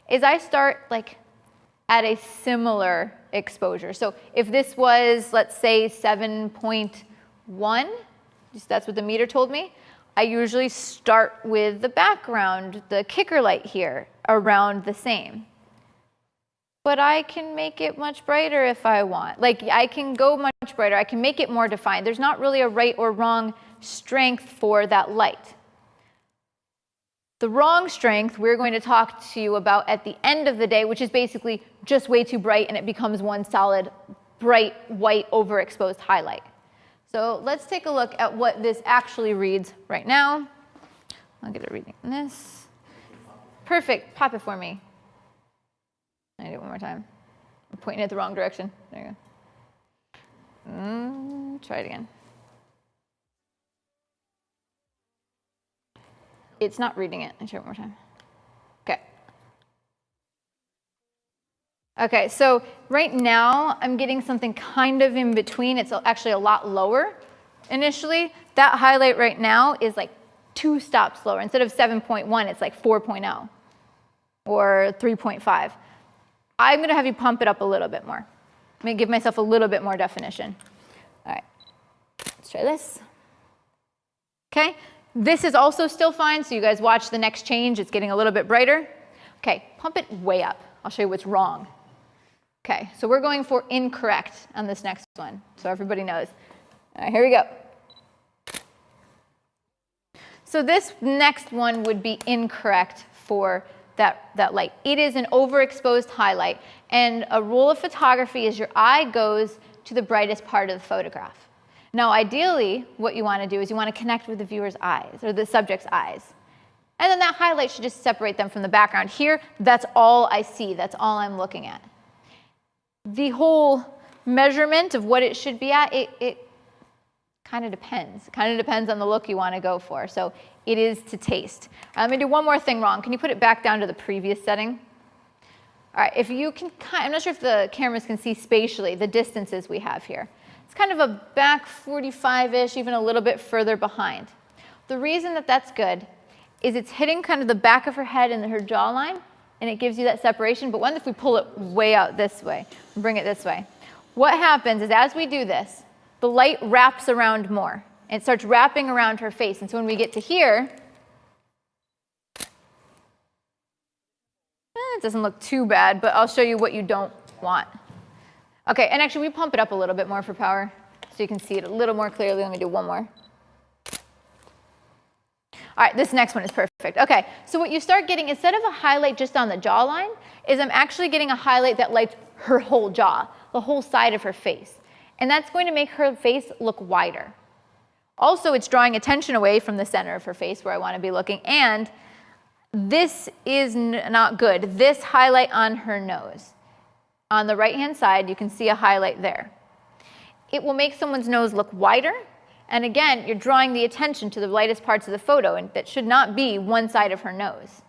is I start like at a similar exposure. So if this was, let's say, 7.1, that's what the meter told me, I usually start with the background, the kicker light here, around the same. But I can make it much brighter if I want. Like, I can go much brighter. I can make it more defined. There's not really a right or wrong strength for that light. The wrong strength we're going to talk to you about at the end of the day, which is basically just way too bright and it becomes one solid, bright, white, overexposed highlight. So let's take a look at what this actually reads right now. I'll get it reading this. Perfect. Pop it for me. I do it one more time. I'm pointing it the wrong direction. There you go. Try it again. It's not reading it. I'll try it one more time. Okay. Okay, so right now I'm getting something kind of in between. It's actually a lot lower initially. That highlight right now is like 2 stops lower. Instead of 7.1, it's like 4.0 or 3.5. I'm going to have you pump it up a little bit more. I'm going to give myself a little bit more definition. All right, let's try this. Okay. This is also still fine, so you guys watch the next change. It's getting a little bit brighter. Okay, pump it way up. I'll show you what's wrong. Okay, so we're going for incorrect on this next one, so everybody knows. All right, here we go. So this next one would be incorrect for that light. It is an overexposed highlight, and a rule of photography is your eye goes to the brightest part of the photograph. Now, ideally, what you want to do is you want to connect with the viewer's eyes, or the subject's eyes. And then that highlight should just separate them from the background. Here, that's all I see. That's all I'm looking at. The whole measurement of what it should be at, it kind of depends. It kind of depends on the look you want to go for. So it is to taste. Let me do one more thing wrong. Can you put it back down to the previous setting? All right, if you can, I'm not sure if the cameras can see spatially the distances we have here. It's kind of a back 45-ish, even a little bit further behind. The reason that that's good is it's hitting kind of the back of her head and her jawline, and it gives you that separation. But what if we pull it way out this way and bring it this way? What happens is as we do this, the light wraps around more, and it starts wrapping around her face. And so when we get to here, it doesn't look too bad, but I'll show you what you don't want. Okay, and actually we pump it up a little bit more for power so you can see it a little more clearly. Let me do one more. All right, this next one is perfect. Okay, so what you start getting, instead of a highlight just on the jawline, is I'm actually getting a highlight that lights her whole jaw, the whole side of her face. And that's going to make her face look wider. Also, it's drawing attention away from the center of her face where I want to be looking. And this is not good. This highlight on her nose. On the right-hand side, you can see a highlight there. It will make someone's nose look wider. And again, you're drawing the attention to the lightest parts of the photo, and that should not be one side of her nose.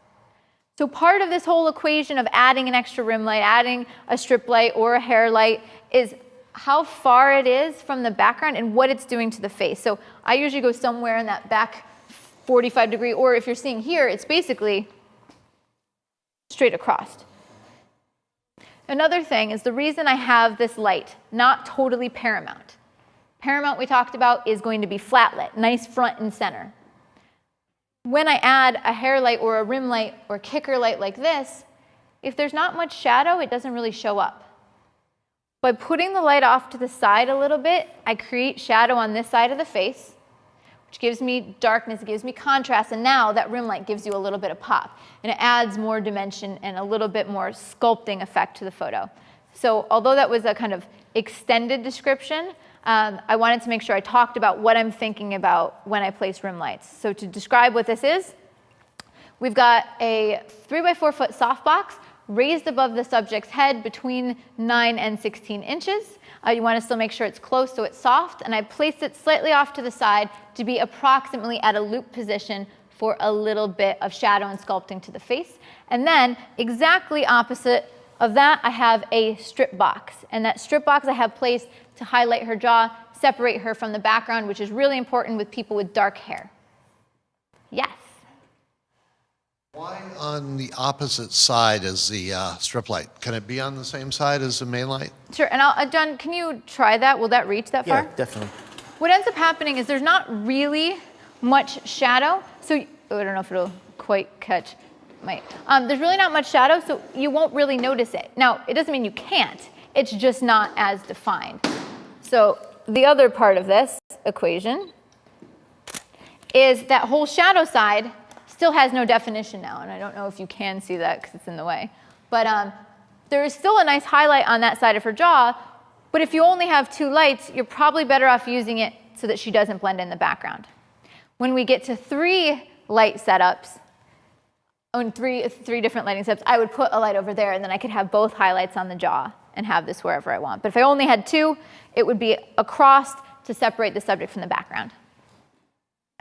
So part of this whole equation of adding an extra rim light, adding a strip light or a hair light is how far it is from the background and what it's doing to the face. So I usually go somewhere in that back 45 degree, or if you're seeing here, it's basically straight across. Another thing is the reason I have this light not totally paramount. Paramount we talked about is going to be flat lit, nice front and center. When I add a hair light or a rim light or kicker light like this, if there's not much shadow, it doesn't really show up. By putting the light off to the side a little bit, I create shadow on this side of the face, which gives me darkness, gives me contrast, and now that rim light gives you a little bit of pop, and it adds more dimension and a little bit more sculpting effect to the photo. So although that was a kind of extended description, I wanted to make sure I talked about what I'm thinking about when I place rim lights. So to describe what this is, we've got a 3 by 4 foot softbox raised above the subject's head between 9 and 16 inches. You want to still make sure it's close so it's soft, and I placed it slightly off to the side to be approximately at a loop position for a little bit of shadow and sculpting to the face. And then exactly opposite of that, I have a strip box, and that strip box I have placed to highlight her jaw, separate her from the background, which is really important with people with dark hair. Yes? Why on the opposite side as the strip light? Can it be on the same side as the main light? Sure, and John, can you try that? Will that reach that far? Yeah, definitely. What ends up happening is there's not really much shadow, so I don't know if it'll quite catch. There's really not much shadow, so you won't really notice it. Now, it doesn't mean you can't. It's just not as defined. So the other part of this equation is that whole shadow side still has no definition now, and I don't know if you can see that because it's in the way. But there is still a nice highlight on that side of her jaw, but if you only have 2 lights, you're probably better off using it so that she doesn't blend in the background. When we get to 3 light setups, on three different lighting setups, I would put a light over there, and then I could have both highlights on the jaw and have this wherever I want. But if I only had 2, it would be across to separate the subject from the background.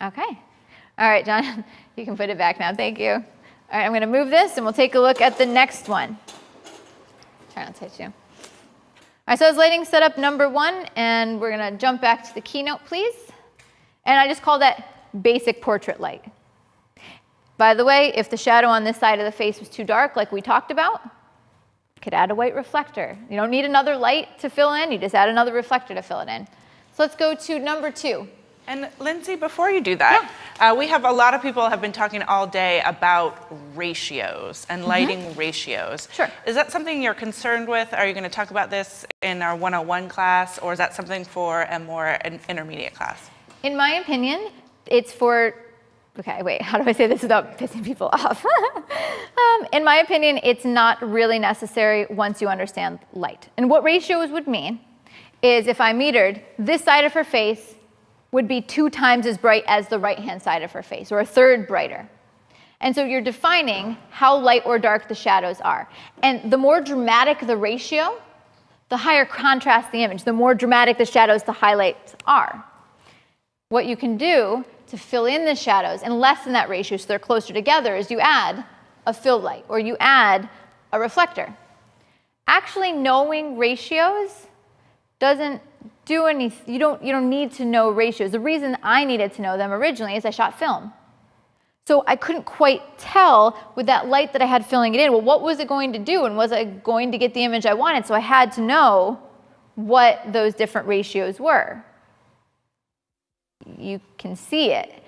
Okay. All right, John, you can put it back now. Thank you. All right, I'm going to move this, and we'll take a look at the next one. Try not to hit you. All right, so that's lighting setup number 1, and we're going to jump back to the keynote, please. And I just call that basic portrait light. By the way, if the shadow on this side of the face was too dark, like we talked about, you could add a white reflector. You don't need another light to fill in, you just add another reflector to fill it in. So let's go to number 2. And Lyndsey, before you do that, we have a lot of people have been talking all day about ratios and lighting ratios. Sure. Is that something you're concerned with? Are you going to talk about this in our 101 class, or is that something for a more intermediate class? In my opinion, it's for, okay, wait, how do I say this without pissing people off? In my opinion, it's not really necessary once you understand light. And what ratios would mean is if I metered this side of her face would be 2 times as bright as the right-hand side of her face, or a third brighter. And so you're defining how light or dark the shadows are. And the more dramatic the ratio, the higher contrast the image. The more dramatic the shadows, the highlights are. What you can do to fill in the shadows and lessen that ratio so they're closer together is you add a fill light, or you add a reflector. Actually knowing ratios doesn't do anything. You don't need to know ratios. The reason I needed to know them originally is I shot film. So I couldn't quite tell with that light that I had filling it in, well, what was it going to do, and was I going to get the image I wanted? So I had to know what those different ratios were. You can see it.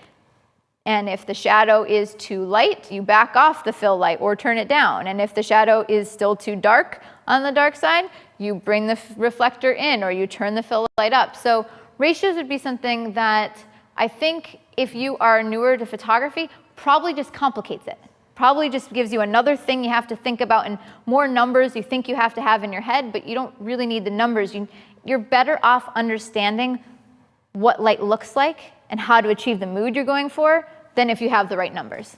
And if the shadow is too light, you back off the fill light or turn it down. And if the shadow is still too dark on the dark side, you bring the reflector in or you turn the fill light up. So ratios would be something that I think if you are newer to photography, probably just complicates it. Probably just gives you another thing you have to think about and more numbers you think you have to have in your head, but you don't really need the numbers. You're better off understanding what light looks like and how to achieve the mood you're going for than if you have the right numbers.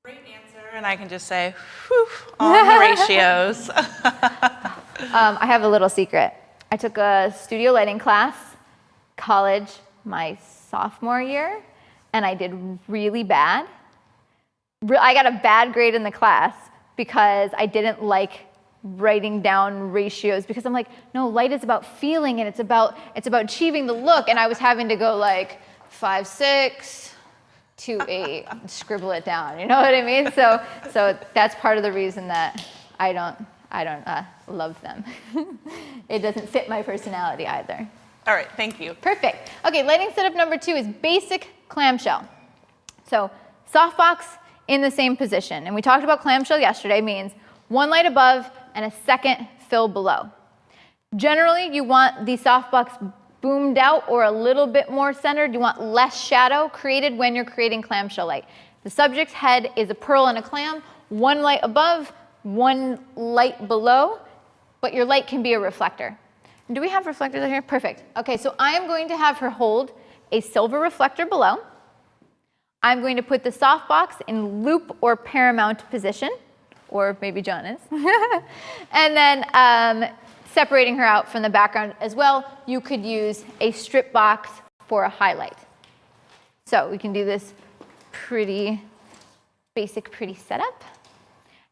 Great answer, and I can just say, whew, on the ratios. I have a little secret. I took a studio lighting class, college, my sophomore year, and I did really bad. I got a bad grade in the class because I didn't like writing down ratios, because I'm like, no, light is about feeling and it's about achieving the look, and I was having to go like 5/6, 2/8, and scribble it down. You know what I mean? So that's part of the reason that I don't love them. It doesn't fit my personality either. All right, thank you. Perfect. Okay, lighting setup number 2 is basic clamshell. So softbox in the same position. And we talked about clamshell yesterday, means 1 light above and a second fill below. Generally, you want the softbox boomed out or a little bit more centered. You want less shadow created when you're creating clamshell light. The subject's head is a pearl and a clam, 1 light above, 1 light below, but your light can be a reflector. Do we have reflectors here? Perfect. Okay, so I am going to have her hold a silver reflector below. I'm going to put the softbox in loop or paramount position, or maybe John is. And then separating her out from the background as well, you could use a strip box for a highlight. So we can do this pretty basic, pretty setup.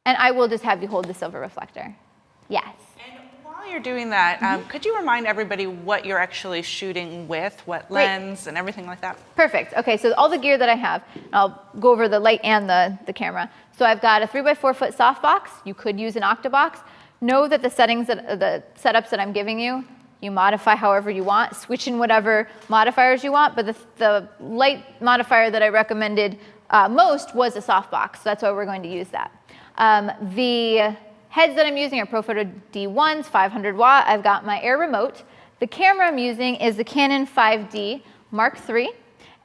And I will just have you hold the silver reflector. Yes. And while you're doing that, could you remind everybody what you're actually shooting with, what lens and everything like that? Perfect. Okay, so all the gear that I have, I'll go over the light and the camera. So I've got a 3x4 foot softbox. You could use an octabox. Know that the setups that I'm giving you, you modify however you want, switch in whatever modifiers you want, but the light modifier that I recommended most was a softbox, so that's why we're going to use that. The heads that I'm using are Profoto D1s, 500 watt. I've got my Air remote. The camera I'm using is the Canon 5D Mark III,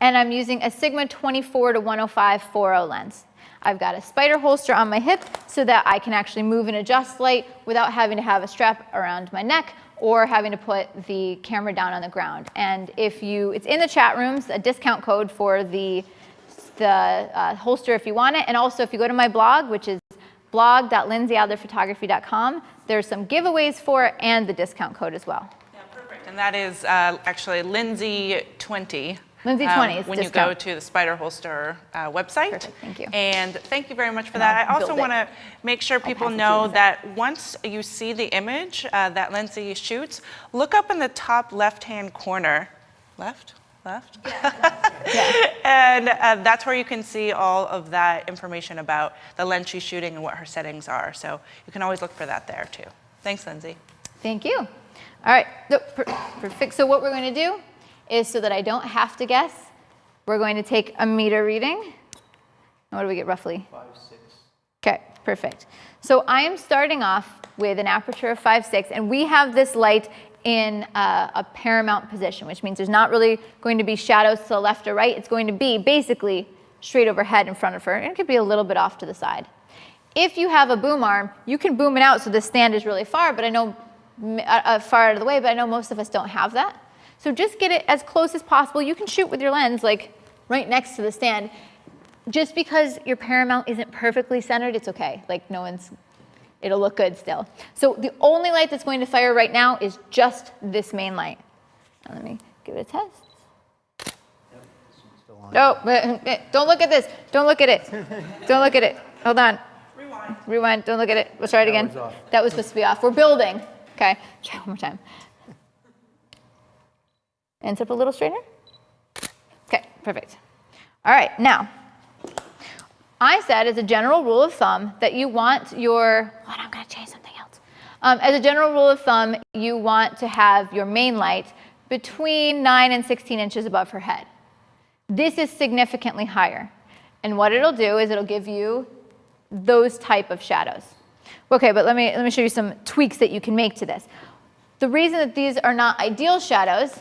and I'm using a Sigma 24 to 105 4.0 lens. I've got a spider holster on my hip so that I can actually move and adjust light without having to have a strap around my neck or having to put the camera down on the ground. And it's in the chat rooms, a discount code for the holster if you want it. And also if you go to my blog, which is blog.lyndseyadlerphotography.com, there's some giveaways for it and the discount code as well. Yeah, perfect. And that is actually Lyndsey 20. Lyndsey 20 is when discount. you go to the Spider Holster website. Perfect, thank you. And thank you very much for that. I also want to make sure people know that once you see the image that Lyndsey shoots, look up in the top left-hand corner. Left? Yeah. And that's where you can see all of that information about the lens she's shooting and what her settings are. So you can always look for that there too. Thanks, Lyndsey. Thank you. All right, so, perfect. So what we're going to do is, so that I don't have to guess, we're going to take a meter reading. What do we get roughly? 5.6. Okay, perfect. So I am starting off with an aperture of 5.6, and we have this light in a paramount position, which means there's not really going to be shadows to the left or right. It's going to be basically straight overhead in front of her, and it could be a little bit off to the side. If you have a boom arm, you can boom it out so the stand is really far, but I know far out of the way, but I know most of us don't have that. So just get it as close as possible. You can shoot with your lens like right next to the stand. Just because your paramount isn't perfectly centered, it's okay. Like it'll look good still. So the only light that's going to fire right now is just this main light. Now let me give it a test. No, don't look at this. Don't look at it. Don't look at it. Hold on. Rewind. Don't look at it. Let's try it again. That was supposed to be off. We're building. Okay. Try one more time. And up a little straighter. Okay, perfect. All right, now, I said as a general rule of thumb that you want your, I'm going to change something else. As a general rule of thumb, you want to have your main light between 9 and 16 inches above her head. This is significantly higher. And what it'll do is it'll give you those type of shadows. Okay, but let me show you some tweaks that you can make to this. The reason that these are not ideal shadows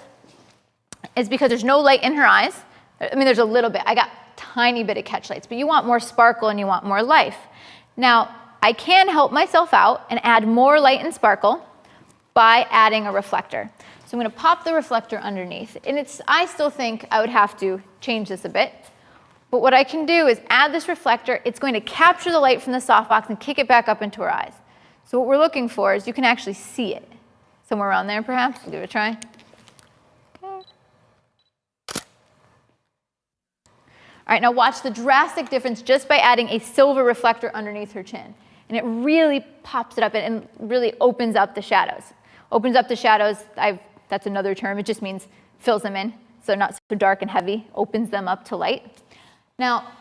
is because there's no light in her eyes. I mean, there's a little bit. I got a tiny bit of catch lights, but you want more sparkle and you want more life. Now, I can help myself out and add more light and sparkle by adding a reflector. So I'm going to pop the reflector underneath. And I still think I would have to change this a bit. But what I can do is add this reflector. It's going to capture the light from the softbox and kick it back up into her eyes. So what we're looking for is you can actually see it. Somewhere around there, perhaps. We'll give it a try. All right, now watch the drastic difference just by adding a silver reflector underneath her chin. And it really pops it up and really opens up the shadows. Opens up the shadows, that's another term, it just means fills them in, so they're not so dark and heavy, opens them up to light. Now,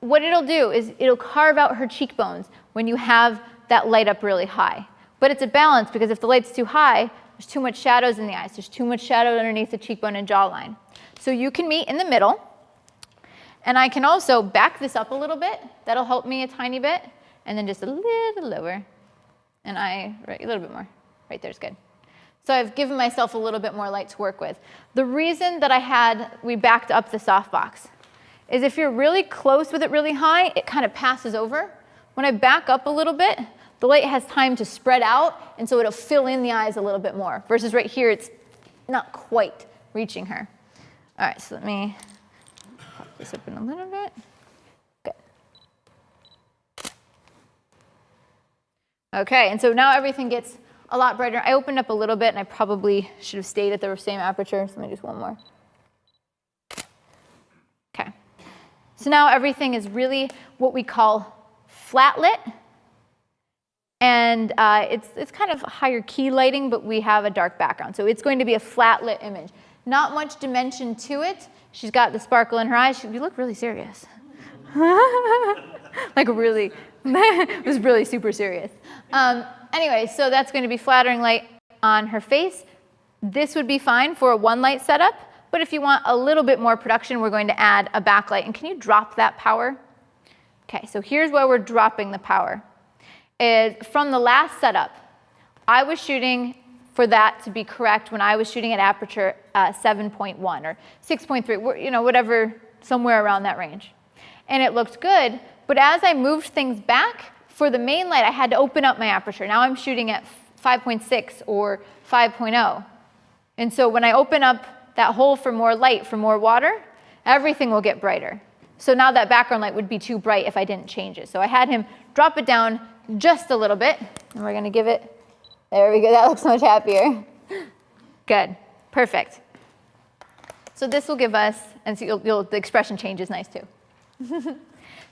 what it'll do is it'll carve out her cheekbones when you have that light up really high. But it's a balance, because if the light's too high, there's too much shadows in the eyes, there's too much shadow underneath the cheekbone and jawline. So you can meet in the middle. And I can also back this up a little bit. That'll help me a tiny bit. And then just a little lower. And right, a little bit more. Right there's good. So I've given myself a little bit more light to work with. The reason that we backed up the softbox is if you're really close with it really high, it kind of passes over. When I back up a little bit, the light has time to spread out, and so it'll fill in the eyes a little bit more, versus right here, it's not quite reaching her. All right, so let me pop this open a little bit. Good. Okay, and so now everything gets a lot brighter. I opened up a little bit, and I probably should have stayed at the same aperture, so let me do one more. Okay, so now everything is really what we call flat lit. And it's kind of higher key lighting, but we have a dark background. So it's going to be a flat lit image. Not much dimension to it. She's got the sparkle in her eyes. You look really serious. Like really, it was really super serious. Anyway, so that's going to be flattering light on her face. This would be fine for a one light setup, but if you want a little bit more production, we're going to add a backlight. And can you drop that power? Okay, so here's where we're dropping the power. Is from the last setup, I was shooting for that to be correct when I was shooting at aperture 7.1 or 6.3, you know, whatever, somewhere around that range. And it looked good, but as I moved things back, for the main light, I had to open up my aperture. Now I'm shooting at 5.6 or 5.0. And so when I open up that hole for more light, for more water, everything will get brighter. So now that background light would be too bright if I didn't change it. So I had him drop it down just a little bit, and we're going to give it, there we go, that looks much happier. Good, perfect. So this will give us, and so the expression change is nice too.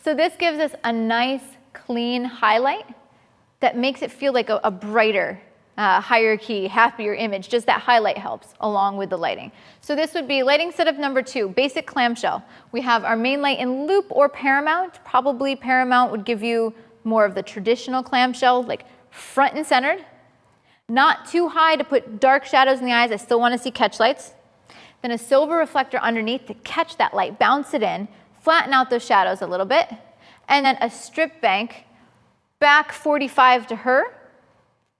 So this gives us a nice, clean highlight that makes it feel like a brighter, higher key, happier image. Just that highlight helps along with the lighting. So this would be lighting setup number 2, basic clamshell. We have our main light in loop or paramount. Probably paramount would give you more of the traditional clamshell, like front and centered. Not too high to put dark shadows in the eyes. I still want to see catch lights. Then a silver reflector underneath to catch that light, bounce it in, flatten out those shadows a little bit. And then a strip bank back 45 to her,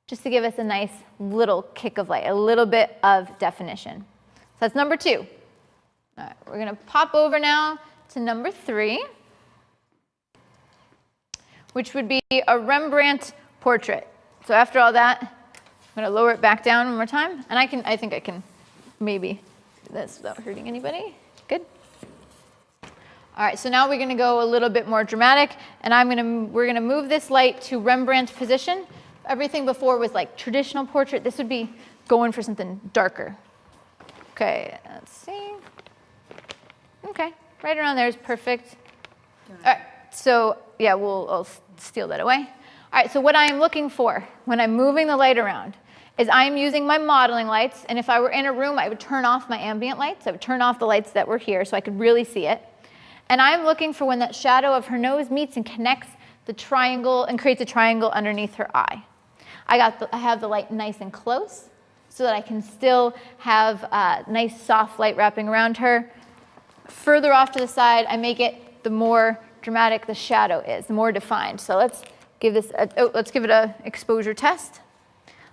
just to give us a nice little kick of light, a little bit of definition. So that's number 2. All right, we're going to pop over now to number 3. Which would be a Rembrandt portrait. So after all that, I'm going to lower it back down one more time. And I think I can maybe do this without hurting anybody. Good. All right, so now we're going to go a little bit more dramatic. And we're going to move this light to Rembrandt position. Everything before was like traditional portrait. This would be going for something darker. Okay, let's see. Okay, right around there is perfect. All right. So yeah, I'll steal that away. All right, so what I am looking for when I'm moving the light around is I am using my modeling lights, and if I were in a room, I would turn off my ambient lights. I would turn off the lights that were here so I could really see it. And I'm looking for when that shadow of her nose meets and connects the triangle and creates a triangle underneath her eye. I have the light nice and close so that I can still have nice soft light wrapping around her. Further off to the side, I make it the more dramatic the shadow is, the more defined. So let's give it an exposure test.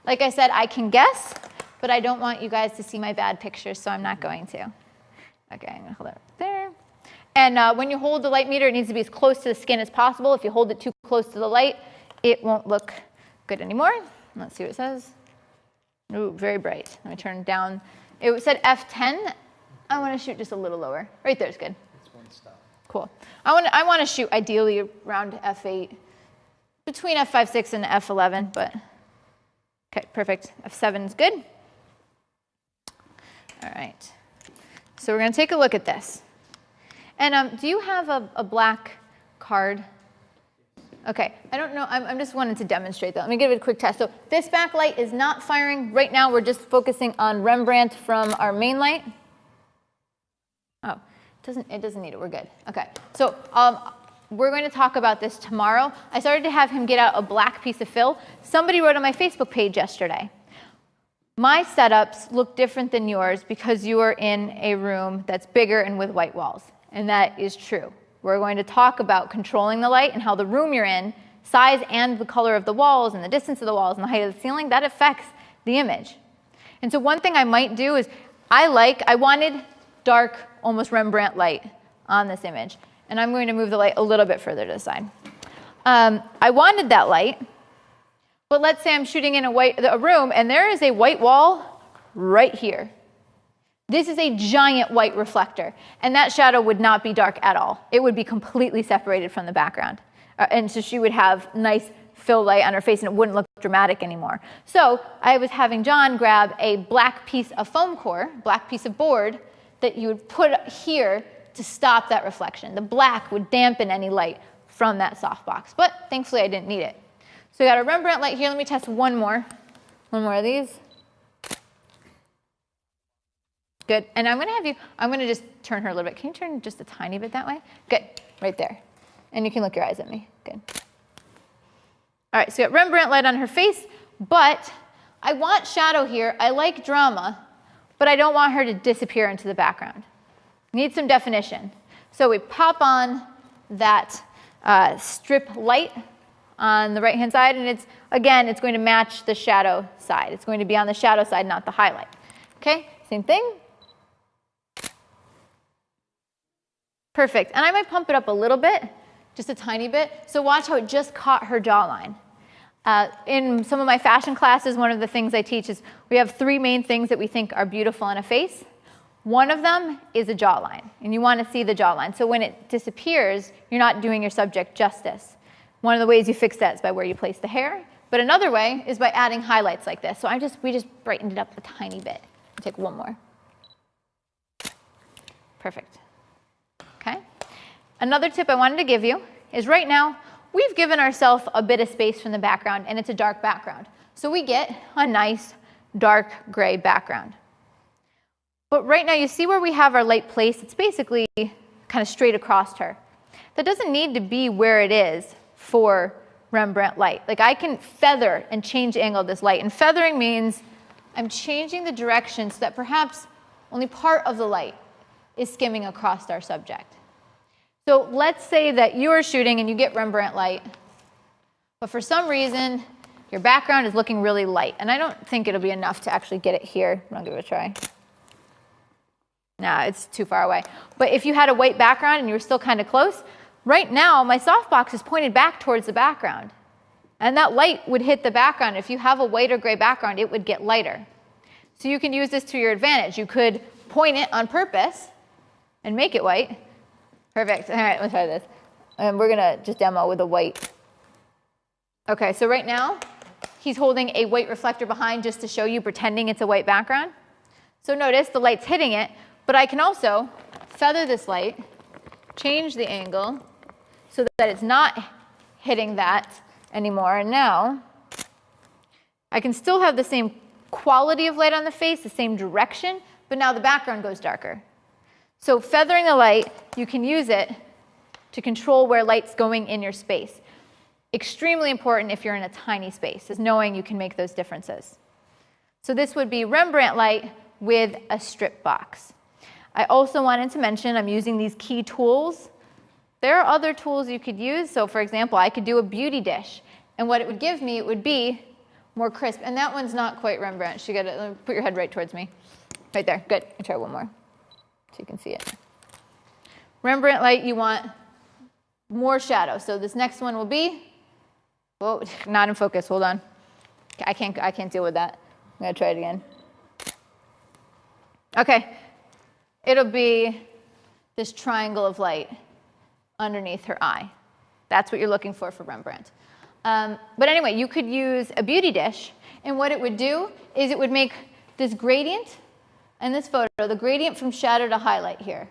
Like I said, I can guess, but I don't want you guys to see my bad pictures, so I'm not going to. Okay, I'm going to hold it right there. And when you hold the light meter, it needs to be as close to the skin as possible. If you hold it too close to the light, it won't look good anymore. Let's see what it says. Ooh, very bright. Let me turn down. It said F10. I want to shoot just a little lower. Right there is good. It's one stop. Cool. I want to shoot ideally around F8, between F5.6 and F11, but okay, perfect. F7 is good. All right. So we're going to take a look at this. And do you have a black card? Okay, I don't know. I'm just wanting to demonstrate that. Let me give it a quick test. So this backlight is not firing. Right now, we're just focusing on Rembrandt from our main light. Oh, it doesn't need it. We're good. Okay, so we're going to talk about this tomorrow. I started to have him get out a black piece of fill. Somebody wrote on my Facebook page yesterday, my setups look different than yours because you are in a room that's bigger and with white walls. And that is true. We're going to talk about controlling the light and how the room you're in, size and the color of the walls and the distance of the walls and the height of the ceiling, that affects the image. And so one thing I might do is I wanted dark, almost Rembrandt light on this image. And I'm going to move the light a little bit further to the side. I wanted that light But let's say I'm shooting in a room and there is a white wall right here. This is a giant white reflector, and that shadow would not be dark at all. It would be completely separated from the background. And so she would have nice fill light on her face and it wouldn't look dramatic anymore. So I was having John grab a black piece of foam core, black piece of board, that you would put here to stop that reflection. The black would dampen any light from that softbox, but thankfully I didn't need it. So I got a Rembrandt light here. Let me test one more of these. Good, and I'm gonna just turn her a little bit. Can you turn just a tiny bit that way? Good, right there. And you can look your eyes at me, good. All right, so we got Rembrandt light on her face, but I want shadow here. I like drama, but I don't want her to disappear into the background. Need some definition. So we pop on that strip light on the right-hand side, and it's going to match the shadow side. It's going to be on the shadow side, not the highlight. Okay, same thing. Perfect, and I might pump it up a little bit, just a tiny bit. So watch how it just caught her jawline. In some of my fashion classes, one of the things I teach is we have 3 main things that we think are beautiful on a face. One of them is a jawline, and you want to see the jawline. So when it disappears, you're not doing your subject justice. One of the ways you fix that is by where you place the hair, but another way is by adding highlights like this. So we just brightened it up a tiny bit. I'll take one more. Perfect. Okay. Another tip I wanted to give you is right now, we've given ourselves a bit of space from the background, and it's a dark background. So we get a nice dark gray background. But right now, you see where we have our light placed? It's basically kind of straight across her. That doesn't need to be where it is for Rembrandt light. Like I can feather and change angle of this light. And feathering means I'm changing the direction so that perhaps only part of the light is skimming across our subject. So let's say that you are shooting and you get Rembrandt light, but for some reason, your background is looking really light. And I don't think it'll be enough to actually get it here. I'll give it a try. Nah, it's too far away. But if you had a white background and you were still kind of close, right now my softbox is pointed back towards the background. And that light would hit the background. If you have a white or gray background, it would get lighter. So you can use this to your advantage. You could point it on purpose and make it white. Perfect. All right, let's try this. And we're going to just demo with a white. Okay, so right now, he's holding a white reflector behind just to show you, pretending it's a white background. So notice the light's hitting it, but I can also feather this light, change the angle so that it's not hitting that anymore. And now, I can still have the same quality of light on the face, the same direction, but now the background goes darker. So feathering the light, you can use it to control where light's going in your space. Extremely important if you're in a tiny space, is knowing you can make those differences. So this would be Rembrandt light with a strip box. I also wanted to mention I'm using these key tools. There are other tools you could use. So for example, I could do a beauty dish. And what it would give me, it would be more crisp. And that one's not quite Rembrandt. You gotta put your head right towards me. Right there, good. I'll try one more so you can see it. Rembrandt light, you want more shadow. So this next one will be, oh, not in focus, hold on. I can't deal with that. I'm gonna try it again. Okay, it'll be this triangle of light underneath her eye. That's what you're looking for Rembrandt. But anyway, you could use a beauty dish, and what it would do is it would make this gradient in this photo, the gradient from shadow to highlight here,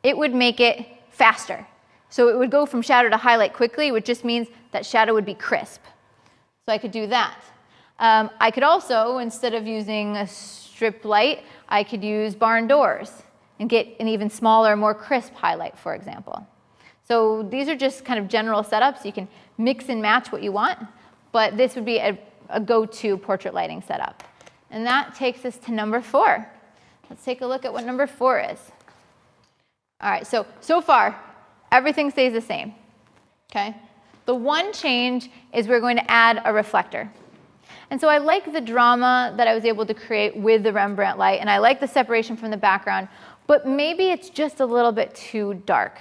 it would make it faster. So it would go from shadow to highlight quickly, which just means that shadow would be crisp. So I could do that. I could also, instead of using a strip light, I could use barn doors and get an even smaller, more crisp highlight, for example. So these are just kind of general setups. You can mix and match what you want, but this would be a go-to portrait lighting setup. And that takes us to number 4. Let's take a look at what number 4 is. All right, so far, everything stays the same, okay? The one change is we're going to add a reflector. And so I like the drama that I was able to create with the Rembrandt light, and I like the separation from the background, but maybe it's just a little bit too dark.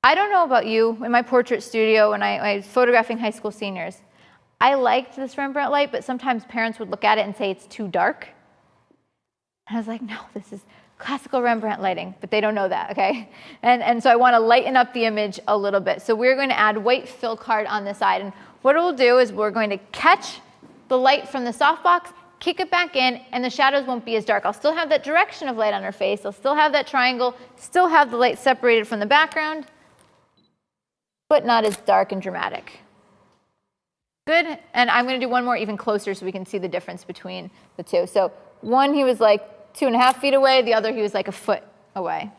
I don't know about you, in my portrait studio when I was photographing high school seniors, I liked this Rembrandt light, but sometimes parents would look at it and say it's too dark. And I was like, no, this is classical Rembrandt lighting, but they don't know that, okay? And so I want to lighten up the image a little bit. So we're going to add white fill card on the side. And what it will do is we're going to catch the light from the softbox, kick it back in, and the shadows won't be as dark. I'll still have that direction of light on her face. I'll still have that triangle, still have the light separated from the background, but not as dark and dramatic. Good, and I'm going to do one more even closer so we can see the difference between the two. So one, he was like 2.5 feet away. The other, he was like a foot away.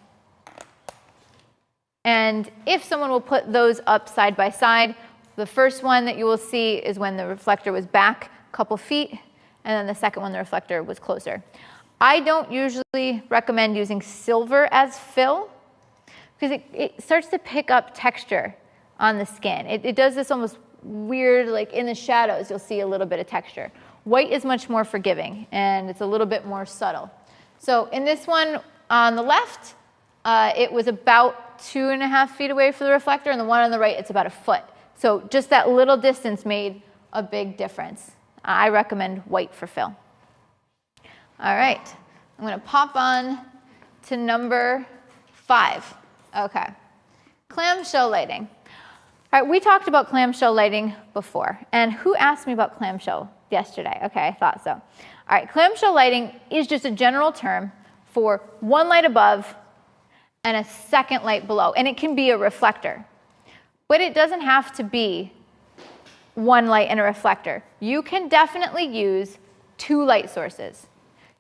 And if someone will put those up side by side, the first one that you will see is when the reflector was back a couple feet, and then the second one, the reflector was closer. I don't usually recommend using silver as fill because it starts to pick up texture on the skin. It does this almost weird, like in the shadows, you'll see a little bit of texture. White is much more forgiving, and it's a little bit more subtle. So in this one on the left, it was about 2.5 feet away from the reflector, and the one on the right, it's about a foot. So just that little distance made a big difference. I recommend white for fill. All right, I'm going to pop on to number 5. Okay, clamshell lighting. All right, we talked about clamshell lighting before, and who asked me about clamshell yesterday? Okay, I thought so. All right, clamshell lighting is just a general term for one light above and a second light below, and it can be a reflector. But it doesn't have to be one light and a reflector. You can definitely use 2 light sources.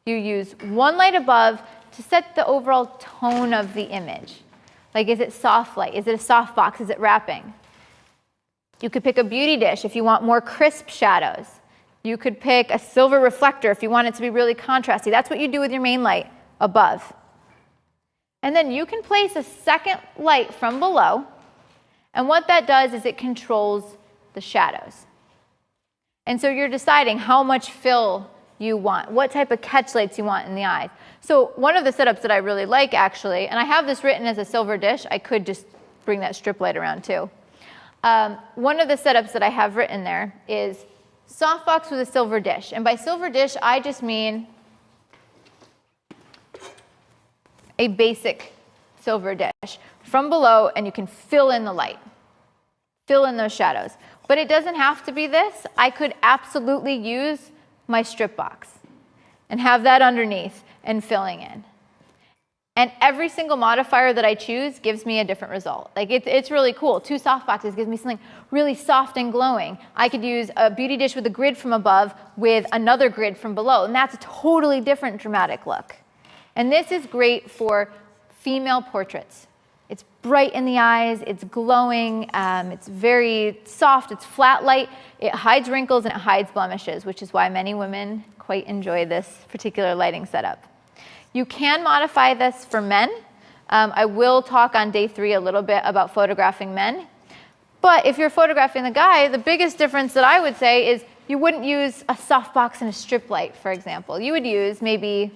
You use one light above to set the overall tone of the image. Like, is it soft light? Is it a soft box? Is it wrapping? You could pick a beauty dish if you want more crisp shadows. You could pick a silver reflector if you want it to be really contrasty. That's what you do with your main light above. And then you can place a second light from below, and what that does is it controls the shadows. And so you're deciding how much fill you want, what type of catch lights you want in the eyes. So one of the setups that I really like, actually, and I have this written as a silver dish. I could just bring that strip light around too. One of the setups that I have written there is softbox with a silver dish. And by silver dish, I just mean a basic silver dish from below, and you can fill in the light, fill in those shadows. But it doesn't have to be this. I could absolutely use my strip box and have that underneath and filling in. And every single modifier that I choose gives me a different result. Like, it's really cool. 2 soft boxes gives me something really soft and glowing. I could use a beauty dish with a grid from above with another grid from below, and that's a totally different dramatic look. And this is great for female portraits. It's bright in the eyes, it's glowing, it's very soft, it's flat light, it hides wrinkles and it hides blemishes, which is why many women quite enjoy this particular lighting setup. You can modify this for men. I will talk on day 3 a little bit about photographing men. But if you're photographing the guy, the biggest difference that I would say is you wouldn't use a softbox and a strip light, for example. You would use maybe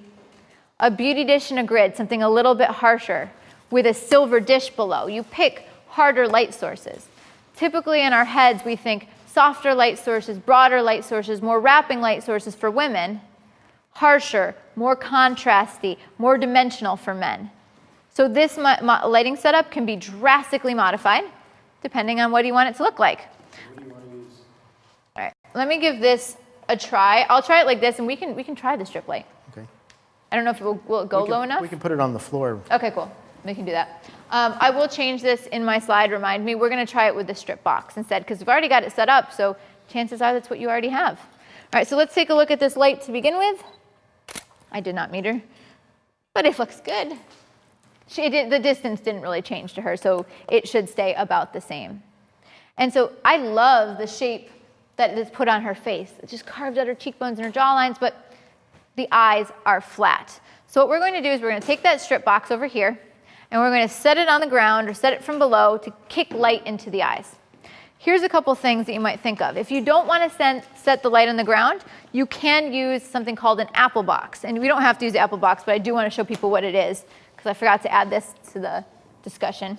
a beauty dish and a grid, something a little bit harsher, with a silver dish below. You pick harder light sources. Typically in our heads, we think softer light sources, broader light sources, more wrapping light sources for women, harsher, more contrasty, more dimensional for men. So this lighting setup can be drastically modified depending on what you want it to look like. What do you want to use? All right, let me give this a try. I'll try it like this, and we can try the strip light. Okay. I don't know if it will go low enough. We can put it on the floor. Okay, cool. We can do that. I will change this in my slide. Remind me, we're going to try it with the strip box instead, because we've already got it set up, so chances are that's what you already have. All right, so let's take a look at this light to begin with. I did not meet her, but it looks good. The distance didn't really change to her, so it should stay about the same. And so I love the shape that is put on her face. It just carved out her cheekbones and her jawlines, but the eyes are flat. So what we're going to do is we're going to take that strip box over here, and we're going to set it on the ground or set it from below to kick light into the eyes. Here's a couple things that you might think of. If you don't want to set the light on the ground, you can use something called an apple box. And we don't have to use the apple box, but I do want to show people what it is, because I forgot to add this to the discussion.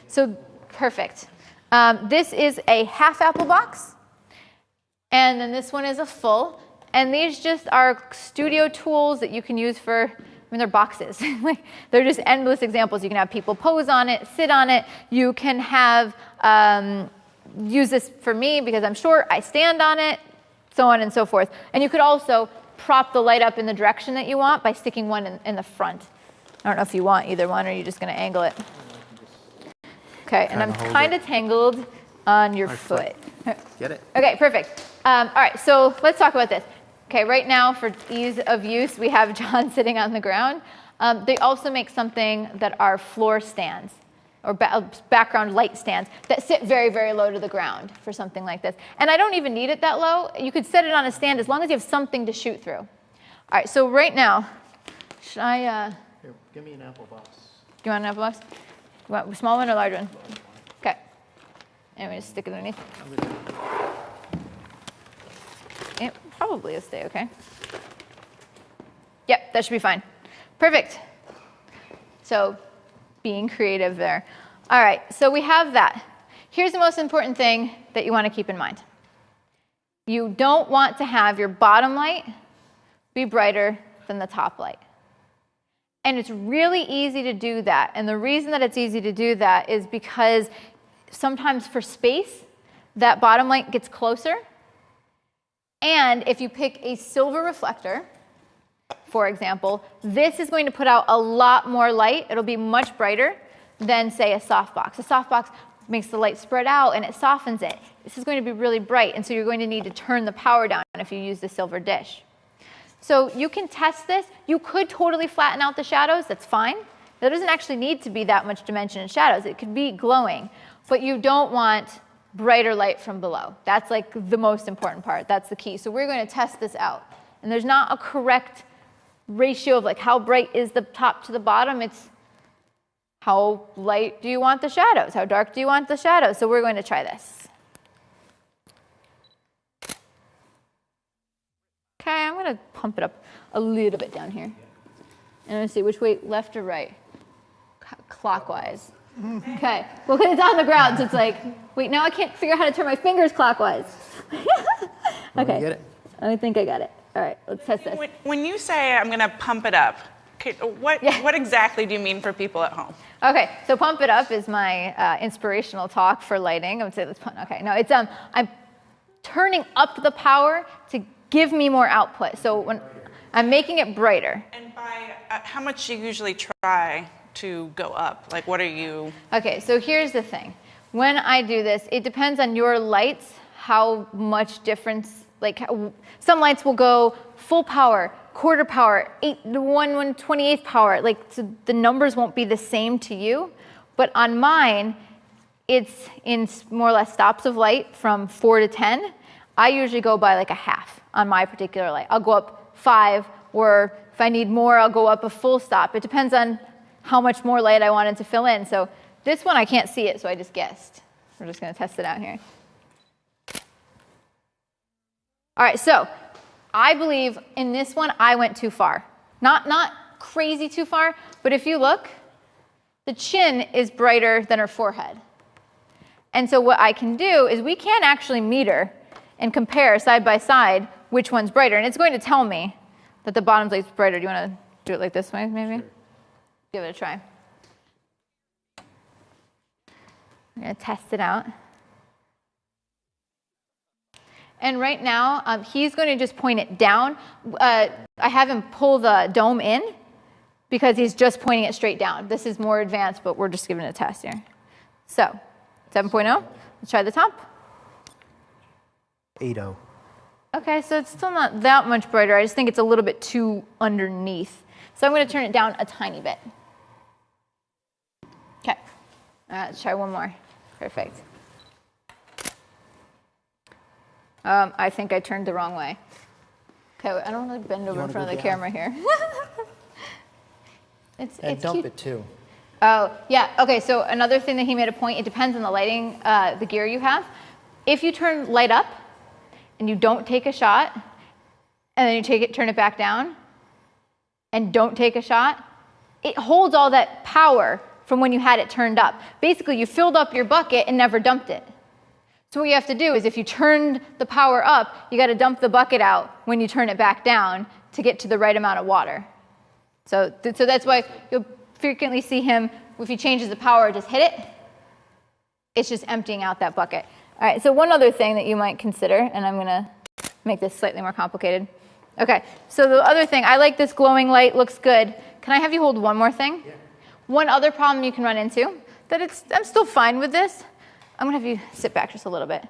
So, perfect. This is a half apple box. And then this one is a full. And these just are studio tools that you can use for, they're boxes. They're just endless examples. You can have people pose on it, sit on it. You can have, use this for me because I'm short, I stand on it, so on and so forth. And you could also prop the light up in the direction that you want by sticking one in the front. I don't know if you want either one or you're just going to angle it. Okay, and I'm kind of tangled on your foot. Get it? Okay, perfect. All right, so let's talk about this. Okay, right now for ease of use, we have John sitting on the ground. They also make something that are floor stands or background light stands that sit very, very low to the ground for something like this. And I don't even need it that low. You could set it on a stand as long as you have something to shoot through. All right, so right now, should I... Here, give me an apple box. Do you want an apple box? You want a small one or large one? Okay. And we just stick it underneath. It probably will stay okay. Yep, that should be fine. Perfect. So being creative there. All right, so we have that. Here's the most important thing that you want to keep in mind. You don't want to have your bottom light be brighter than the top light. And it's really easy to do that. And the reason that it's easy to do that is because sometimes for space, that bottom light gets closer. And if you pick a silver reflector, for example, this is going to put out a lot more light. It'll be much brighter than, say, a softbox. A softbox makes the light spread out and it softens it. This is going to be really bright, and so you're going to need to turn the power down if you use the silver dish. So you can test this. You could totally flatten out the shadows. That's fine. There doesn't actually need to be that much dimension in shadows. It could be glowing, but you don't want brighter light from below. That's like the most important part. That's the key. So we're going to test this out. And there's not a correct ratio of like how bright is the top to the bottom. It's how light do you want the shadows? How dark do you want the shadows? So we're going to try this. Okay, I'm going to pump it up a little bit down here. And I'm going to see which way, left or right? Clockwise. Okay, well, because it's on the ground, so it's like, wait, now I can't figure out how to turn my fingers clockwise. Okay, Get it? I think I got it. All right, let's test this. When you say I'm going to pump it up, what exactly do you mean for people at home? Okay, so pump it up is my inspirational talk for lighting. I would say let's put, okay, no, it's I'm turning up the power to give me more output. So when I'm making it brighter. And by how much do you usually try to go up? Like, what are you? Okay, so here's the thing. When I do this, it depends on your lights, how much difference, like some lights will go full power, quarter power, 1/128th power. Like, so the numbers won't be the same to you. But on mine, it's in more or less stops of light from 4 to 10. I usually go by like a half on my particular light. I'll go up 5, or if I need more, I'll go up a full stop. It depends on how much more light I wanted to fill in. So this one, I can't see it, so I just guessed. We're just going to test it out here. All right, so I believe in this one, I went too far. Not crazy too far, but if you look, the chin is brighter than her forehead. And so what I can do is we can actually meter and compare side by side which one's brighter. And it's going to tell me that the bottom light's brighter. Do you want to do it like this way, maybe? Sure. Give it a try. I'm going to test it out. And right now, he's going to just point it down. I have him pull the dome in because he's just pointing it straight down. This is more advanced, but we're just giving it a test here. So, 7.0. Let's try the top. 8.0. Okay, so it's still not that much brighter. I just think it's a little bit too underneath. So I'm going to turn it down a tiny bit. Okay, let's try one more. Perfect. I think I turned the wrong way. Okay, I don't really bend over in front of the camera here. it's Dump cute. it too. Oh, yeah. Okay, so another thing that he made a point, it depends on the lighting, the gear you have. If you turn light up and you don't take a shot, and then you turn it back down, and don't take a shot, it holds all that power from when you had it turned up. Basically, you filled up your bucket and never dumped it. So what you have to do is if you turn the power up, you got to dump the bucket out when you turn it back down to get to the right amount of water. So that's why you'll frequently see him, if he changes the power, just hit it. It's just emptying out that bucket. All right, so one other thing that you might consider, and I'm going to make this slightly more complicated. Okay, so the other thing, I like this glowing light, looks good. Can I have you hold one more thing? Yeah. One other problem you can run into, I'm still fine with this. I'm going to have you sit back just a little bit.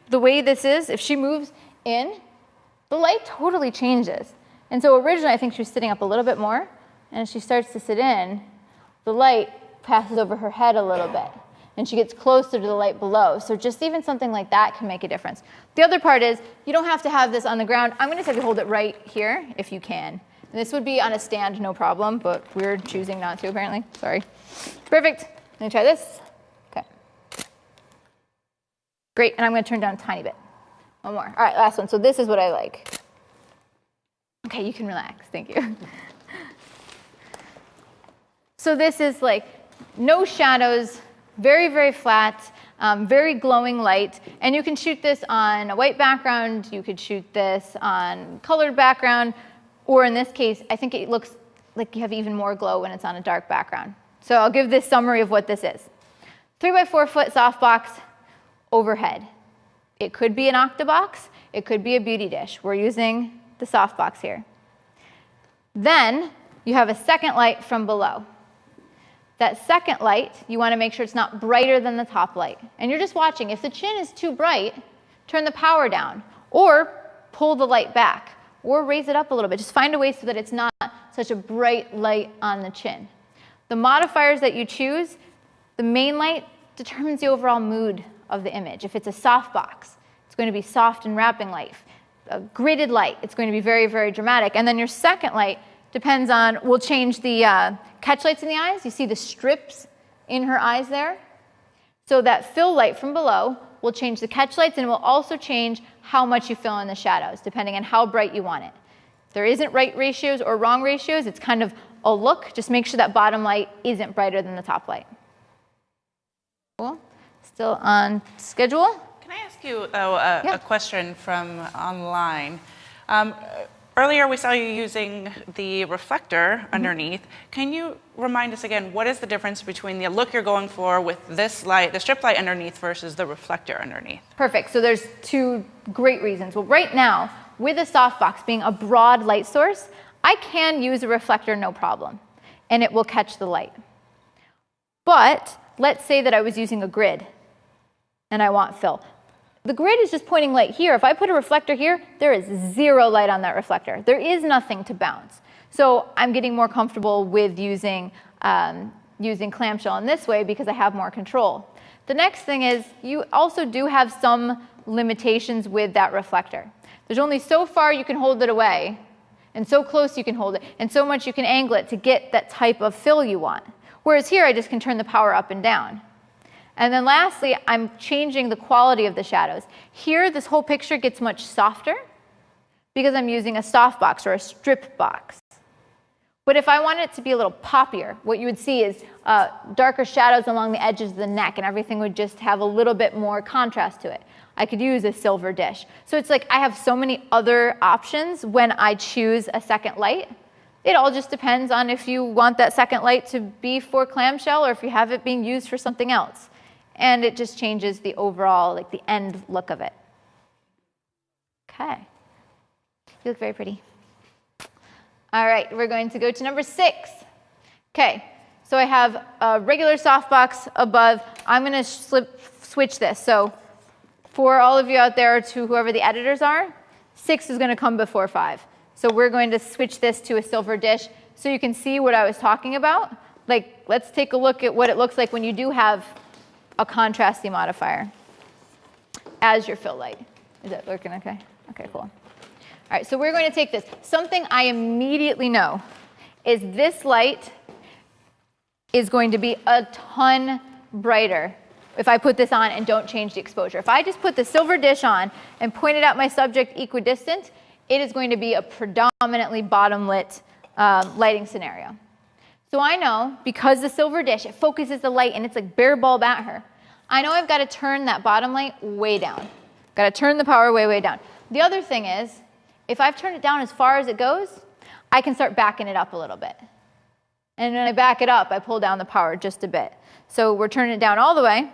The way this is, if she moves in, the light totally changes. And so originally I think she was sitting up a little bit more, and as she starts to sit in, the light passes over her head a little bit, and she gets closer to the light below. So just even something like that can make a difference. The other part is, you don't have to have this on the ground. I'm going to have you hold it right here, if you can. And this would be on a stand, no problem, but we're choosing not to, apparently. Sorry. Perfect. Let me try this. Okay. Great, and I'm going to turn down a tiny bit. One more. All right, last one. So this is what I like. Okay, you can relax. Thank you. So this is like no shadows, very, very flat, very glowing light. And you can shoot this on a white background. You could shoot this on colored background. Or in this case, I think it looks like you have even more glow when it's on a dark background. So I'll give this summary of what this is. 3x4 foot softbox overhead. It could be an octabox. It could be a beauty dish. We're using the softbox here. Then you have a second light from below. That second light, you want to make sure it's not brighter than the top light. And you're just watching. If the chin is too bright, turn the power down, or pull the light back, or raise it up a little bit. Just find a way so that it's not such a bright light on the chin. The modifiers that you choose, the main light determines the overall mood of the image. If it's a softbox, it's going to be soft and wrapping light. A gridded light, it's going to be very, very dramatic. And then your second light depends on, we'll change the catch lights in the eyes. You see the strips in her eyes there? So that fill light from below will change the catch lights, and it will also change how much you fill in the shadows, depending on how bright you want it. There isn't right ratios or wrong ratios. It's kind of a look. Just make sure that bottom light isn't brighter than the top light. Cool. Still on schedule? Can I ask you, though, a question from online? Earlier, we saw you using the reflector underneath. Can you remind us again, what is the difference between the look you're going for with this light, the strip light underneath, versus the reflector underneath? Perfect. So there's two great reasons. Well, right now, with a softbox being a broad light source, I can use a reflector no problem, and it will catch the light. But let's say that I was using a grid, and I want fill. The grid is just pointing light here. If I put a reflector here, there is zero light on that reflector. There is nothing to bounce. So I'm getting more comfortable with using clamshell in this way because I have more control. The next thing is you also do have some limitations with that reflector. There's only so far you can hold it away, and so close you can hold it, and so much you can angle it to get that type of fill you want. Whereas here, I just can turn the power up and down. And then lastly, I'm changing the quality of the shadows. Here, this whole picture gets much softer because I'm using a softbox or a strip box. But if I want it to be a little poppier, what you would see is darker shadows along the edges of the neck, and everything would just have a little bit more contrast to it. I could use a silver dish. So it's like I have so many other options when I choose a second light. It all just depends on if you want that second light to be for clamshell or if you have it being used for something else. And it just changes the overall, like the end look of it. Okay. You look very pretty. All right, we're going to go to number 6. Okay, so I have a regular softbox above. I'm going to switch this. So for all of you out there, to whoever the editors are, 6 is going to come before 5. So we're going to switch this to a silver dish so you can see what I was talking about. Like, let's take a look at what it looks like when you do have a contrasty modifier as your fill light. Is that working okay? Okay, cool. All right, so we're going to take this. Something I immediately know is this light is going to be a ton brighter if I put this on and don't change the exposure. If I just put the silver dish on and point it at my subject equidistant, it is going to be a predominantly bottom lit lighting scenario. So I know, because the silver dish, it focuses the light and it's like bare bulb at her, I know I've got to turn that bottom light way down. Got to turn the power way, way down. The other thing is, if I've turned it down as far as it goes, I can start backing it up a little bit. And when I back it up, I pull down the power just a bit. So we're turning it down all the way.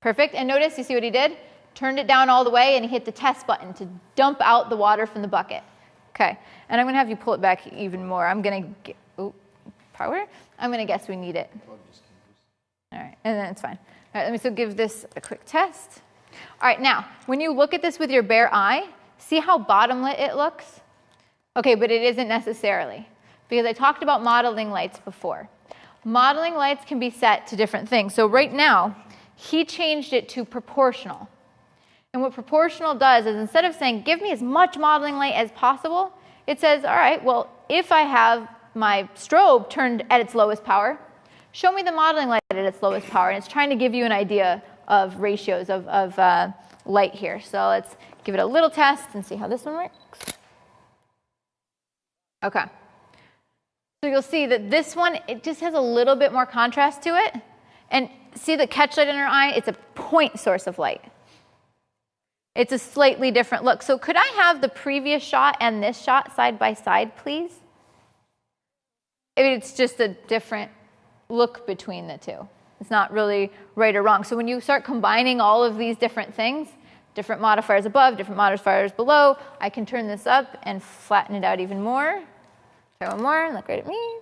Perfect. And notice, you see what he did? Turned it down all the way, and he hit the test button to dump out the water from the bucket. Okay. And I'm going to have you pull it back even more. I'm going to power? I'm going to guess we need it. All right. And then it's fine. All right. Let me so give this a quick test. All right. Now, when you look at this with your bare eye, see how bottom lit it looks? Okay, but it isn't necessarily, because I talked about modeling lights before. Modeling lights can be set to different things. So right now, he changed it to proportional. And what proportional does is, instead of saying, give me as much modeling light as possible, it says, all right, well, if I have my strobe turned at its lowest power, show me the modeling light at its lowest power. And it's trying to give you an idea of ratios of light here. So let's give it a little test and see how this one works. Okay. So you'll see that this one, it just has a little bit more contrast to it. And see the catch light in our eye? It's a point source of light. It's a slightly different look. So could I have the previous shot and this shot side by side, please? I mean, it's just a different look between the two. It's not really right or wrong. So when you start combining all of these different things, different modifiers above, different modifiers below, I can turn this up and flatten it out even more. Try one more, look right at me.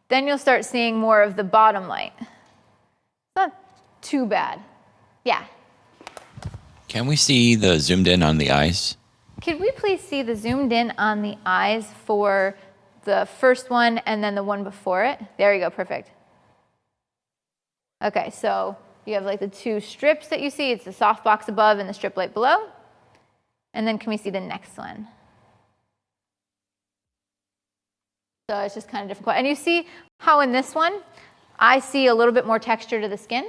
Then you'll start seeing more of the bottom light. It's not too bad. Yeah? Can we see the zoomed in on the eyes? Could we please see the zoomed in on the eyes for the first one and then the one before it? There you go, perfect. Okay, so you have like the two strips that you see. It's the softbox above and the strip light below. And then can we see the next one? So it's just kind of different. And you see how in this one, I see a little bit more texture to the skin.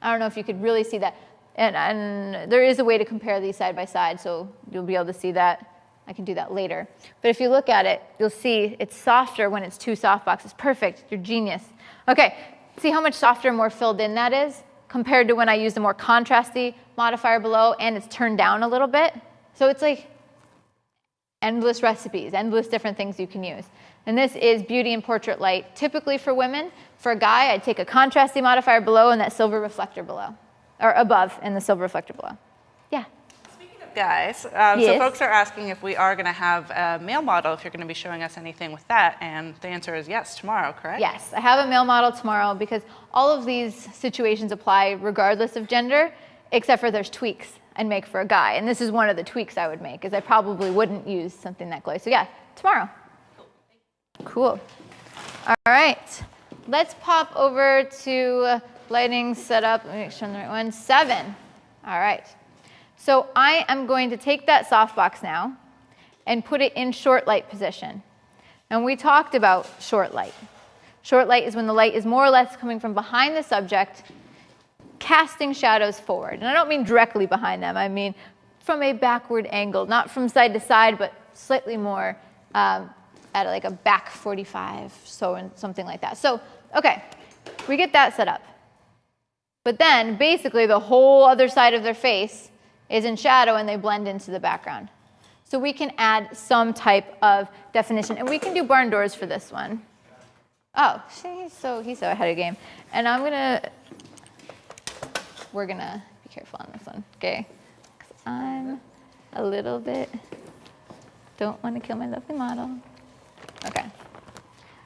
I don't know if you could really see that. And there is a way to compare these side by side, so you'll be able to see that. I can do that later. But if you look at it, you'll see it's softer when it's two softboxes. Perfect, you're genius. Okay, see how much softer and more filled in that is compared to when I use the more contrasty modifier below and it's turned down a little bit. So it's like endless recipes, endless different things you can use. And this is beauty and portrait light. Typically for women, for a guy, I'd take a contrasty modifier below and that silver reflector below, or above and the silver reflector below. Yeah? Speaking of guys, so Yes. folks are asking if we are going to have a male model, if you're going to be showing us anything with that, and the answer is yes, tomorrow, correct? Yes, I have a male model tomorrow because all of these situations apply regardless of gender, except for there's tweaks I'd make for a guy. And this is one of the tweaks I would make, is I probably wouldn't use something that glowy. So yeah, tomorrow. Cool. All right. Let's pop over to lighting setup. Let me make sure I'm the right one. 7. All right. So I am going to take that softbox now and put it in short light position. And we talked about short light. Short light is when the light is more or less coming from behind the subject, casting shadows forward. And I don't mean directly behind them. I mean from a backward angle, not from side to side, but slightly more at like a back 45, so something like that. So, okay, we get that set up. But then, basically, the whole other side of their face is in shadow and they blend into the background. So we can add some type of definition. And we can do barn doors for this one. Oh, he's so ahead of game. And we're gonna be careful on this one, okay? 'Cause I'm a little bit, don't want to kill my lovely model. Okay. All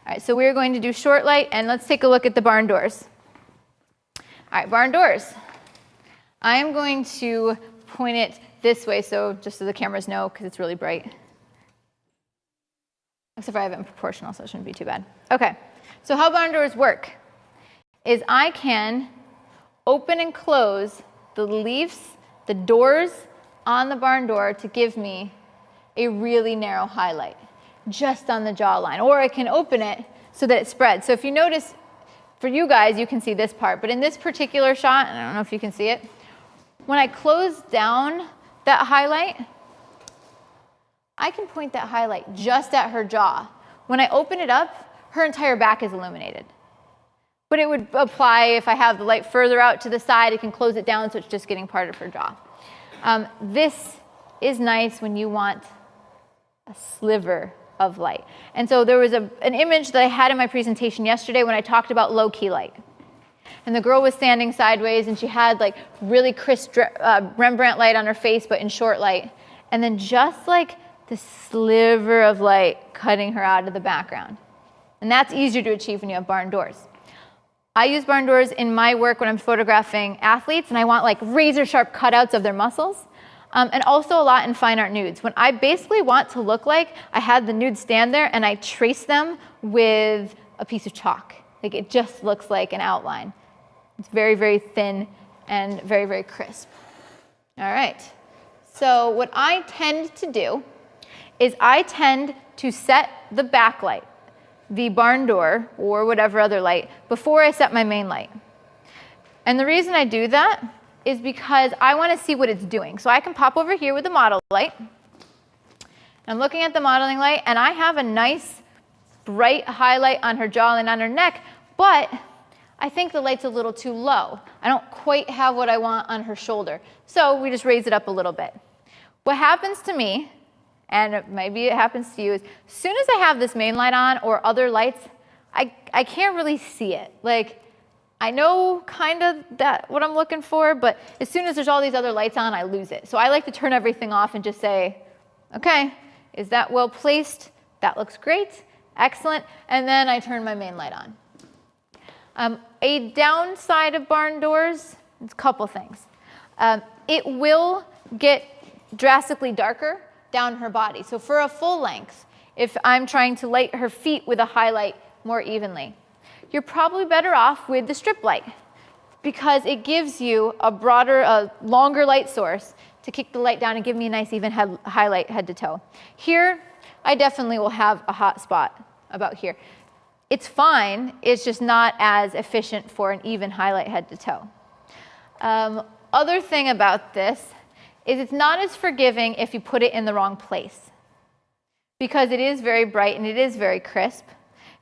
right, so we're going to do short light, and let's take a look at the barn doors. All right, barn doors. I am going to point it this way, so just so the cameras know, because it's really bright. Except for I have it in proportional, so it shouldn't be too bad. Okay, so how barn doors work is I can open and close the leaves, the doors on the barn door to give me a really narrow highlight just on the jawline. Or I can open it so that it spreads. So if you notice, for you guys, you can see this part. But in this particular shot, and I don't know if you can see it, when I close down that highlight, I can point that highlight just at her jaw. When I open it up, her entire back is illuminated. But it would apply if I have the light further out to the side, it can close it down so it's just getting part of her jaw. This is nice when you want a sliver of light. And so there was an image that I had in my presentation yesterday when I talked about low-key light. And the girl was standing sideways and she had like really crisp Rembrandt light on her face, but in short light. And then just like the sliver of light cutting her out of the background. And that's easier to achieve when you have barn doors. I use barn doors in my work when I'm photographing athletes, and I want like razor sharp cutouts of their muscles. And also a lot in fine art nudes. When I basically want to look like I had the nude stand there and I trace them with a piece of chalk. Like it just looks like an outline. It's very, very thin and very, very crisp. All right. So what I tend to do is I tend to set the backlight, the barn door or whatever other light, before I set my main light. And the reason I do that is because I want to see what it's doing. So I can pop over here with the model light. I'm looking at the modeling light, and I have a nice bright highlight on her jawline, on her neck, but I think the light's a little too low. I don't quite have what I want on her shoulder. So we just raise it up a little bit. What happens to me, and maybe it happens to you, is as soon as I have this main light on or other lights, I can't really see it. Like, I know kind of that what I'm looking for, but as soon as there's all these other lights on, I lose it. So I like to turn everything off and just say, okay, is that well placed? That looks great, excellent. And then I turn my main light on. A downside of barn doors, it's a couple things. It will get drastically darker down her body. So for a full length, if I'm trying to light her feet with a highlight more evenly, you're probably better off with the strip light because it gives you a broader, longer light source to kick the light down and give me a nice even highlight head to toe. Here, I definitely will have a hot spot about here. It's fine, it's just not as efficient for an even highlight head to toe. Other thing about this is it's not as forgiving if you put it in the wrong place because it is very bright and it is very crisp.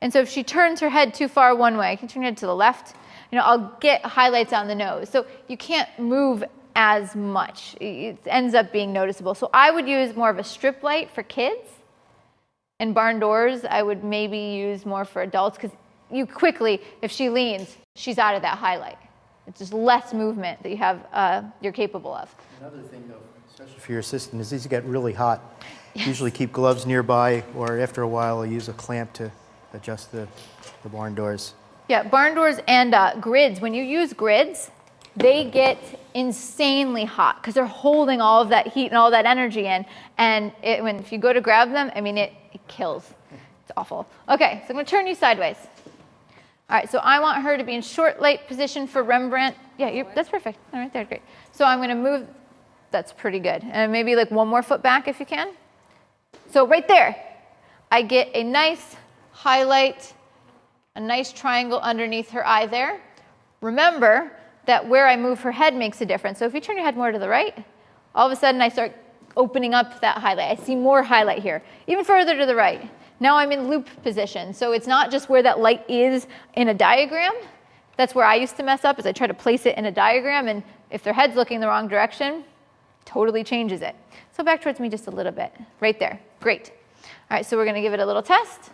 And so if she turns her head too far one way, I can turn her head to the left, I'll get highlights on the nose. So you can't move as much. It ends up being noticeable. So I would use more of a strip light for kids. And barn doors, I would maybe use more for adults because you quickly, if she leans, she's out of that highlight. It's just less movement that you have, you're capable of. Another thing, though, especially for your assistant, is these get really hot. Yes. Usually keep gloves nearby, or after a while, I'll use a clamp to adjust the barn doors. Yeah, barn doors and grids. When you use grids, they get insanely hot because they're holding all of that heat and all that energy in. And if you go to grab them, it kills. It's awful. Okay, so I'm going to turn you sideways. All right, so I want her to be in short light position for Rembrandt. Yeah, that's perfect. All right, there, great. So I'm going to move. That's pretty good. And maybe like one more foot back if you can. So right there, I get a nice highlight, a nice triangle underneath her eye there. Remember that where I move her head makes a difference. So if you turn your head more to the right, all of a sudden I start opening up that highlight. I see more highlight here, even further to the right. Now I'm in loop position. So it's not just where that light is in a diagram. That's where I used to mess up, is I try to place it in a diagram, and if their head's looking the wrong direction, totally changes it. So back towards me just a little bit. Right there. Great. All right, so we're going to give it a little test.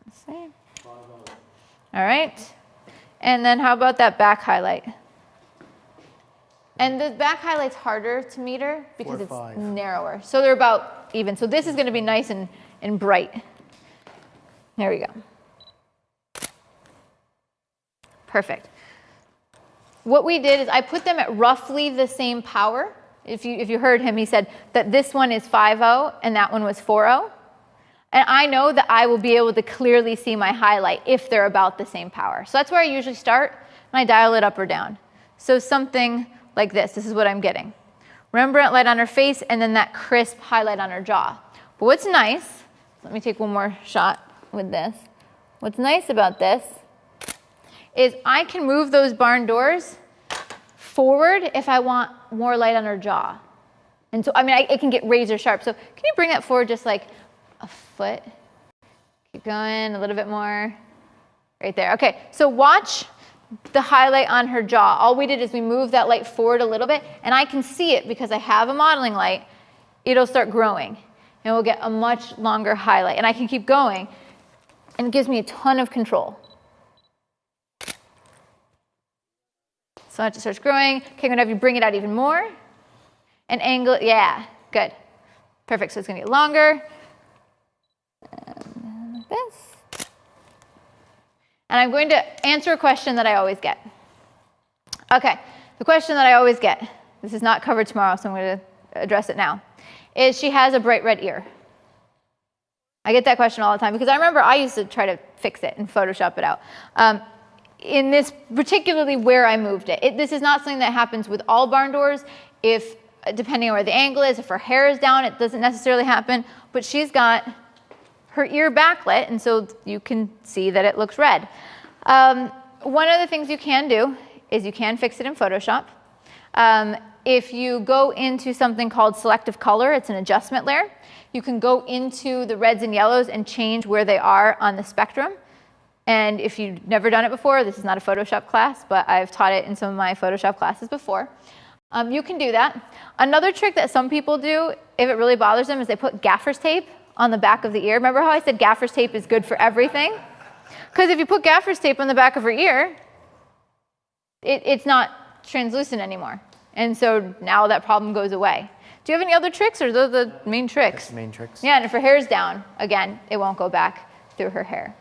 Let's see. All right. And then how about that back highlight? And the back highlight's harder to meter because it's narrower. So they're about even. So this is going to be nice and bright. There we go. Perfect. What we did is I put them at roughly the same power. If you heard him, he said that this one is 5.0 and that one was 4.0. And I know that I will be able to clearly see my highlight if they're about the same power. So that's where I usually start, and I dial it up or down. So something like this. This is what I'm getting. Rembrandt light on her face, and then that crisp highlight on her jaw. But what's nice, let me take one more shot with this. What's nice about this is I can move those barn doors forward if I want more light on her jaw. And so, it can get razor sharp. So can you bring that forward just like a foot? Keep going, a little bit more. Right there. Okay, so watch the highlight on her jaw. All we did is we moved that light forward a little bit, and I can see it because I have a modeling light. It'll start growing, and we'll get a much longer highlight. And I can keep going, and it gives me a ton of control. So watch it starts growing. Okay, I'm going to have you bring it out even more. And angle it. Yeah, good. Perfect. So it's going to get longer. And like this. And I'm going to answer a question that I always get. Okay, the question that I always get, this is not covered tomorrow, so I'm going to address it now, is she has a bright red ear. I get that question all the time because I remember I used to try to fix it and Photoshop it out. In this, particularly where I moved it. This is not something that happens with all barn doors. If, depending on where the angle is, if her hair is down, it doesn't necessarily happen, but she's got her ear backlit, and so you can see that it looks red. One of the things you can do is you can fix it in Photoshop. If you go into something called selective color, it's an adjustment layer, you can go into the reds and yellows and change where they are on the spectrum. And if you've never done it before, this is not a Photoshop class, but I've taught it in some of my Photoshop classes before. You can do that. Another trick that some people do, if it really bothers them, is they put gaffer's tape on the back of the ear. Remember how I said gaffer's tape is good for everything? Because if you put gaffer's tape on the back of her ear, it's not translucent anymore. And so now that problem goes away. Do you have any other tricks, or are those the main tricks? That's the main tricks. Yeah, and if her hair is down, again, it won't go back through her hair.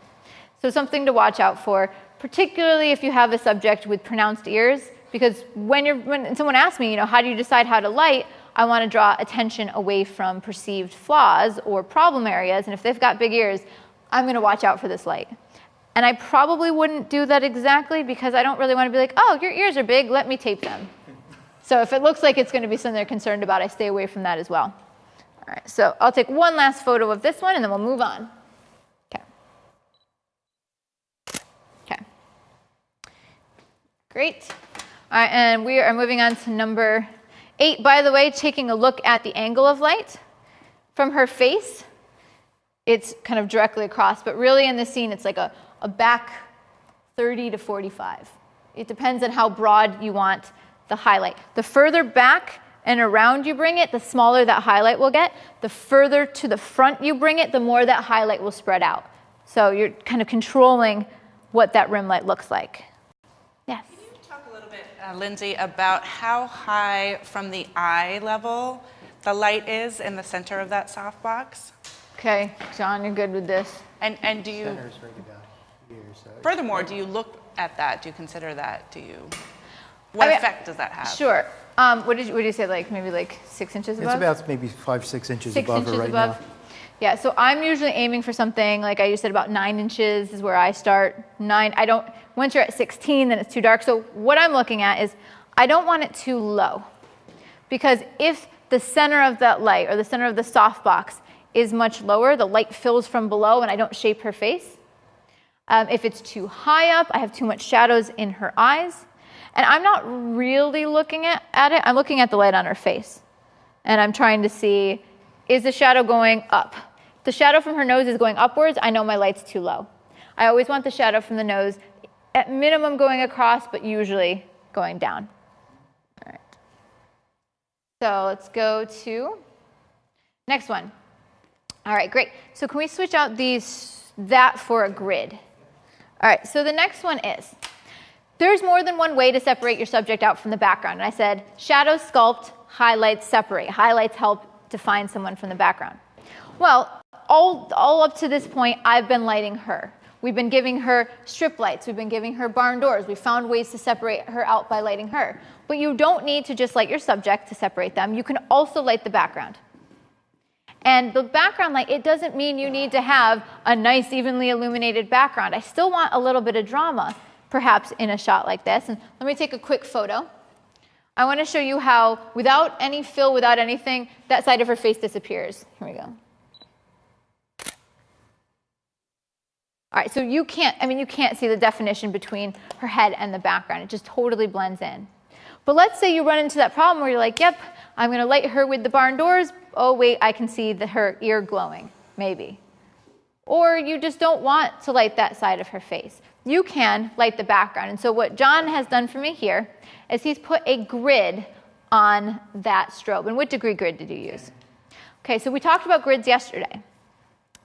So something to watch out for, particularly if you have a subject with pronounced ears, because when someone asks me, how do you decide how to light, I want to draw attention away from perceived flaws or problem areas, and if they've got big ears, I'm going to watch out for this light. And I probably wouldn't do that exactly because I don't really want to be like, oh, your ears are big, let me tape them. So if it looks like it's going to be something they're concerned about, I stay away from that as well. All right, so I'll take one last photo of this one, and then we'll move on. Okay. Great. All right, and we are moving on to number 8. By the way, taking a look at the angle of light from her face. It's kind of directly across, but really in this scene, it's like a back 30 to 45. It depends on how broad you want the highlight. The further back and around you bring it, the smaller that highlight will get. The further to the front you bring it, the more that highlight will spread out. So you're kind of controlling what that rim light looks like. Yes? Can you talk a little bit, Lyndsey, about how high from the eye level the light is in the center of that softbox? Okay, John, you're good with this. And do you, Center's right about here, so. furthermore, do you look at that? Do you consider that? What effect does that have? Sure. What did you say, like maybe like 6 inches above? It's about maybe 5-6 inches 6 above inches her right above. now. Yeah, so I'm usually aiming for something, like I said, about 9 inches is where I start. Once you're at 16, then it's too dark. So what I'm looking at is, I don't want it too low. Because if the center of that light, or the center of the softbox, is much lower, the light fills from below and I don't shape her face. If it's too high up, I have too much shadows in her eyes. And I'm not really looking at it, I'm looking at the light on her face. And I'm trying to see, is the shadow going up? If the shadow from her nose is going upwards, I know my light's too low. I always want the shadow from the nose at minimum going across, but usually going down. All right. So let's go to next one. All right, great. So can we switch out that for a grid? All right, so the next one is, there's more than one way to separate your subject out from the background. And I said, shadows sculpt, highlights separate. Highlights help define someone from the background. Well, all up to this point, I've been lighting her. We've been giving her strip lights. We've been giving her barn doors. We found ways to separate her out by lighting her. But you don't need to just light your subject to separate them. You can also light the background. And the background light, it doesn't mean you need to have a nice, evenly illuminated background. I still want a little bit of drama, perhaps, in a shot like this. And let me take a quick photo. I want to show you how, without any fill, without anything, that side of her face disappears. Here we go. All right, so you can't see the definition between her head and the background. It just totally blends in. But let's say you run into that problem where you're like, yep, I'm going to light her with the barn doors. Oh, wait, I can see her ear glowing, maybe. or you just don't want to light that side of her face. You can light the background. And so what John has done for me here is he's put a grid on that strobe. And what degree grid did you use? Okay, so we talked about grids yesterday.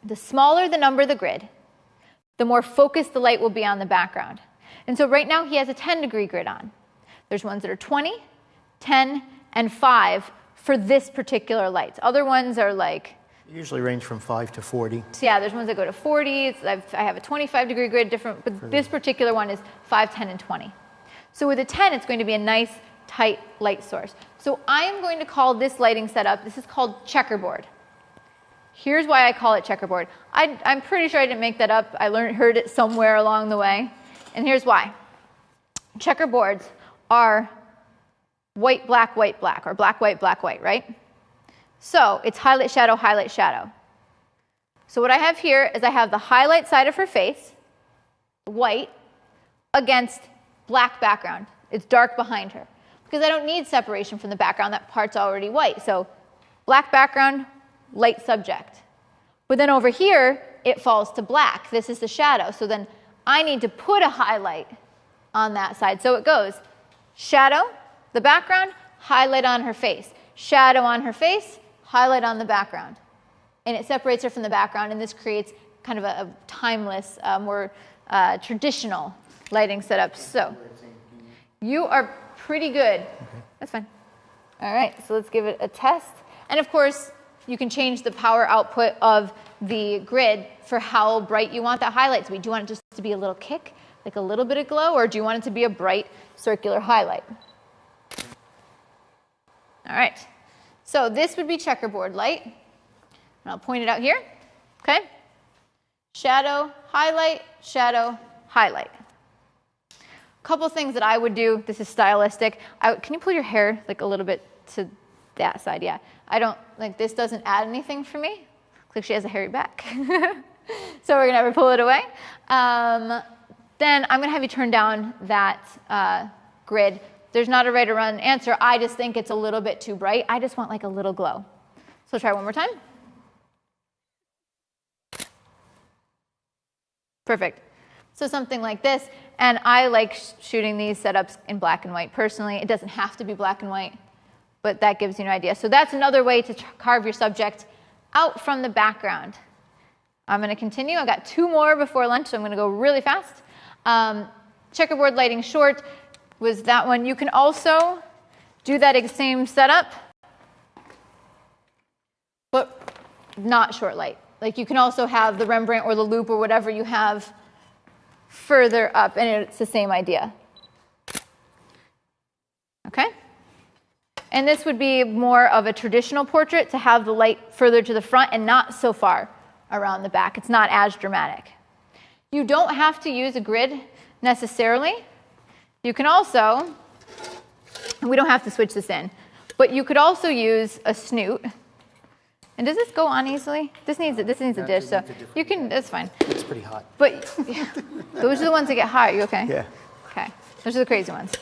The smaller the number of the grid, the more focused the light will be on the background. And so right now he has a 10-degree grid on. There's ones that are 20, 10, and 5 for this particular light. Other ones are like... Usually range from 5 to 40. So yeah, there's ones that go to 40. I have a 25-degree grid, different, but this particular one is 5, 10, and 20. So with a 10, it's going to be a nice, tight light source. So I am going to call this lighting setup, this is called checkerboard. Here's why I call it checkerboard. I'm pretty sure I didn't make that up. I heard it somewhere along the way. And here's why. Checkerboards are white, black, or black, white, right? So it's highlight, shadow, highlight, shadow. So what I have here is I have the highlight side of her face, white, against black background. It's dark behind her. Because I don't need separation from the background. That part's already white. So black background, light subject. But then over here, it falls to black. This is the shadow. So then I need to put a highlight on that side. So it goes shadow, the background, highlight on her face. Shadow on her face, highlight on the background. And it separates her from the background, and this creates kind of a timeless, more traditional lighting setup. So you are pretty good. Okay. That's fine. All right, so let's give it a test. And of course, you can change the power output of the grid for how bright you want that highlight to be. Do you want it just to be a little kick, like a little bit of glow, or do you want it to be a bright circular highlight? All right, so this would be checkerboard light. And I'll point it out here, okay? Shadow, highlight, shadow, highlight. A couple things that I would do, this is stylistic. Can you pull your hair like a little bit to that side? Yeah, I don't, like this doesn't add anything for me. Looks like she has a hairy back. So we're gonna have her pull it away. Then I'm gonna have you turn down that grid. There's not a right or wrong answer. I just think it's a little bit too bright. I just want like a little glow. So try one more time. Perfect. So something like this. And I like shooting these setups in black and white personally. It doesn't have to be black and white, but that gives you an idea. So that's another way to carve your subject out from the background. I'm going to continue. I've got 2 more before lunch, so I'm going to go really fast. Checkerboard lighting short was that one. You can also do that same setup, but not short light. Like you can also have the Rembrandt or the loop or whatever you have further up, and it's the same idea. Okay? And this would be more of a traditional portrait to have the light further to the front and not so far around the back. It's not as dramatic. You don't have to use a grid necessarily. You can also, and we don't have to switch this in, but you could also use a snoot. And does this go on easily? This needs a dish, so you can, that's fine. It's pretty hot. But yeah, those are the ones that get hot. Are you okay? Yeah. Okay. Those are the crazy ones.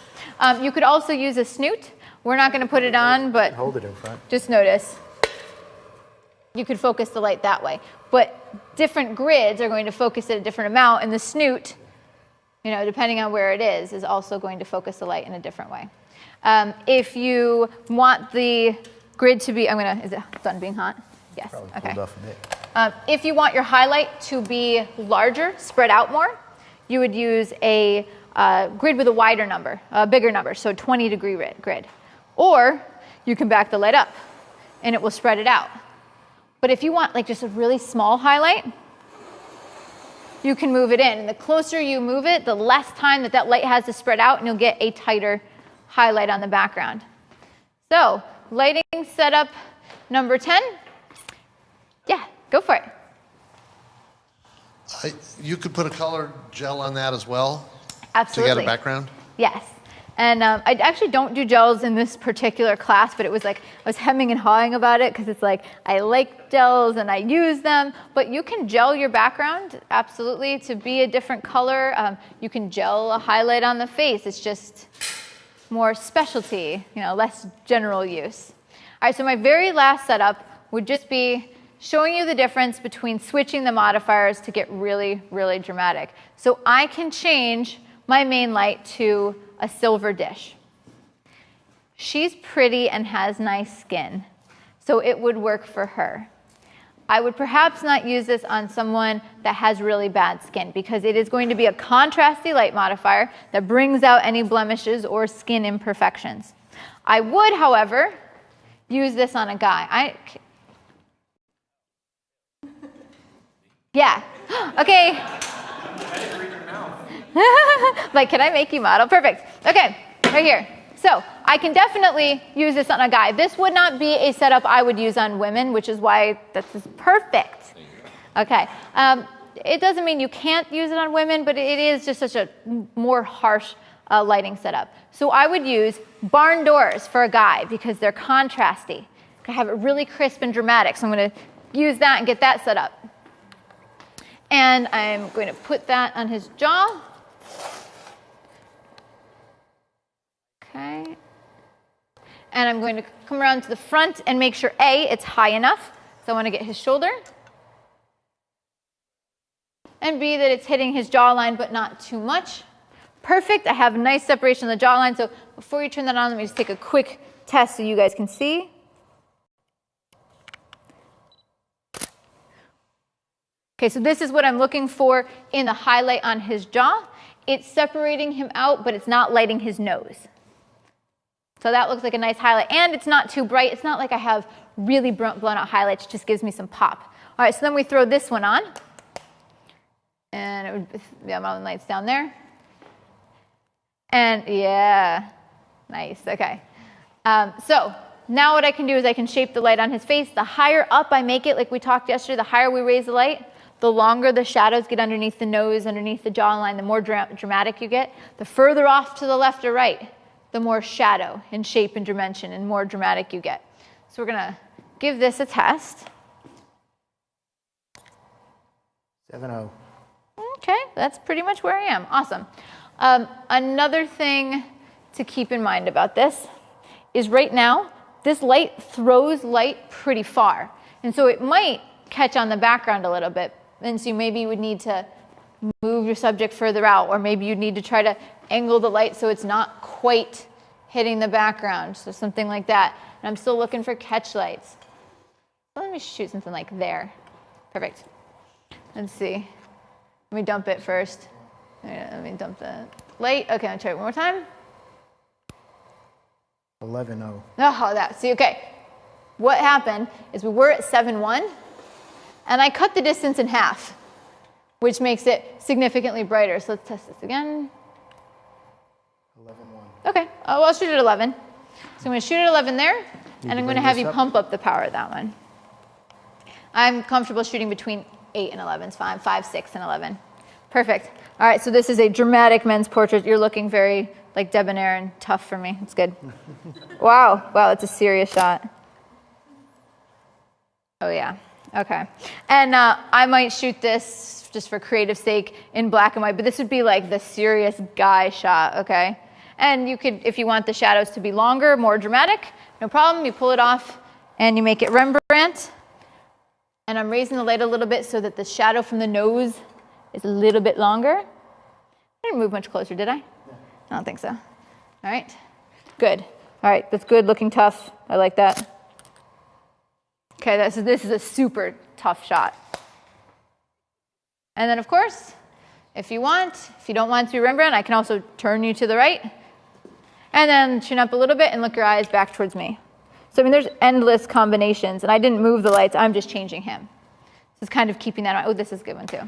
You could also use a snoot. We're not going to put it on, but Hold it in front. just notice. You could focus the light that way. But different grids are going to focus at a different amount, and the snoot, you know, depending on where it is also going to focus the light in a different way. If you want the grid to be, is it done being hot? Yes. Probably Okay. pulled off a bit. If you want your highlight to be larger, spread out more, you would use a grid with a wider number, a bigger number, so 20-degree grid. Or you can back the light up, and it will spread it out. But if you want like just a really small highlight, you can move it in. And the closer you move it, the less time that light has to spread out, and you'll get a tighter highlight on the background. So lighting setup number 10. Yeah, go for it. You could put a colored gel on that as well? Absolutely. To get a background? Yes. And I actually don't do gels in this particular class, but it was like I was hemming and hawing about it because it's like I like gels and I use them. But you can gel your background, absolutely, to be a different color. You can gel a highlight on the face. It's just more specialty, you know, less general use. All right, so my very last setup would just be showing you the difference between switching the modifiers to get really, really dramatic. So I can change my main light to a silver dish. She's pretty and has nice skin, so it would work for her. I would perhaps not use this on someone that has really bad skin because it is going to be a contrasty light modifier that brings out any blemishes or skin imperfections. I would, however, use this on a guy. Yeah. Okay. Like, can I make you model? Perfect. Okay, right here. So I can definitely use this on a guy. This would not be a setup I would use on women, which is why this is perfect. Okay. It doesn't mean you can't use it on women, but it is just such a more harsh lighting setup. So I would use barn doors for a guy because they're contrasty. I have it really crisp and dramatic, so I'm going to use that and get that set up. And I'm going to put that on his jaw. Okay. And I'm going to come around to the front and make sure, A, it's high enough, so I want to get his shoulder. And B, that it's hitting his jawline, but not too much. Perfect. I have a nice separation of the jawline, so before you turn that on, let me just take a quick test so you guys can see. Okay, so this is what I'm looking for in the highlight on his jaw. It's separating him out, but it's not lighting his nose. So that looks like a nice highlight, and it's not too bright. It's not like I have really blown out highlights. It just gives me some pop. All right, so then we throw this one on, and it would, the mountain light's down there. And yeah, nice, okay. So now what I can do is I can shape the light on his face. The higher up I make it, like we talked yesterday, the higher we raise the light, the longer the shadows get underneath the nose, underneath the jawline, the more dramatic you get. The further off to the left or right, the more shadow and shape and dimension and more dramatic you get. So we're going to give this a test. 7-0. Okay, that's pretty much where I am. Awesome. Another thing to keep in mind about this is right now, this light throws light pretty far. And so it might catch on the background a little bit. And so maybe you would need to move your subject further out, or maybe you'd need to try to angle the light so it's not quite hitting the background. So something like that. And I'm still looking for catch lights. So let me shoot something like there. Perfect. Let's see. Let me dump it first. Let me dump the light. Okay, I'll try it one more time. 11-0. Oh, that. See, okay. What happened is we were at 7-1, and I cut the distance in half, which makes it significantly brighter. So let's test this again. 11-1. Okay. Oh, well, I'll shoot at 11. So I'm going to shoot at 11 there, and I'm going to have you up? pump up the power of that one. I'm comfortable shooting between 8 and 11. It's fine. 5, 6, and 11. Perfect. All right, so this is a dramatic men's portrait. You're looking very like debonair and tough for me. It's good. Wow, that's a serious shot. Oh yeah, okay. And I might shoot this just for creative sake in black and white, but this would be like the serious guy shot, okay? And you could, if you want the shadows to be longer, more dramatic, no problem. You pull it off and you make it Rembrandt. And I'm raising the light a little bit so that the shadow from the nose is a little bit longer. I didn't move much closer, did I? I don't think so. All right, good. All right, that's good, looking tough. I like that. Okay, this is a super tough shot. And then, of course, if you don't want to be Rembrandt, I can also turn you to the right. And then chin up a little bit and look your eyes back towards me. So, I mean, there's endless combinations, and I didn't move the lights. I'm just changing him. This is kind of keeping that on. Oh, this is a good one, too.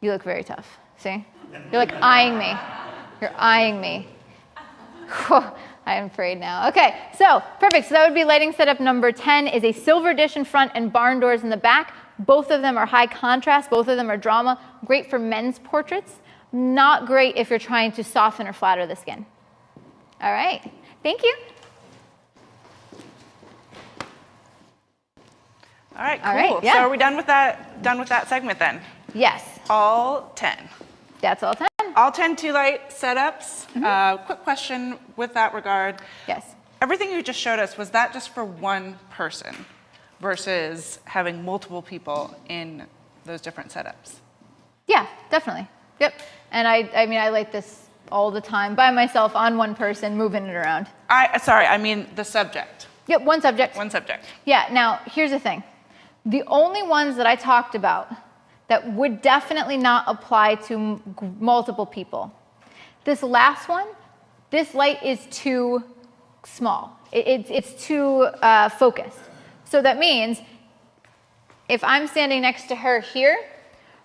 You look very tough. See? You're like eyeing me. You're eyeing me. I am afraid now. Okay, so perfect. So that would be lighting setup number 10 is a silver dish in front and barn doors in the back. Both of them are high contrast. Both of them are drama. Great for men's portraits. Not great if you're trying to soften or flatter the skin. All right, thank you. All right, cool. All right, yeah. So are we done with that segment then? Yes. All 10. That's all 10. All 10 2-light setups. Quick question with that regard. Yes. Everything you just showed us, was that just for one person? versus having multiple people in those different setups? Yeah, definitely. Yep. And I mean, I light this all the time by myself on one person, moving it around. I mean the subject. Yep, one subject. One subject. Yeah, now here's the thing. The only ones that I talked about that would definitely not apply to multiple people. This last one, this light is too small. It's too focused. So that means if I'm standing next to her here,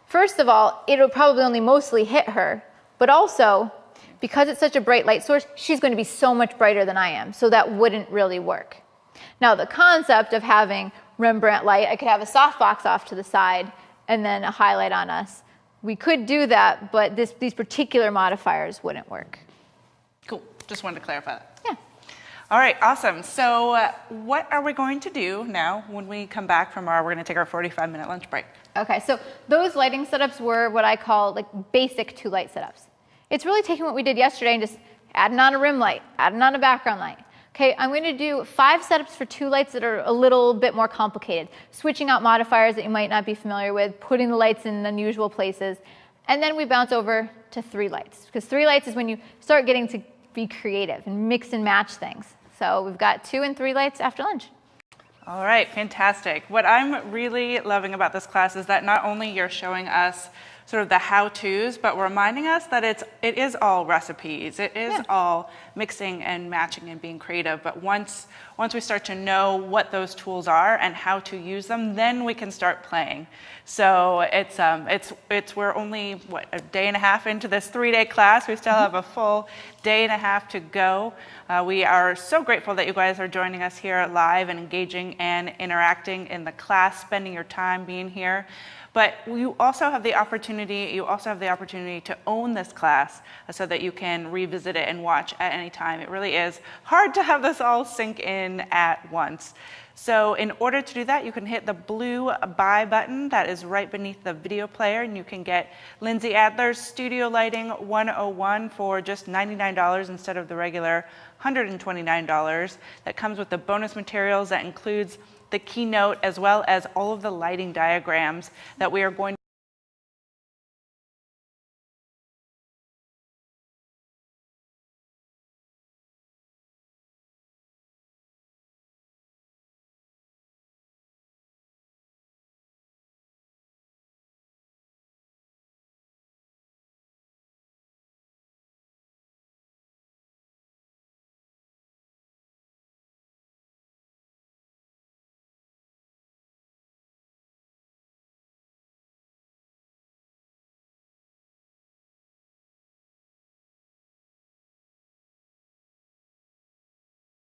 first of all, it'll probably only mostly hit her, but also, because it's such a bright light source, she's going to be so much brighter than I am, so that wouldn't really work. Now, the concept of having Rembrandt light, I could have a softbox off to the side and then a highlight on us. We could do that, but these particular modifiers wouldn't work. Cool. Just wanted to clarify that. Yeah. All right, awesome. So what are we going to do now when we come back from we're going to take our 45-minute lunch break? Okay, so those lighting setups were what I call like basic 2-light setups. It's really taking what we did yesterday and just adding on a rim light, adding on a background light. Okay, I'm going to do 5 setups for 2 lights that are a little bit more complicated. Switching out modifiers that you might not be familiar with, putting the lights in unusual places, and then we bounce over to 3 lights. Because 3 lights is when you start getting to be creative and mix and match things. So we've got 2 and 3 lights after lunch. All right, fantastic. What I'm really loving about this class is that not only you're showing us sort of the how-tos, but reminding us that it is all recipes. It is all mixing and matching and being creative. But once we start to know what those tools are and how to use them, then we can start playing. So we're only a day and a half into this 3-day class. We still have a full day and a half to go. We are so grateful that you guys are joining us here live and engaging and interacting in the class, spending your time being here. But you also have the opportunity to own this class so that you can revisit it and watch at any time. It really is hard to have this all sink in at once. So in order to do that, you can hit the blue buy button that is right beneath the video player, and you can get Lyndsey Adler's Studio Lighting 101 for just $99 instead of the regular $129. That comes with the bonus materials that includes the keynote as well as all of the lighting diagrams that we are going